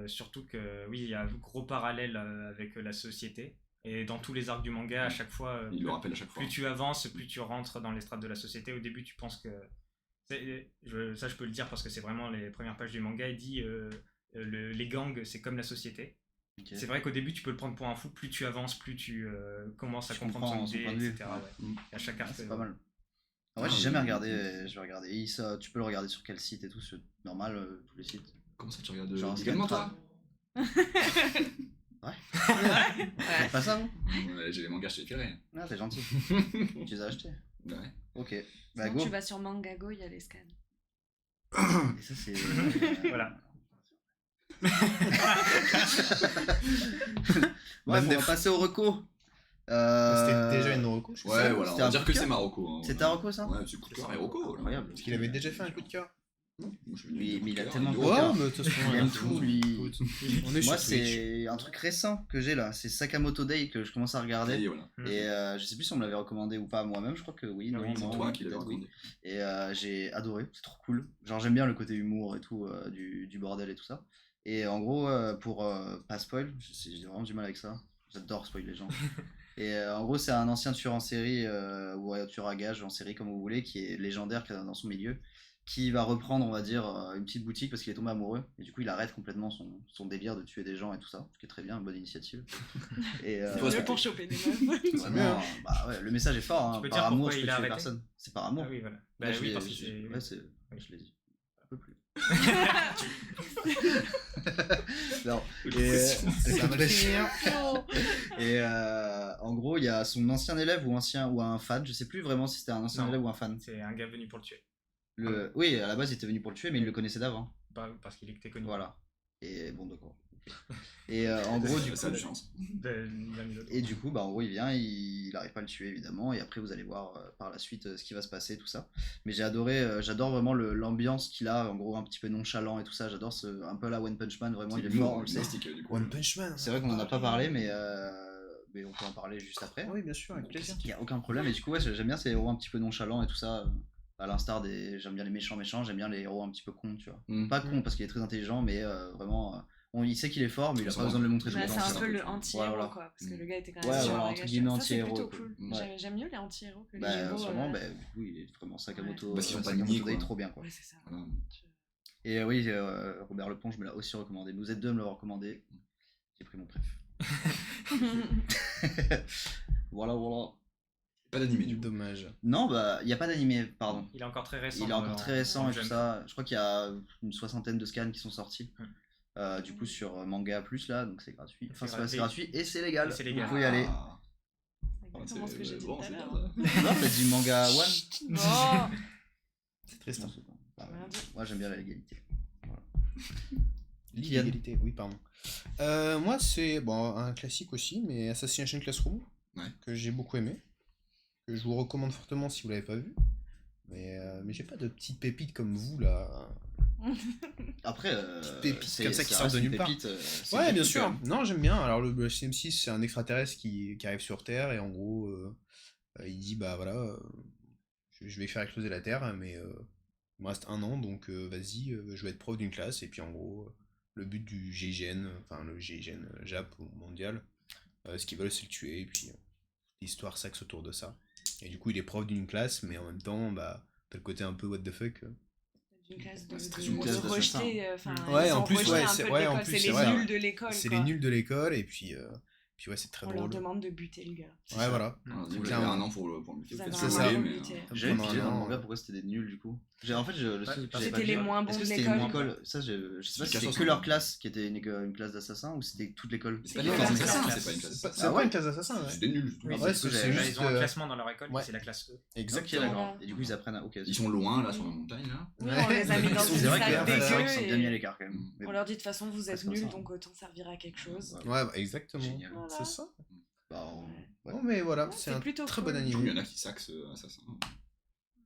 surtout que oui, il y a un gros parallèle avec la société. Et dans tous les arcs du manga, à chaque fois,
Il le rappelle à chaque fois.
plus tu avances, plus tu rentres dans les strates de la société. Au début, tu penses que... ça, je peux le dire parce que c'est vraiment les premières pages du manga. Il dit les gangs, c'est comme la société.
Ok.
C'est vrai qu'au début, tu peux le prendre pour un fou. Plus tu avances, plus tu commences à
Je
comprendre
comprends
son
son
idée,
point de vue.
etc. Ouais.
Mm.
Et à chaque arc,
C'est pas mal. En vrai, j'ai jamais regardé, je vais regarder. Et ça, tu peux le regarder sur quel site et tout, c'est normal, tous les sites.
Comment ça, tu regardes
Genre,
également,
Scan
toi?
Faites pas ça, vous?
Ouais, j'ai les mangas chez Ferré.
Ah, t'es gentil. Tu les as achetés?
Ouais.
Ok. Bah,
Sinon,
go.
tu vas sur Mangago, il y a les scans.
Et ça, c'est.
Voilà.
Bref, on va
Nef.
passer au recours.
C'était déjà une reco, je crois.
Ouais,
ça,
voilà, on
c'était
va
un
dire
coup
que
de
c'est
cœur.
Marocco. Hein,
C'est
voilà.
ta reco, ça?
Ouais, c'est coup de cœur et Rocco.
Incroyable.
Parce qu'il avait déjà fait un coup de cœur.
Moi, je suis venu
Oui,
avec
mais il a
coup de
tellement
cœur,
de
et
cœur.
Ouais, mais de toute façon,
Il aime tout, lui.
Écoute, on est
Moi,
sur Twitch.
c'est un truc récent que j'ai là. C'est Sakamoto Day que je commence à
Ça y
regarder.
est, voilà.
Et je sais plus si on me l'avait recommandé ou pas moi-même, je crois que oui.
Ah
non,
oui, c'est
non,
toi qui l'avais
peut-être oui.
recommandé.
Et j'ai adoré, c'est trop cool. Genre j'aime bien le côté humour et tout, du bordel et tout ça. Et en gros, pour pas spoil, j'ai vraiment du mal avec ça. J'adore spoiler les gens. Et en gros, c'est un ancien tueur en série, ou tueur à gage en série comme vous voulez, qui est légendaire dans son milieu, qui va reprendre, on va dire, une petite boutique parce qu'il est tombé amoureux. Et du coup, il arrête complètement son délire de tuer des gens et tout ça, ce qui est très bien, une bonne initiative. Et
Faut respecter.
Pour choper des meufs.
vraiment, bah ouais, le message est fort, hein.
Tu peux
Par
dire
amour,
pourquoi
je peux
il a
tuer
arrêté
personne. C'est par amour.
Ah oui, voilà.
Là,
Bah
je
oui,
l'ai-
parce que
je-
c'est...
ouais,
Oui.
je l'ai dit. Un peu plus. Non. Et,
Ça va le finir.
et en gros, il y a son ancien élève ou un fan, je sais plus vraiment si c'était un ancien
Non.
élève ou un fan.
C'est un gars venu pour le tuer.
Oui, à la base, il était venu pour le tuer, mais il le connaissait d'avant.
Pas parce qu'il était connu.
Voilà. Et bon, d'accord. Et en gros, du
ça a
coup,
du sens.
et du coup, en gros, il vient, il arrive pas à le tuer évidemment, et après vous allez voir par la suite ce qui va se passer, tout ça. Mais j'ai adoré, j'adore vraiment l'ambiance qu'il a, en gros un petit peu nonchalant et tout ça. J'adore un peu la One Punch Man, vraiment il est fort, on le sait.
Du coup.
One Punch Man.
C'est vrai qu'on en a pas parlé, mais on peut en parler juste après.
Oui, bien sûr, avec plaisir.
Il y a aucun problème. Et du coup, ouais, j'aime bien ces héros un petit peu nonchalants et tout ça. À l'instar j'aime bien les méchants, j'aime bien les héros un petit peu cons, tu vois. Pas con parce qu'il est très intelligent, mais vraiment. Il sait qu'il est fort, mais il a pas besoin de le montrer tout le temps.
C'est un peu
ça.
le anti-héros,
Voilà.
quoi. Parce que le gars était quand
Ouais,
même
voilà, entre guillemets,
Ça,
anti-héros,
c'est plutôt
quoi.
cool.
Ouais.
J'aime mieux les anti-héros que les
Bah,
héros.
sûrement, du coup, il est vraiment Sakamoto.
Parce qu'ils sont pas
Sakamoto
niais,
Day,
quoi.
trop bien, quoi.
Ouais, c'est ça.
Voilà.
Et oui, Robert Lepon, je me l'ai aussi recommandé. Vous êtes deux à me l'avoir recommandé. J'ai pris mon préf. Voilà.
Pas d'animé du coup.
Dommage.
Non, il n'y a pas d'animé, pardon.
Il est encore très récent.
Il est encore très récent
en
et tout
jeune.
ça. Je crois qu'il y a une 60aine de scans qui sont sortis. Du coup, sur Manga Plus, là, donc c'est gratuit. Enfin, c'est gratuit et c'est légal.
Et c'est légal.
Vous pouvez y aller.
C'est exactement ce que j'ai dit
bon,
tout à
c'est
l'heure.
bien, ça.
Non, t'as dit Manga One.
Bon.
C'est triste.
Non, c'est pas- Moi, j'aime bien la légalité.
L'illégalité, oui, pardon. Moi, c'est un classique aussi, mais Assassination Classroom, que j'ai beaucoup aimé, que je vous recommande fortement si vous l'avez pas vu. Mais j'ai pas de petites pépites comme vous là.
Après,
Petite pépite comme ça qui sortent de
reste une
nulle part.
pépite, c'est
Ouais,
une
bien
pépite,
sûr.
quand même.
Non, j'aime bien. Alors, le CM6, c'est un extraterrestre qui arrive sur Terre et en gros, il dit bah voilà, je vais faire exploser la Terre, mais il me reste 1 an, donc vas-y, je vais être prof d'une classe. Et puis en gros, le but du GIGN, enfin le GIGN Jap ou mondial, ce qu'ils veulent, c'est le tuer. Et puis l'histoire s'axe autour de ça. Et du coup, il est prof d'une classe, mais en même temps, bah, t'as le côté un peu what the fuck.
D'une classe
Ouais, c'est très
de
une classe
rejeter.
Ouais,
ils
en
sont
plus,
rejetés
ouais,
un
c'est-
peu de
ouais, en
l'école.
plus,
C'est
c'est
les
vrai,
nuls de l'école.
C'est
quoi.
les nuls de l'école, et puis ouais, c'est très
On leur
drôle.
demande de buter le gars.
Ouais, voilà.
Vous avez
Clairement.
1 an pour le buter.
Vous avez
C'est
un
ça.
an pour
mais,
buter.
J'avais
Pendant
pigé
un
dans le
an,
manga pourquoi c'était des nuls du coup. En fait, le truc que j'avais
C'était
pas
les
vu,
moins bons
est-ce que
de
c'était
l'école.
une école, ça je sais pas si c'était que
Explication,
leur
ça.
classe qui était une classe d'assassins ou c'était toute l'école.
C'est pas
C'est
une
pas
classe
une
d'assassin,
classe.
c'est pas une classe.
C'est
Ah
pas
ouais
une classe d'assassin, ouais.
C'est des nuls.
Oui,
Ouais,
c'est ce que
c'est
j'avais
Là,
juste,
ils ont un classement dans leur école,
ouais.
c'est la classe E.
Ok,
Exactement.
d'accord. Et du coup ils apprennent à. Ok.
Ils sont loin là sur la montagne là.
Oui, on les a mis dans
C'est
une
vrai
salle
que c'est vrai qu'ils sont bien mis à
dégueu et
l'écart quand même. Mais
on
bon.
leur dit de toute façon vous êtes
C'est comme
nuls
ça.
donc autant servir à quelque chose.
Ouais, bah, exactement.
Génial.
Voilà.
C'est ça.
Bah, ouais,
Non, mais voilà,
Ouais,
c'est
c'est
un
plutôt
très
cool.
bon
Je trouve qu'il y
anime.
en a qui saxent assassin.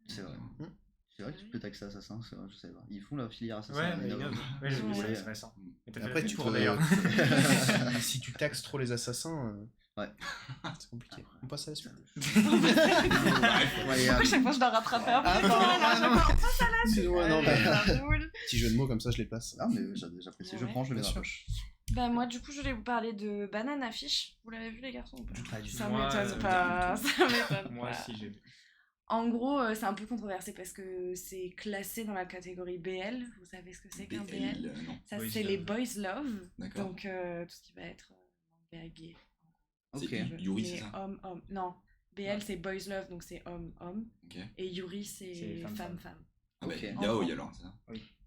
c'est vrai.
Hmm.
C'est vrai que tu peux taxer assassin, c'est vrai, je sais pas. Ils font la filière assassin.
Ouais,
mais
mais
non.
grave. Ouais, j'ai vu
Ouais.
ça, c'est récent. Et t'as fait
Après,
la
tu
pub
peux.
pour d'ailleurs.
Si tu taxes trop les assassins,
Ouais.
c'est compliqué. On passe à la suite.
Ouais,
À chaque fois je dois rattraper un peu.
Excuse-moi, non, mais
Ça roule.
petit jeu de mots comme ça, je les passe.
Ah, mais j'apprécie, je
Ouais.
prends, je le mets
Bien
dans la
sûr.
poche.
Bah moi du coup je voulais vous parler de Banana Fish. Vous l'avez vu les garçons ou pas
Pas du
Ça
tout.
Moi,
m'étonne pas. Ça m'étonne
Moi
pas.
aussi, j'ai vu.
En gros, c'est un peu controversé parce que c'est classé dans la catégorie BL. Vous savez ce que c'est qu'un BL?
Non.
Ça,
Boys
c'est
Love.
les Boys Love.
D'accord.
Donc, tout ce qui va être manga gay.
Ok.
C'est Yuri,
Mais
c'est ça.
homme. Non, BL, c'est Boys Love, donc c'est homme.
Ok.
Et Yuri, c'est
C'est femme.
femme.
Ah bah,
Ok.
Yaoi alors, c'est ça.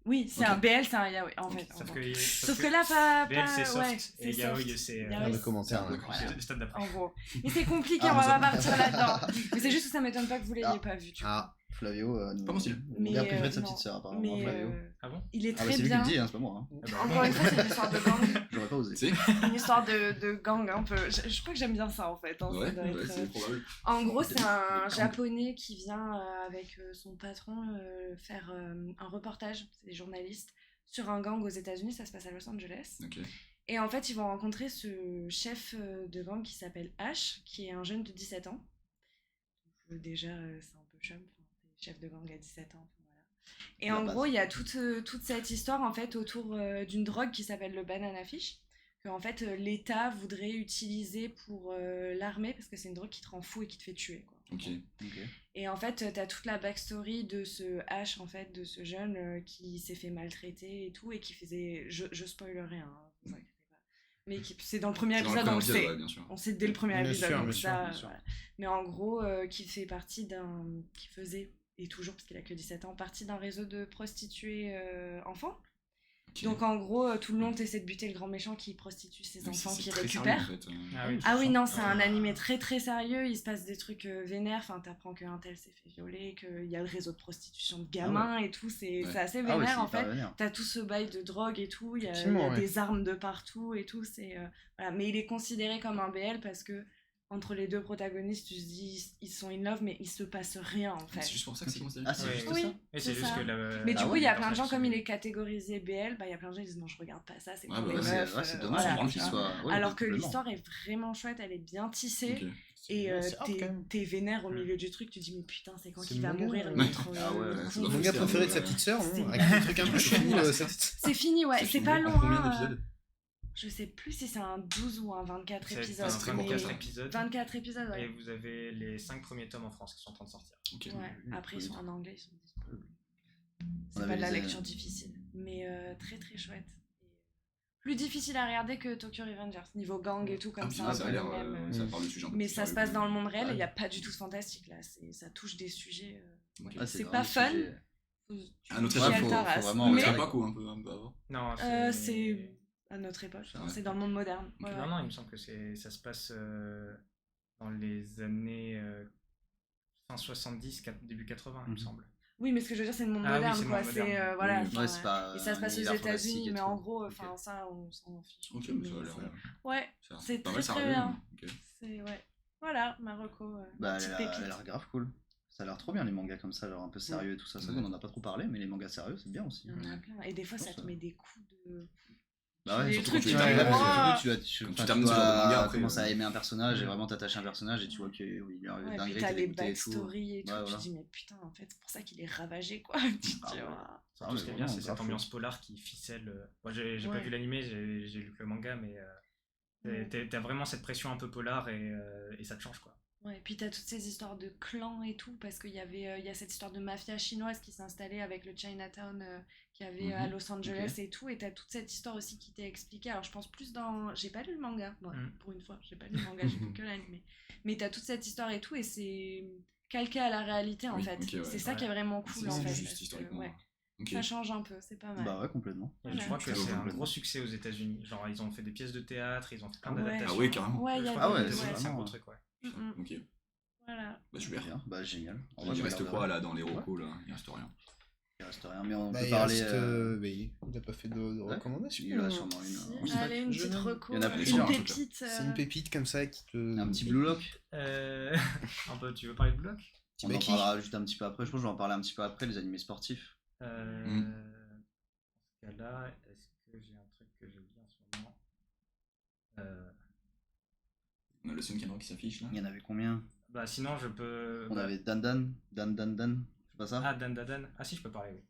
Oui, c'est
Ok.
un BL, c'est un yaoi, en
Ok.
fait. en
Sauf
gros.
que,
Sauf que là, pas.
BL, c'est soft,
ouais,
et
c'est
Yaoi,
soft.
c'est
Yaoi,
Pas de
c'est-
commentaires. hein.
D'accord.
le stade d'après.
En gros. Mais c'est compliqué,
Ah,
on va
ça-
pas partir là-dedans. Mais c'est juste que ça m'étonne pas que vous l'ayez
Ah.
pas vu. Tu vois.
Ah,
Flavio,
Pas mon style.
Mais,
bien préféré de sa
non.
petite sœur, apparemment.
Mais
Flavio.
Ah bon?
il est
Ah, bah,
très
c'est lui qui
bien.
le dit, hein, c'est pas moi. Hein.
Ah bah,
Encore une fois, c'est une histoire de gang.
J'aurais pas osé.
C'est
Une histoire de gang un peu. Je crois que j'aime bien ça en fait. Hein, ça
Ouais,
doit
ouais,
être,
c'est probable.
En gros, c'est un
gang.
japonais qui vient avec son patron faire un reportage, c'est des journalistes, sur un gang aux États-Unis. Ça se passe à Los Angeles.
Ok.
Et en fait, ils vont rencontrer ce chef de gang qui s'appelle Ash, qui est un jeune de 17 ans. Donc, déjà, c'est un peu chum. Enfin, c'est chef de gang à 17 ans. Enfin, voilà. Et
La
en
base.
gros, il y a toute cette histoire en fait autour d'une drogue qui s'appelle le banana fish, que en fait l'État voudrait utiliser pour l'armée parce que c'est une drogue qui te rend fou et qui te fait tuer, quoi.
Ok.
Ok.
Et en fait, t'as toute la backstory de ce H, en fait, de ce jeune qui s'est fait maltraiter et tout, et qui faisait... Je spoilerai, hein, vous inquiétez pas. Mais c'est dans le premier
C'est dans le
épisode, on le
premier épisode,
sait.
ouais, bien sûr.
On sait dès le premier
Bien
épisode,
sûr,
donc
bien sûr,
ça...
bien sûr.
voilà. Mais en gros, qui fait partie d'un... qui faisait, et toujours, parce qu'il a que 17 ans, partie d'un réseau de prostituées enfants.
Ok.
Donc en gros, tout le long, t'essaies de buter le grand méchant qui prostitue ses
Mais
enfants
c'est
qui
très
récupère.
sérieux, en fait.
Ah oui.
Ah oui, non, c'est un animé très très sérieux, il se passe des trucs vénères, enfin t'apprends qu'un tel s'est fait violer, qu'il y a le réseau de prostitution de gamins et tout, c'est
Ouais.
assez
Ah ouais,
vénère
c'est
en
hyper
fait.
vénère.
T'as tout ce bail de drogue et tout, il y a
Effectivement, ouais.
des armes de partout et tout, voilà. Mais il est considéré comme un BL parce que entre les deux protagonistes, tu te dis ils sont in love mais il se passe rien en fait.
C'est juste pour ça que c'est considéré.
Ah, c'est
Ouais.
juste
Oui.
ça.
Et c'est
c'est
juste
ça.
que
Mais
Ah
du coup,
ouais,
il y a
les
plein de gens,
personnages
comme il
sont-
est catégorisé BL, il y a plein de gens qui disent non, je regarde pas ça, c'est
Ouais,
pour
bah
les
ouais,
meufs.
Ouais, c'est
voilà,
dommage
voilà,
qu'il
tu
soit. ouais,
Alors que
complètement.
l'histoire est vraiment chouette, elle est bien tissée.
Ok.
Et
C'est hard, quand même.
t'es vénère au milieu du truc, tu te dis mais putain c'est quand
C'est
qu'il
le
va
manga,
mourir
ouais.
l'autre
Ah ouais,
con.
ça
Le
doit
manga
faire
préféré de
ça,
sa
ouais.
petite sœur,
C'est-
avec des trucs un peu chelous.
C'est fini, ouais, c'est
fini.
pas
En
loin.
combien d'épisodes
Je sais plus si c'est un 12 ou un 24
C'est
épisodes.
un
très
mais-
court,
24 épisodes.
24 épisodes,
Et
ouais.
vous avez les 5 premiers tomes en France qui sont en train de sortir.
Ok.
Ouais, après ils sont en anglais, ils sont disponibles.
On
C'est
avait
pas de la
les-
lecture difficile, mais très très chouette. Plus difficile à regarder que Tokyo Revengers, niveau gang et tout
Ah,
comme
putain,
ça.
ça a l'air.
même,
Ça parle de sujets un peu
mais
plus
ça se
sérieux,
passe dans
quoi.
le monde réel et il
Ouais.
n'y a pas du tout de fantastique là, ça touche des sujets.
Ok.
Ah,
c'est
vraiment
pas
des
fun.
sujets-
À notre
tu
époque,
chiales
faut-
ta
faut
race.
vraiment-
Mais
C'est pas quoi un peu avant.
Non,
c'est à notre époque,
Ah ouais.
c'est dans le monde moderne. Ouais,
Non,
ouais.
non, il me semble que ça se passe dans les années fin 70, début 80, il me
Mhm.
semble.
Oui, mais ce que je veux dire, c'est le monde
Ah oui,
moderne,
c'est le
quoi.
monde
C'est
moderne.
voilà.
Oui,
enfin,
Ouais, c'est pas.
et ça se passe aux
un univers fantastique
États-Unis,
et
mais
tout.
en gros,
Ok.
enfin ça, on s'en fiche.
Ok,
Mais
ça a l'air.
ouais,
ça a l'air
c'est
pas
très
mal
très
sérieux,
bien.
ok.
C'est ouais. Voilà, Marocco,
Bah,
petite
elle a
pépite.
l'air grave cool. Ça a l'air trop bien les mangas comme ça, genre un peu sérieux et tout ça. Ça,
Ouais.
on en a pas trop parlé, mais les mangas sérieux, c'est bien aussi.
Il y en a plein. Et des fois, ça te met des coups de.
Bah ouais,
Des
surtout
trucs
quand tu
qui
termines,
terminent,
parce que
ouais.
surtout, tu
Quand
enfin,
tu termines ce genre de
dois
manga, après,
commencer à aimer un personnage et vraiment t'attacher à un personnage et tu vois qu'il est
Ouais,
dingue,
puis t'as
t'es
les
dégoûté et tout.
backstories et tout.
Ouais,
Tu
voilà.
te dis, mais putain, en fait, c'est pour ça qu'il est ravagé, quoi. Tu te
Ah
dis,
ouais.
ouah.
Surtout,
Ah,
ce qui est
mais
bien,
vraiment,
c'est cette
grave
ambiance polar qui ficelle. Moi, j'ai pas
Ouais.
vu l'animé, j'ai lu que le manga, mais t'as vraiment cette pression un peu polar et ça te change, quoi.
Ouais, puis t'as toutes ces histoires de clans et tout, parce qu'il y avait, il y a cette histoire de mafia chinoise qui s'est installée avec le Chinatown qu'il y avait à
Mhm.
Los Angeles et tout, et t'as toute cette histoire aussi qui t'est expliquée. Alors je pense plus dans, j'ai pas lu le manga, bon, pour une fois, j'ai pas lu le manga, j'ai vu que l'anime, mais t'as toute cette histoire et tout, et c'est calqué à la réalité en
Oui,
fait.
ok, ouais.
C'est ça qui est vraiment cool en
C'est
fait.
juste
parce que,
historiquement.
ouais,
Ok.
ça change un peu, c'est pas mal.
Bah ouais, complètement.
Et
Voilà.
je crois que
Ouais,
c'est un
complètement.
gros succès aux États-Unis. Genre, ils ont fait des pièces de théâtre, ils ont fait plein
Ouais.
d'adaptations.
Ah oui, carrément.
Ouais, il y a
Je
des-
crois que
ouais,
c'est un
vraiment.
gros truc, ouais.
Mm-mm.
Ok.
Voilà.
Bah super.
Bien, bah génial. En vrai,
Il
je
reste
regarderai.
quoi là dans les recos là? Il reste rien.
Il reste rien, mais on
Bah,
peut
il
parler.
reste, bah, il a pas fait de
Ouais.
recommandations.
Il a sûrement
Si,
une. on sait pas.
allez, une petite
Je-
reco,
Il y en a
une
plusieurs,
en tout cas.
pépite.
C'est une pépite comme ça qui te.
Un petit Blue Lock.
Un peu, tu veux parler de bloc
Petit
On en
Becky.
parlera juste un petit peu après. Je pense que je vais en parler un petit peu après, les animés sportifs.
Dans ce cas-là, est-ce que j'ai un truc que je lis en ce moment
On a le Sunken qui s'affiche là.
Il y en avait combien?
Bah sinon, je peux...
On avait Dan. C'est pas ça?
Ah, Dan Dadan. Ah si, je peux parler, oui.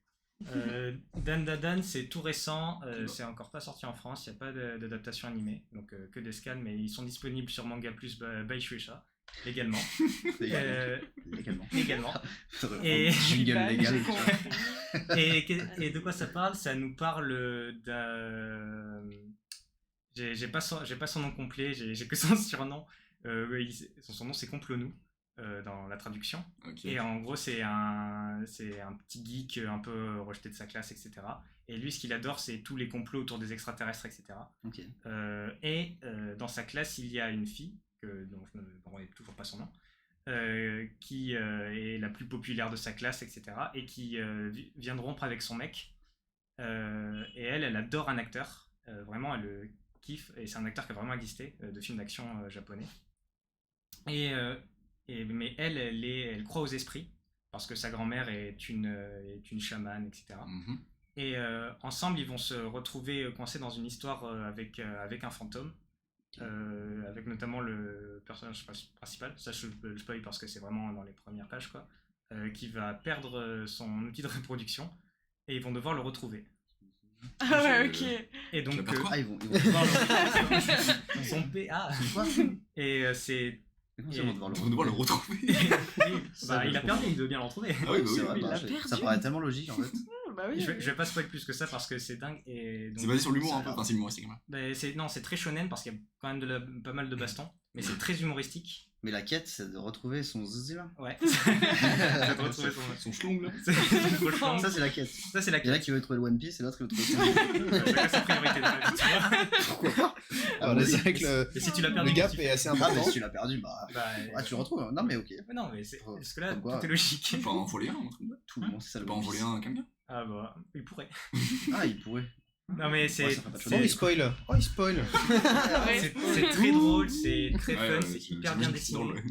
Dan Dadan, c'est tout récent, c'est encore pas sorti en France, il n'y a pas d'adaptation animée, donc que des scans, mais ils sont disponibles sur Manga Plus by Shueisha, légalement.
Légalement.
Légalement.
Et jingle
Bah,
légal.
j'ai compris.
Et de quoi ça parle? Ça nous parle d'un... J'ai pas son nom complet, j'ai que son surnom. Son nom c'est Complonou dans la traduction.
Ok.
Et en gros c'est un petit geek un peu rejeté de sa classe, etc. Et lui ce qu'il adore c'est tous les complots autour des extraterrestres, etc.
Ok.
Dans sa classe il y a une fille, dont je ne me rappelle toujours pas son nom, qui est la plus populaire de sa classe, etc. Et qui vient de rompre avec son mec. Et elle adore un acteur. Vraiment, elle le kiffe. Et c'est un acteur qui a vraiment existé, de films d'action japonais. Mais elle croit aux esprits, parce que sa grand-mère est une chamane, etc.
Mhm.
Et ensemble, ils vont se retrouver coincés dans une histoire avec un fantôme. Avec notamment le personnage principal, ça je le spoil parce que c'est vraiment dans les premières pages, quoi, qui va perdre son outil de reproduction et ils vont devoir le retrouver.
Ah ouais, ok.
Et donc,
Tu vas perdre quoi
Ah, ils vont
devoir le son PA.
Quoi?
Et c'est.
Comment ils vont devoir le
On va devoir le retrouver.
Bah, il a perdu, il doit bien le retrouver.
Ah oui, bah
C'est
oui.
vrai,
il
bah,
l'a
ça
perdu.
paraît tellement logique en fait.
Bah oui.
Je vais pas spoil plus que ça parce que c'est dingue. Et donc,
C'est basé sur l'humour
ça
un
a
peu.
l'air-
Enfin, c'est humoristique.
bah, c'est très shonen parce qu'il y a quand même pas mal de bastons, mais c'est très humoristique.
Mais la quête, c'est de retrouver son zizi.
Ouais. J'ai retrouvé
Son schlong là.
Trop chiant.
Ça, c'est la quête.
Ça, c'est la
Il y en a
quête.
qui veut trouver le One Piece et l'autre qui veut trouver son
Chacun sa priorité dans la vie, tu vois.
Pourquoi pas? Alors, c'est vrai que
Et si tu l'as
le
perdu,
gap
tu
est
fais-
assez
Ah, mais
important.
si tu l'as perdu, bah.
Bah,
Ah, tu le retrouves. Non, mais ok.
mais non, mais c'est.
Oh,
Parce que là,
comme quoi.
tout est logique.
Tu peux en voler un, un truc.
Tout le monde, c'est ça
Tu
le
peux en
One
voler
Piece.
un quelqu'un.
Ah bah, il pourrait.
Ah, il pourrait.
Non, mais c'est.
Ouais, ça ferait pas de
Oh,
chose.
il spoil. Oh, il spoil.
C'est très drôle, c'est très
Ouais,
fun,
ouais,
c'est hyper
j'imagine
bien
que c'est
dessiné.
drôle.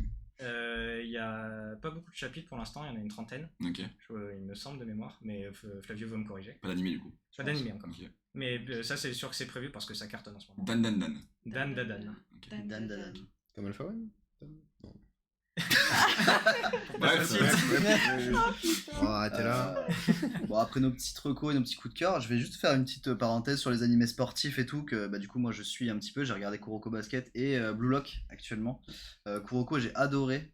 Il y a pas beaucoup de chapitres pour l'instant, il y en a une trentaine,
Ok.
il me semble de mémoire, mais Flavio veut me corriger.
Pas d'animé du coup.
Pas d'animé encore.
Ok.
Mais ça, c'est sûr que c'est prévu parce que ça cartonne en ce moment.
Dan Dan Dan.
Dan Dadan.
Ok.
Dan,
Dan,
dan,
dan.
dan.
Comme Alpha One.
Bref,
Oh, arrêtez là.
Bon, après nos petites recos et nos petits coups de cœur, je vais juste faire une petite parenthèse sur les animés sportifs et tout, que bah, du coup moi je suis un petit peu, j'ai regardé Kuroko Basket et Blue Lock actuellement. Kuroko j'ai adoré,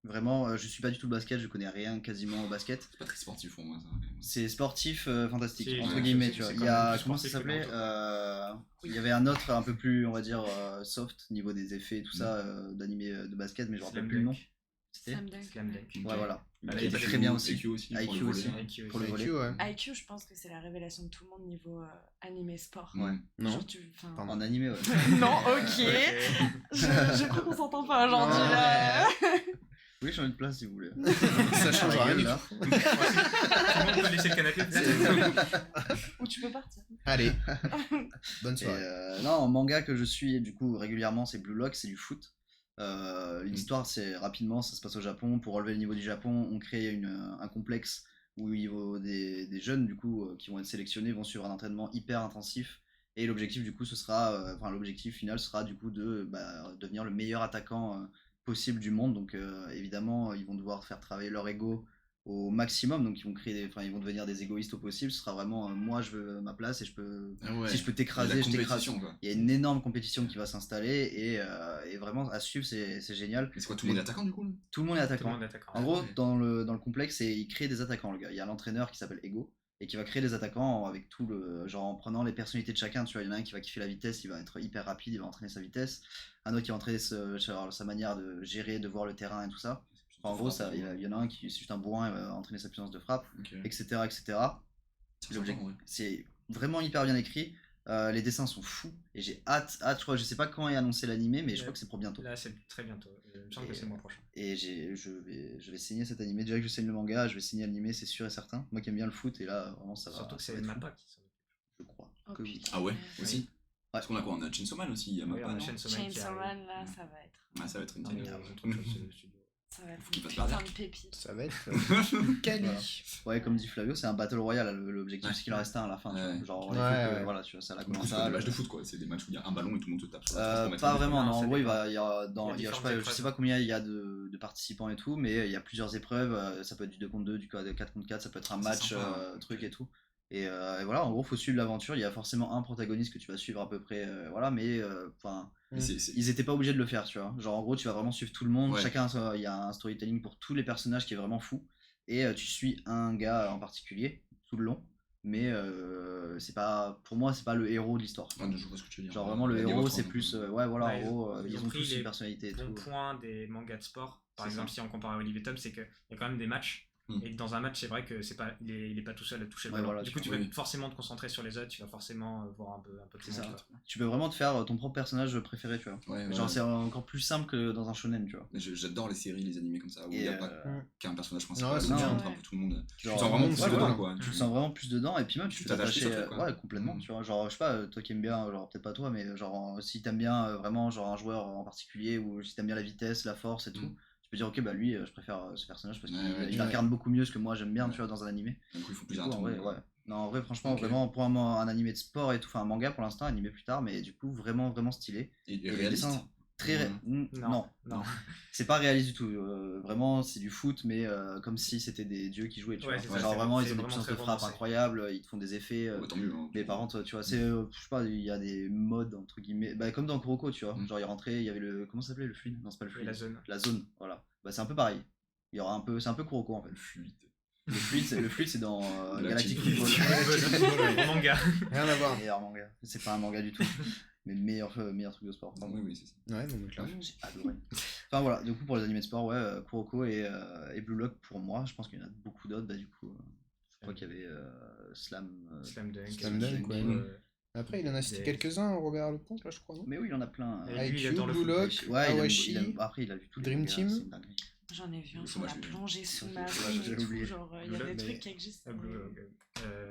vraiment je suis pas du tout le basket, je connais rien quasiment au basket.
c'est pas très sportif pour moi ça.
C'est sportif fantastique,
C'est-
entre
ouais,
guillemets,
c'est-
tu vois.
c'est
Il
quand
y a,
même plus
comment ça
sportif que
s'appelait
Naruto.
Il y avait un autre un peu plus, on va dire, soft niveau des effets et tout ça, d'animé de basket, mais je me rappelle
Slam
plus le nom.
Dunk.
C'était
Slam Dunk.
Slam Dunk.
Ouais, voilà.
Ah,
Qui
là,
était très bien aussi.
IQ aussi. pour
IQ
le
aussi.
volet.
IQ,
Pour le
ouais.
volet.
IQ, ouais.
IQ, je pense que c'est la révélation de tout le monde niveau animé sport.
Ouais.
Non.
Genre, enfin,
Pardon.
En animé, ouais.
non, ok. Je crois qu'on s'entend pas aujourd'hui
Non,
là.
Oui, changer de place si vous voulez.
Ça change
La
rien
gueule,
du
là.
tout.
Tout le monde peut laisser le canapé.
Ou tu peux partir.
Allez. Bonne
Et,
soirée.
non, en manga que je suis du coup régulièrement, c'est Blue Lock, c'est du foot. L'histoire, c'est rapidement, ça se passe au Japon. Pour relever le niveau du Japon, on crée un complexe où des jeunes du coup qui vont être sélectionnés vont suivre un entraînement hyper intensif. Et l'objectif du coup, l'objectif final sera du coup de devenir le meilleur attaquant possible du monde. Donc évidemment, ils vont devoir faire travailler leur ego au maximum. Donc ils vont ils vont devenir des égoïstes au possible. Ce sera vraiment moi je veux ma place et je peux
Ah ouais.
si je peux
Il y a
t'écraser,
la
je t'écrase.
compétition, quoi.
Il y a une énorme compétition qui va s'installer et vraiment à suivre c'est génial.
Mais c'est quoi, tout le monde est attaquant du coup là
Tout le monde est
Tout le
attaquant.
monde attaquant.
En gros,
ouais.
dans le complexe, il crée des attaquants, le gars. Il y a l'entraîneur qui s'appelle Ego et qui va créer des attaquants avec tout le genre en prenant les personnalités de chacun. Tu vois, il y en a un qui va kiffer la vitesse, il va être hyper rapide, il va entraîner sa vitesse. Un autre qui va entraîner sa manière de gérer, de voir le terrain et tout ça. En gros, il y en a un qui c'est juste un bourrin, il va entraîner sa puissance de frappe,
Ok.
etc., etc.
Ça ressemble,
L'objectif,
ouais.
c'est vraiment hyper bien écrit. Les dessins sont fous et j'ai hâte. Je crois, je sais pas quand est annoncé l'animé, mais je crois que c'est pour bientôt.
Là, c'est très bientôt. Il me semble que c'est le mois prochain.
Et je vais signer cet animé. Déjà que je signe le manga, je vais signer l'animé, c'est sûr et certain. Moi qui aime bien le foot, et là vraiment ça va.
Surtout que
ça
c'est
va être fou.
Mappa qui s'en occupe.
Je crois.
Oh,
que oui.
putain.
Ah ouais,
Oui.
aussi. Parce qu'on a quoi? On a Chainsaw Man aussi, il y a
Oui,
Mappa,
on a
non
Chainsaw Man qui
Chainsaw
arrive.
Man, là, ça va être.
Ah, ça va être une
Non, mais
télé.
ils ont trop de choses sur le studio.
Ça va être
Faut qu'il
une
passe par
putain
là.
de pépite.
Ça va être
Voilà.
Kali.
Ouais, comme dit Flavio, c'est un battle royale. L'objectif
Ouais.
c'est qu'il en reste un à la fin. Tu vois.
Ouais.
Genre,
Ouais,
il faut que,
ouais.
voilà, tu vois, ça la
Du coup,
commence
c'est
à.
des matchs de foot quoi, c'est des matchs où il y a un ballon et tout le monde se tape sur la face pour mettre
Pas
un but.
vraiment, non.
Non,
En
ça
gros, il
dépend.
va, il y a, dans,
Il y a
je sais
différentes
pas, je
épreuves.
sais pas combien il y a de participants et tout, mais il y a plusieurs épreuves. Ça peut être du 2 contre 2, du 4 contre 4, ça peut être un
C'est
match,
sympa, hein.
truc et tout. Et voilà, en gros, faut suivre l'aventure. Il y a forcément un protagoniste que tu vas suivre à peu près, voilà, mais enfin.
Mais c'est-
Ils étaient pas obligés de le faire, tu vois. Genre en gros, tu vas vraiment suivre tout le monde.
Ouais.
Chacun, il y a un storytelling pour tous les personnages qui est vraiment fou. Et tu suis un gars en particulier tout le long. Mais c'est pas, pour moi, c'est pas le héros de l'histoire.
Ah, je vois ce que tu veux dire.
Genre vraiment le
Il y a Game
héros,
of
c'est
Thrones,
plus,
un peu.
ouais voilà,
Ouais,
en gros,
ils
ils
ont
ont
pris
tous
les
une personnalité et
Bon
tout.
point des mangas de sport, par
C'est
exemple,
ça.
si on compare à Olive et Tom, c'est qu'il y a quand même des matchs.
Mm.
Et dans un match, c'est vrai que il est pas tout seul à toucher le
Ouais,
ballon.
voilà,
du
tu
coup, tu
vois.
vas
Oui.
forcément te concentrer sur les autres, tu vas forcément voir un peu tout
C'est
le
ça.
monde.
Tu peux vraiment te faire ton propre personnage préféré, tu vois.
Ouais,
Genre
ouais.
c'est encore plus simple que dans un shonen, tu vois.
J'adore les séries, les animés comme ça, où il
Et
n'y a pas qu'un personnage principal,
Ouais,
où
c'est
tu
bien.
rentres un peu tout le monde. Tu
Genre,
te sens vraiment
ouais,
plus
voilà.
dedans, quoi.
Tu te sens vraiment plus dedans et puis même tu
Tu
peux
t'attaches
t'attacher
sur ça, quoi.
ouais complètement
Mhm.
tu vois, genre je sais pas, toi qui aimes bien, genre peut-être pas toi mais genre si t'aimes bien vraiment genre un joueur en particulier ou si t'aimes bien la vitesse, la force et tout,
Mhm.
tu peux dire ok bah lui je préfère ce personnage parce qu'il
Ouais, ouais,
il
ouais.
incarne beaucoup mieux ce que moi j'aime bien
Ouais.
tu vois dans un animé.
Du coup, il faut
Du
plusieurs
coup, en vrai,
atomes.
ouais. Non, en vrai, franchement,
Ok.
vraiment, pour un animé de sport et tout, enfin un manga pour l'instant, animé plus tard, mais du coup, vraiment, vraiment stylé.
Et
Et les
réaliste.
dessins, très. Non,
Non.
c'est pas réaliste du tout. Vraiment, c'est du foot, mais comme si c'était des dieux qui jouaient. Tu
Ouais,
vois.
c'est ça,
Genre
c'est-
vraiment,
c'est
ils ont des
vraiment
puissances
très
de frappe
romancé.
incroyables, ils te font des effets.
Ouais, tant mieux. hein.
Mais par contre, tu vois, c'est, je sais pas, il y a des modes entre guillemets, bah, comme dans Kuroko, tu vois.
Mm.
Genre, il rentrait, il y avait le, comment ça s'appelait le fluide? Non, c'est pas le
Et
fluide.
la zone.
La zone, voilà. Bah, c'est un peu pareil. Il y aura un peu, c'est un peu Kuroko en fait.
Le fluide.
Le fluide, c'est dans
La
Galactic
team.
Football.
En manga.
Rien à voir.
Meilleur manga. C'est pas un manga du tout. mes meilleurs trucs de sport. Pardon.
Oui, c'est ça.
Ouais, non, mais clairement.
J'ai adoré. Enfin voilà, du coup pour les animés de sport, ouais, Kuroko et Blue Lock pour moi. Je pense qu'il y en a beaucoup d'autres. Bah, du coup, je crois qu'il y avait Slam.
Slam Dunk.
Slam Dunk, ouais. Après, il en a cité quelques-uns, Robert Lepont, là, je crois, non?
Mais oui, il y en a plein.
Et lui, il
IQ,
adore le
Blue
foot.
Lock,
Ouais,
Awashi,
après il a vu tout
Dream Team.
C'est une dinguerie.
J'en ai vu un
Le
sur la
chômage,
plongée sous-marine
j'ai
et tout,
oublié.
genre il y a
Blue
des
Lock,
trucs qui existent.
Ah, Blue Lock.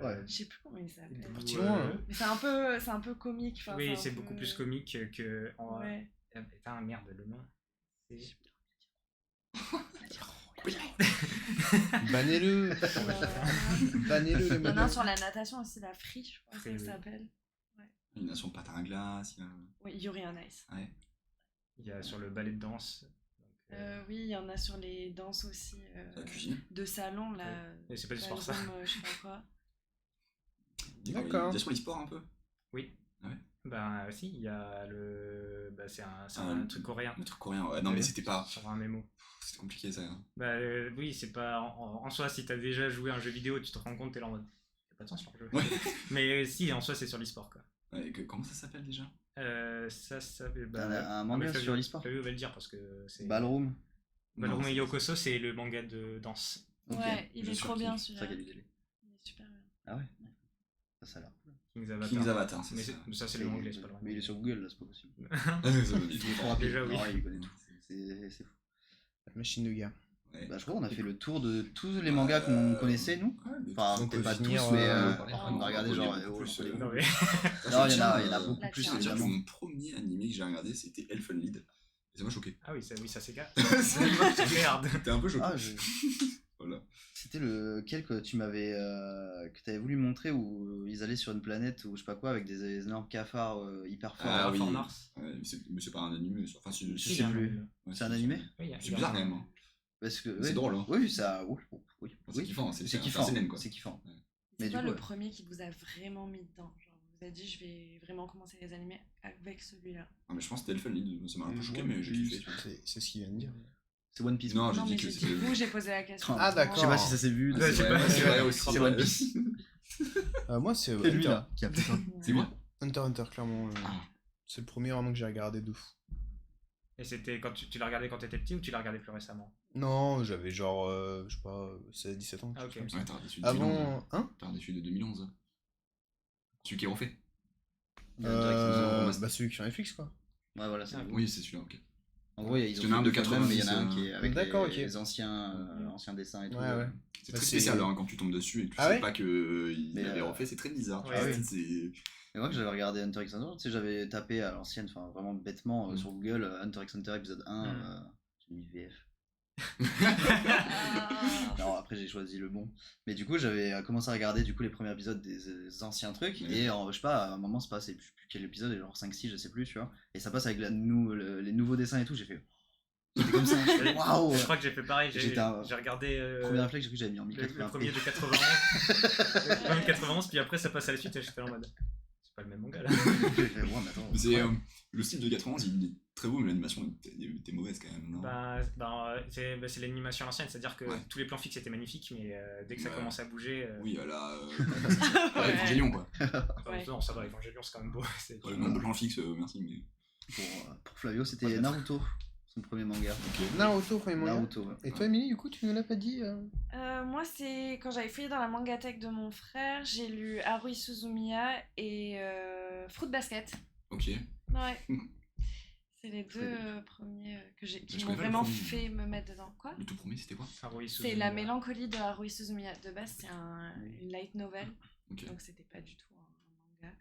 Ouais.
Je sais plus comment il s'appelle.
parti loin, hein.
Mais c'est un peu comique. Enfin,
Oui,
un
c'est
peu-
beaucoup plus comique que.
Ouais.
Putain, merde, le nom. C'est.
Bannez-le. Bannez-le, les
Il y en a un
mecs.
sur la natation aussi, la Free, je crois
Free,
que ça
oui.
s'appelle.
Il y en a sur le patin à glace.
Oui, Yuri on Ice.
Ouais.
Il y a sur le ballet de danse. Donc,
Oui, il y en a sur les danses aussi
La cuisine.
de salon, là.
Mais c'est pas du sport, ça.
Ballroom, je sais pas quoi.
D'accord.
Il y a sur l'e-sport un peu.
Oui.
Ah ouais.
Ben, si, il y a le. Bah, c'est un
le-
truc coréen.
Le truc coréen. Ouais, non, mais c'était pas.
Sur un mémo.
C'était compliqué ça.
Bah oui, c'est pas. En soi, si t'as déjà joué à un jeu vidéo, tu te rends compte, t'es là en mode. Y'a pas de sens sur le jeu.
Ouais.
Mais si, en soi, c'est sur l'e-sport, quoi.
Ouais, comment ça s'appelle déjà?
Ça s'appelle.
T'as un manga sur l'e-sport.
Flavio va le dire parce que c'est.
Ballroom.
Ballroom
Non,
et Yokoso, c'est le manga de danse.
Ok.
Ouais, il
je
est
suis
trop
sûr
bien
qu'il-
C'est
celui-là.
ça qu'il y a du délai.
Il est super bien.
Ah ouais. Ça a l'air cool.
King's Avatar.
King's Avatar, c'est
Mais
ça.
ça, c'est le anglais, c'est pas le
Mais il est sur Google là, c'est pas possible.
Ça me dit
Il est
tout.
trop rapide.
Déjà, oui.
Non, il connaît tout. C'est fou.
La machine de guerre.
Ouais.
Bah, je crois qu'on a fait le tour de tous les mangas qu'on connaissait, nous.
Ouais, mais
Enfin,
on
peut-être
peut
pas
finir,
tous, mais
on
on a regardé
peut
genre.
lire beaucoup plus,
Non, mais.
Non, il y en a beaucoup
La
plus,
tienne.
C'est-à-dire que
évidemment.
mon premier animé que j'ai regardé, c'était Elfen Lied. Et ça m'a choqué.
Ah oui, ça s'égare.
C'est
Merde.
T'es un peu choqué.
Ah,
Voilà.
c'était lequel que tu m'avais. Que t'avais voulu montrer où ils allaient sur une planète ou je sais pas quoi avec des énormes cafards hyper forts.
Ah oui.
For Mars.
Ouais, mais c'est pas un animé. Enfin,
Je
Si,
sais
il y a
plus.
ouais,
C'est un animé
Oui, il y a-
C'est bizarre quand même. Hein.
Parce que,
C'est
ouais.
drôle, hein.
Oui, ça. Oui.
C'est kiffant, c'est
C'est
un
kiffant.
seinen, quoi.
C'est kiffant.
Ouais.
Mais
C'est
du
quoi
coup,
le
ouais.
premier qui vous a vraiment mis dedans? Genre, vous avez dit, je vais vraiment commencer les animés avec celui-là.
Ah, mais je pense que c'était Elfen Lied. Ça m'a un peu choqué, mais j'ai kiffé.
C'est ce qu'il vient de dire.
C'est One Piece.
Non,
moi.
j'ai
Non,
dit
mais
que
j'ai
c'était.
dit vous, j'ai posé la question.
Ah, d'accord.
Je sais pas si ça s'est vu.
Ah, c'est vrai, c'est vrai aussi.
C'est One Piece.
Moi, c'est
C'est lui
Hunter.
là qui a fait ça.
C'est quoi?
Hunter, clairement.
Ah.
C'est le premier vraiment que j'ai regardé de fou.
Et c'était quand tu l'as regardé quand t'étais petit ou tu l'as regardé plus récemment?
Non, j'avais genre, je sais pas, 16-17 ans.
Ah, ok.
quelque chose
Ouais,
comme ça.
t'as regardé celui de 2011.
Avant, hein
T'as regardé celui de 2011. Celui qui est refait.
Bah celui qui est sur Netflix, quoi.
Ouais, voilà, c'est lui.
Oui, c'est celui-là, ok.
En gros, ils
Parce
ont
qu'il y en a un
fait
de
deux films, mais il y en a un
90,
qui est avec
D'accord,
les
ok.
anciens dessins et tout.
Ouais, ouais.
C'est
Bah,
très
c'est-
spécial hein, quand tu tombes dessus et que tu
Ah
sais
ouais
pas qu'il
Mais,
avait refait, c'est très bizarre.
Ouais,
tu vois,
oui.
c'est-
Et moi, que j'avais regardé Hunter x Hunter, tu sais, j'avais tapé à l'ancienne, enfin vraiment bêtement
Mm.
sur Google Hunter x Hunter épisode 1.
Mm.
J'ai mis VF.
Ah.
Non, après j'ai choisi le bon. Mais du coup, j'avais commencé à regarder du coup les premiers épisodes des anciens trucs.
Ouais.
Et je sais pas, à un moment, c'est pas, c'est plus quel épisode, genre 5-6, je sais plus, tu vois. Et ça passe avec les nouveaux dessins et tout. J'ai fait. C'était comme ça. j'ai fait, Waouh!
Je crois que j'ai fait pareil. J'ai
J'étais un-
regardé.
Premier réflexe, j'ai cru que j'avais mis en
Le
1080.
premier de 91. Le premier de 91, puis après ça passe à la suite et j'étais en mode. C'est pas le même manga là.
J'ai fait, ouais, mais attends.
Mais c'est, le style de 91, il est très beau, mais l'animation était mauvaise quand même. Non
C'est l'animation à l'ancienne, c'est-à-dire que
Ouais.
tous les plans fixes étaient magnifiques, mais dès que ça
Ouais.
commençait à bouger.
Oui, là.
Ouais.
Evangelion, quoi.
Ouais.
Non, ça va, Evangelion c'est quand même beau. c'est-
Le nombre de plans fixes, merci, mais.
Pour Flavio, c'était Naruto, son premier manga.
Naruto, premier manga.
Naruto, ouais.
Et toi, Émilie, du coup, tu nous l'as pas dit
Moi, c'est quand j'avais fouillé dans la mangatech de mon frère, j'ai lu Haruhi Suzumiya et Fruit Basket.
Ok.
Ouais. C'est les
Très
deux
bien.
premiers qui
Je
m'ont
connais pas le
vraiment
premier.
fait me mettre dedans. Quoi?
Le tout premier, c'était quoi?
Haruhi
C'est
Suzumiya.
la mélancolie de Haruhi Suzumiya. De base, c'est une light novel,
Ok.
donc c'était pas du tout un manga.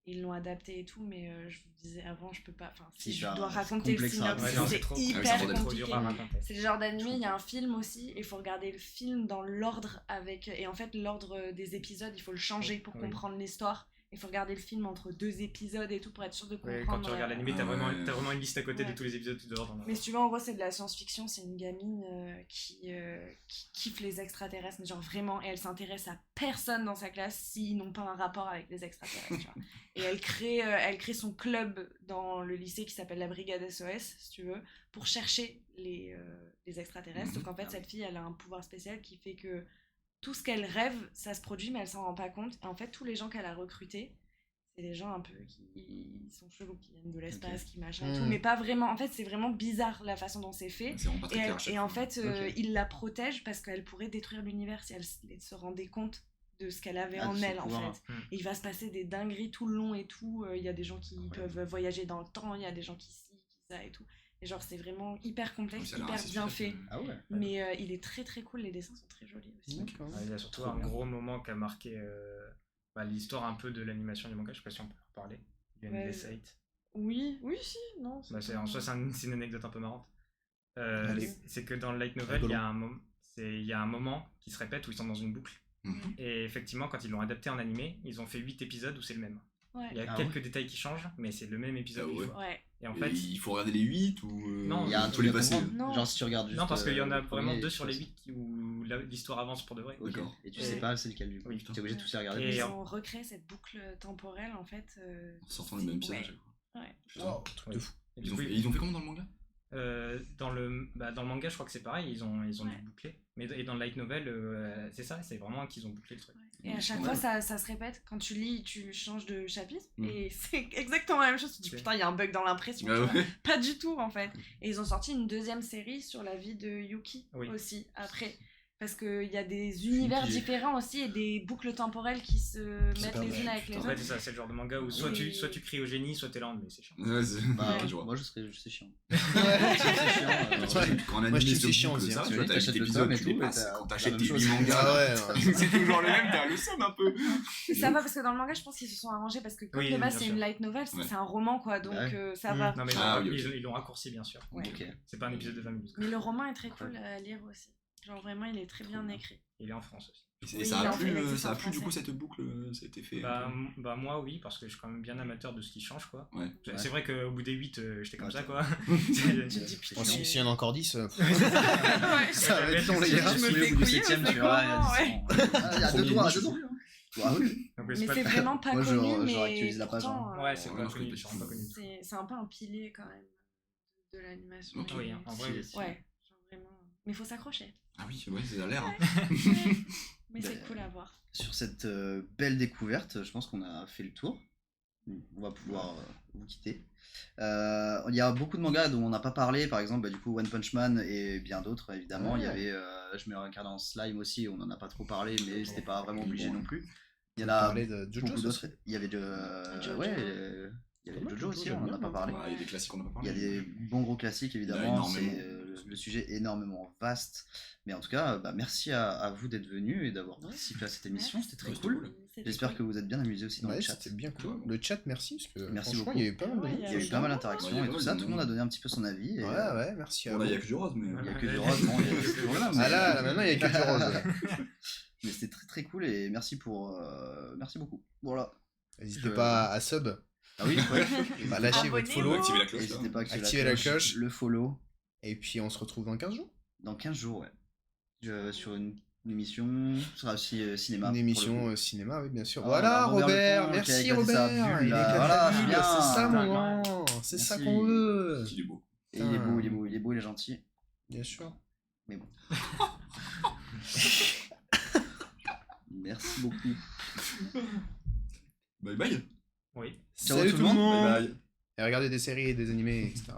Ils l'ont adapté et tout, mais je vous disais avant, je peux pas. Enfin, si
Si,
je
bah,
dois
c'est
raconter le
complexe, hein.
synopsis,
Ouais, non, c'est
c'est
trop-
Ah oui,
hyper
c'est
trop
compliqué.
dur à raconter.
C'est le genre d'anime, il y a un film aussi, et il faut regarder le film dans l'ordre avec. Et en fait, l'ordre des épisodes, il faut le changer pour
Oui.
comprendre l'histoire. Il faut regarder le film entre 2 épisodes et tout pour être sûr de comprendre.
Ouais, quand tu regardes l'anime, t'as
Ouais.
vraiment une liste à côté
Ouais.
de tous les épisodes tout dehors.
Mais si tu veux, en gros, c'est de la science-fiction. C'est une gamine qui kiffe les extraterrestres, mais genre vraiment, et elle s'intéresse à personne dans sa classe s'ils n'ont pas un rapport avec les extraterrestres. Tu vois. Et elle crée son club dans le lycée qui s'appelle la Brigade SOS, si tu veux, pour chercher les extraterrestres. Donc en fait, cette fille, elle a un pouvoir spécial qui fait que tout ce qu'elle rêve, ça se produit, mais elle s'en rend pas compte. Et en fait, tous les gens qu'elle a recrutés, c'est des gens un peu qui sont chelous, qui viennent de l'espace,
Ok.
qui machin et tout, mais pas vraiment. En fait, c'est vraiment bizarre la façon dont c'est fait.
C'est vraiment pas très
Et,
clair à chaque
et en
fois.
fait,
Ok.
il la protège parce qu'elle pourrait détruire l'univers si elle se rendait compte de ce qu'elle avait
Ah,
en
de son
elle, en
pouvoir.
fait. Et il va se passer des dingueries tout le long et tout. Il y a des gens qui peuvent voyager dans le temps, il y a des gens qui ça et tout. Et genre, c'est vraiment hyper complexe,
Ça a l'air
hyper
assez
bien
super,
fait.
Ah ouais.
Mais il est très très cool, les dessins sont très jolis aussi.
D'accord.
Ouais, il y a surtout
Trop
un
bien.
gros moment qui a marqué l'histoire un peu de l'animation du manga, je sais pas si on peut en parler.
Ouais.
UND 8.
Oui, si, non.
En soi, c'est une anecdote un peu marrante.
Allez.
C'est que dans le light novel,
Rigolo.
il y a un moment qui se répète où ils sont dans une boucle.
Mhm.
Et effectivement, quand ils l'ont adapté en animé, ils ont fait 8 épisodes où c'est le même.
Ouais.
Il y a
Ah
quelques détails qui changent, mais c'est le même épisode.
Ah
huit
ouais.
fois.
Ouais.
Et en
Et
fait,
il faut regarder les 8 ou
Non,
Il y a un
faut
truc
les
à
passer.
comprendre.
Non.
Genre si tu regardes juste.
non, parce qu'il y en a
le
vraiment
premier,
2
tu
sur les
passes.
8 où l'histoire avance pour de vrai.
Ok.
D'accord.
Et tu
Et-
sais pas c'est lequel du coup.
Oui.
Tu es obligé de tous les regarder.
Et
Ils
en-
ont recréé cette boucle temporelle en fait.
En sortant le même épisode à
Ouais.
chaque fois.
Ouais.
Putain.
Wow, truc de fou.
Et du
Ils ont
coup,
fait, ils ont fait comment dans le manga?
dans le manga, je crois que c'est pareil, ils ont
Ouais.
dû boucler. Mais et dans le light novel, c'est ça, c'est vraiment qu'ils ont bouclé le truc.
Et à chaque
Ouais.
fois, ça se répète. Quand tu lis, tu changes de chapitre.
Mm.
Et c'est exactement la même chose. Tu te dis,
Ok.
putain, il y a un bug dans l'impression.
Ah
tu vois.
ouais.
Pas du tout, en fait. Et ils ont sorti une deuxième série sur la vie de Yuki
Oui.
aussi, après. Parce qu'il y a des univers
Yuki.
différents aussi et des boucles temporelles qui se mettent
perdent,
les unes avec les
En
autres.
fait, c'est ça, c'est le genre de manga où soit
Et-
tu cries au génie, soit t'es là, mais c'est chiant.
Ouais, c'est-
Bah,
je vois.
moi je serais c'est chiant.
Ouais.
C'est chiant.
Ouais.
Quand un
Moi,
anime
je trouve
se
c'est chiant
boucle,
aussi,
ça,
hein.
tu vois,
T'achètes
t'as
le
l'épisode,
tome et
tu les
tout, et
passes.
t'as
Quand
la
t'achètes
même
tes
chose.
8 mangas,
Ah ouais,
c'est toujours le même, t'as le seum un peu.
Ça va parce que dans le manga, je pense qu'ils se sont arrangés parce que comme
Oui,
de base
bien
c'est
sûr.
une light novel,
Ouais.
c'est un roman quoi, donc
Ouais.
ça va.
Non, mais
Ah, oui, ok.
ils l'ont raccourci, bien sûr.
Ouais.
Ok.
C'est pas un épisode de 20 minutes.
Mais le roman est très cool à lire aussi. Genre vraiment, il est très bien
bien.
écrit.
Il est en France aussi.
Et
Oui,
ça
il
a
en fait
plu,
une édition
ça a plu du coup
française.
cette boucle, ça a été fait.
Bah moi oui, parce que je suis quand même bien amateur de ce qui change quoi.
Ouais.
C'est vrai qu'au bout des 8, j'étais comme
Ouais,
ça quoi.
Tu te dis putain.
Bon, s'il y en a encore 10,
Ouais.
ça va être long, les
Je
gars.
me
Saoulé
fais
au bout du
couiller,
septième,
c'est
tu vois.
comment, ouais.
Il y a deux
Premier
doigts,
match,
deux doigts. Ah oui.
Donc,
Mais
pas-
c'est vraiment pas
Moi,
connu,
je
mais
réactualise la page,
pourtant,
Ouais, c'est
Ouais,
pas
non, je
connu,
connais
c'est vraiment pas connu.
c'est un peu un pilier quand même de l'animation.
Ok.
Oui, en vrai, oui.
Ouais, genre vraiment. Mais faut s'accrocher.
Ah oui, ouais, ça a l'air. hein.
Mais c'est cool à voir.
Sur cette belle découverte, je pense qu'on a fait le tour. On va pouvoir vous quitter. Il y a beaucoup de mangas dont on n'a pas parlé, par exemple du coup One Punch Man et bien d'autres évidemment.
Ouais.
Il y avait Je me regarde en slime aussi, on n'en a pas trop parlé, mais c'était pas vraiment obligé
Bon.
non plus. Il y en
On
a
parlait de
beaucoup
JoJo's
d'autres.
aussi.
Il y avait de
Jojo.
ouais, il y avait
Pas mal,
Jojo
Jojo,
aussi,
j'aime
on n'en a
bien,
pas parlé.
Ouais, il y a des classiques qu'on n'a pas
Il y
parlé.
a des bons gros classiques
Il y en a
évidemment, c'est
énormément.
le sujet est énormément vaste. Mais en tout cas, merci à vous d'être venus et d'avoir participé à cette émission, c'était très
Ouais,
cool.
c'était cool.
J'espère que vous êtes bien amusés aussi dans
Ouais,
le chat.
c'était bien cool.
Ouais.
Le chat, merci. Parce que
Merci
franchement,
beaucoup.
il y a eu pas mal de
Ouais,
Il y a eu pas mal d'interactions
Ouais,
et tout
ouais,
ça,
ouais,
tout le monde a donné un petit peu son avis. Et,
Ouais, merci à
Bon,
vous.
là, il y a que du rose, mais.
il y a que du rose, bon, il y a que du rose,
Ah
mais-
là, maintenant, il y a que du rose.
Mais c'était très très cool et merci beaucoup. Voilà.
N'hésitez
Je-
pas à sub.
Ah oui, ouais.
Bah, lâchez votre
Abonnez-vous.
follow.
Activez la cloche.
N'hésitez pas à
Activez la cloche.
le follow
Et puis, on se retrouve dans 15 jours.
dans 15 jours, ouais. Sur une émission, ce sera aussi cinéma.
Une
pour le
émission
coup.
cinéma, oui, bien sûr.
Ah,
voilà,
Robert
Robert,
Lepont, qui a
merci
éclaté sa
Robert.
bulle,
Il
là.
éclate
Voilà,
la
c'est
bulle,
bien.
c'est ça,
Putain,
maman. C'est ça
Merci.
qu'on veut.
Il est beau.
Et il est beau, il est beau, il est beau, il est gentil.
Bien sûr.
Mais bon. Merci beaucoup.
Bye bye.
Oui.
Ciao
Salut
tout
tout
le
le
monde.
monde.
Bye bye.
Et regardez des séries et des animés, etc.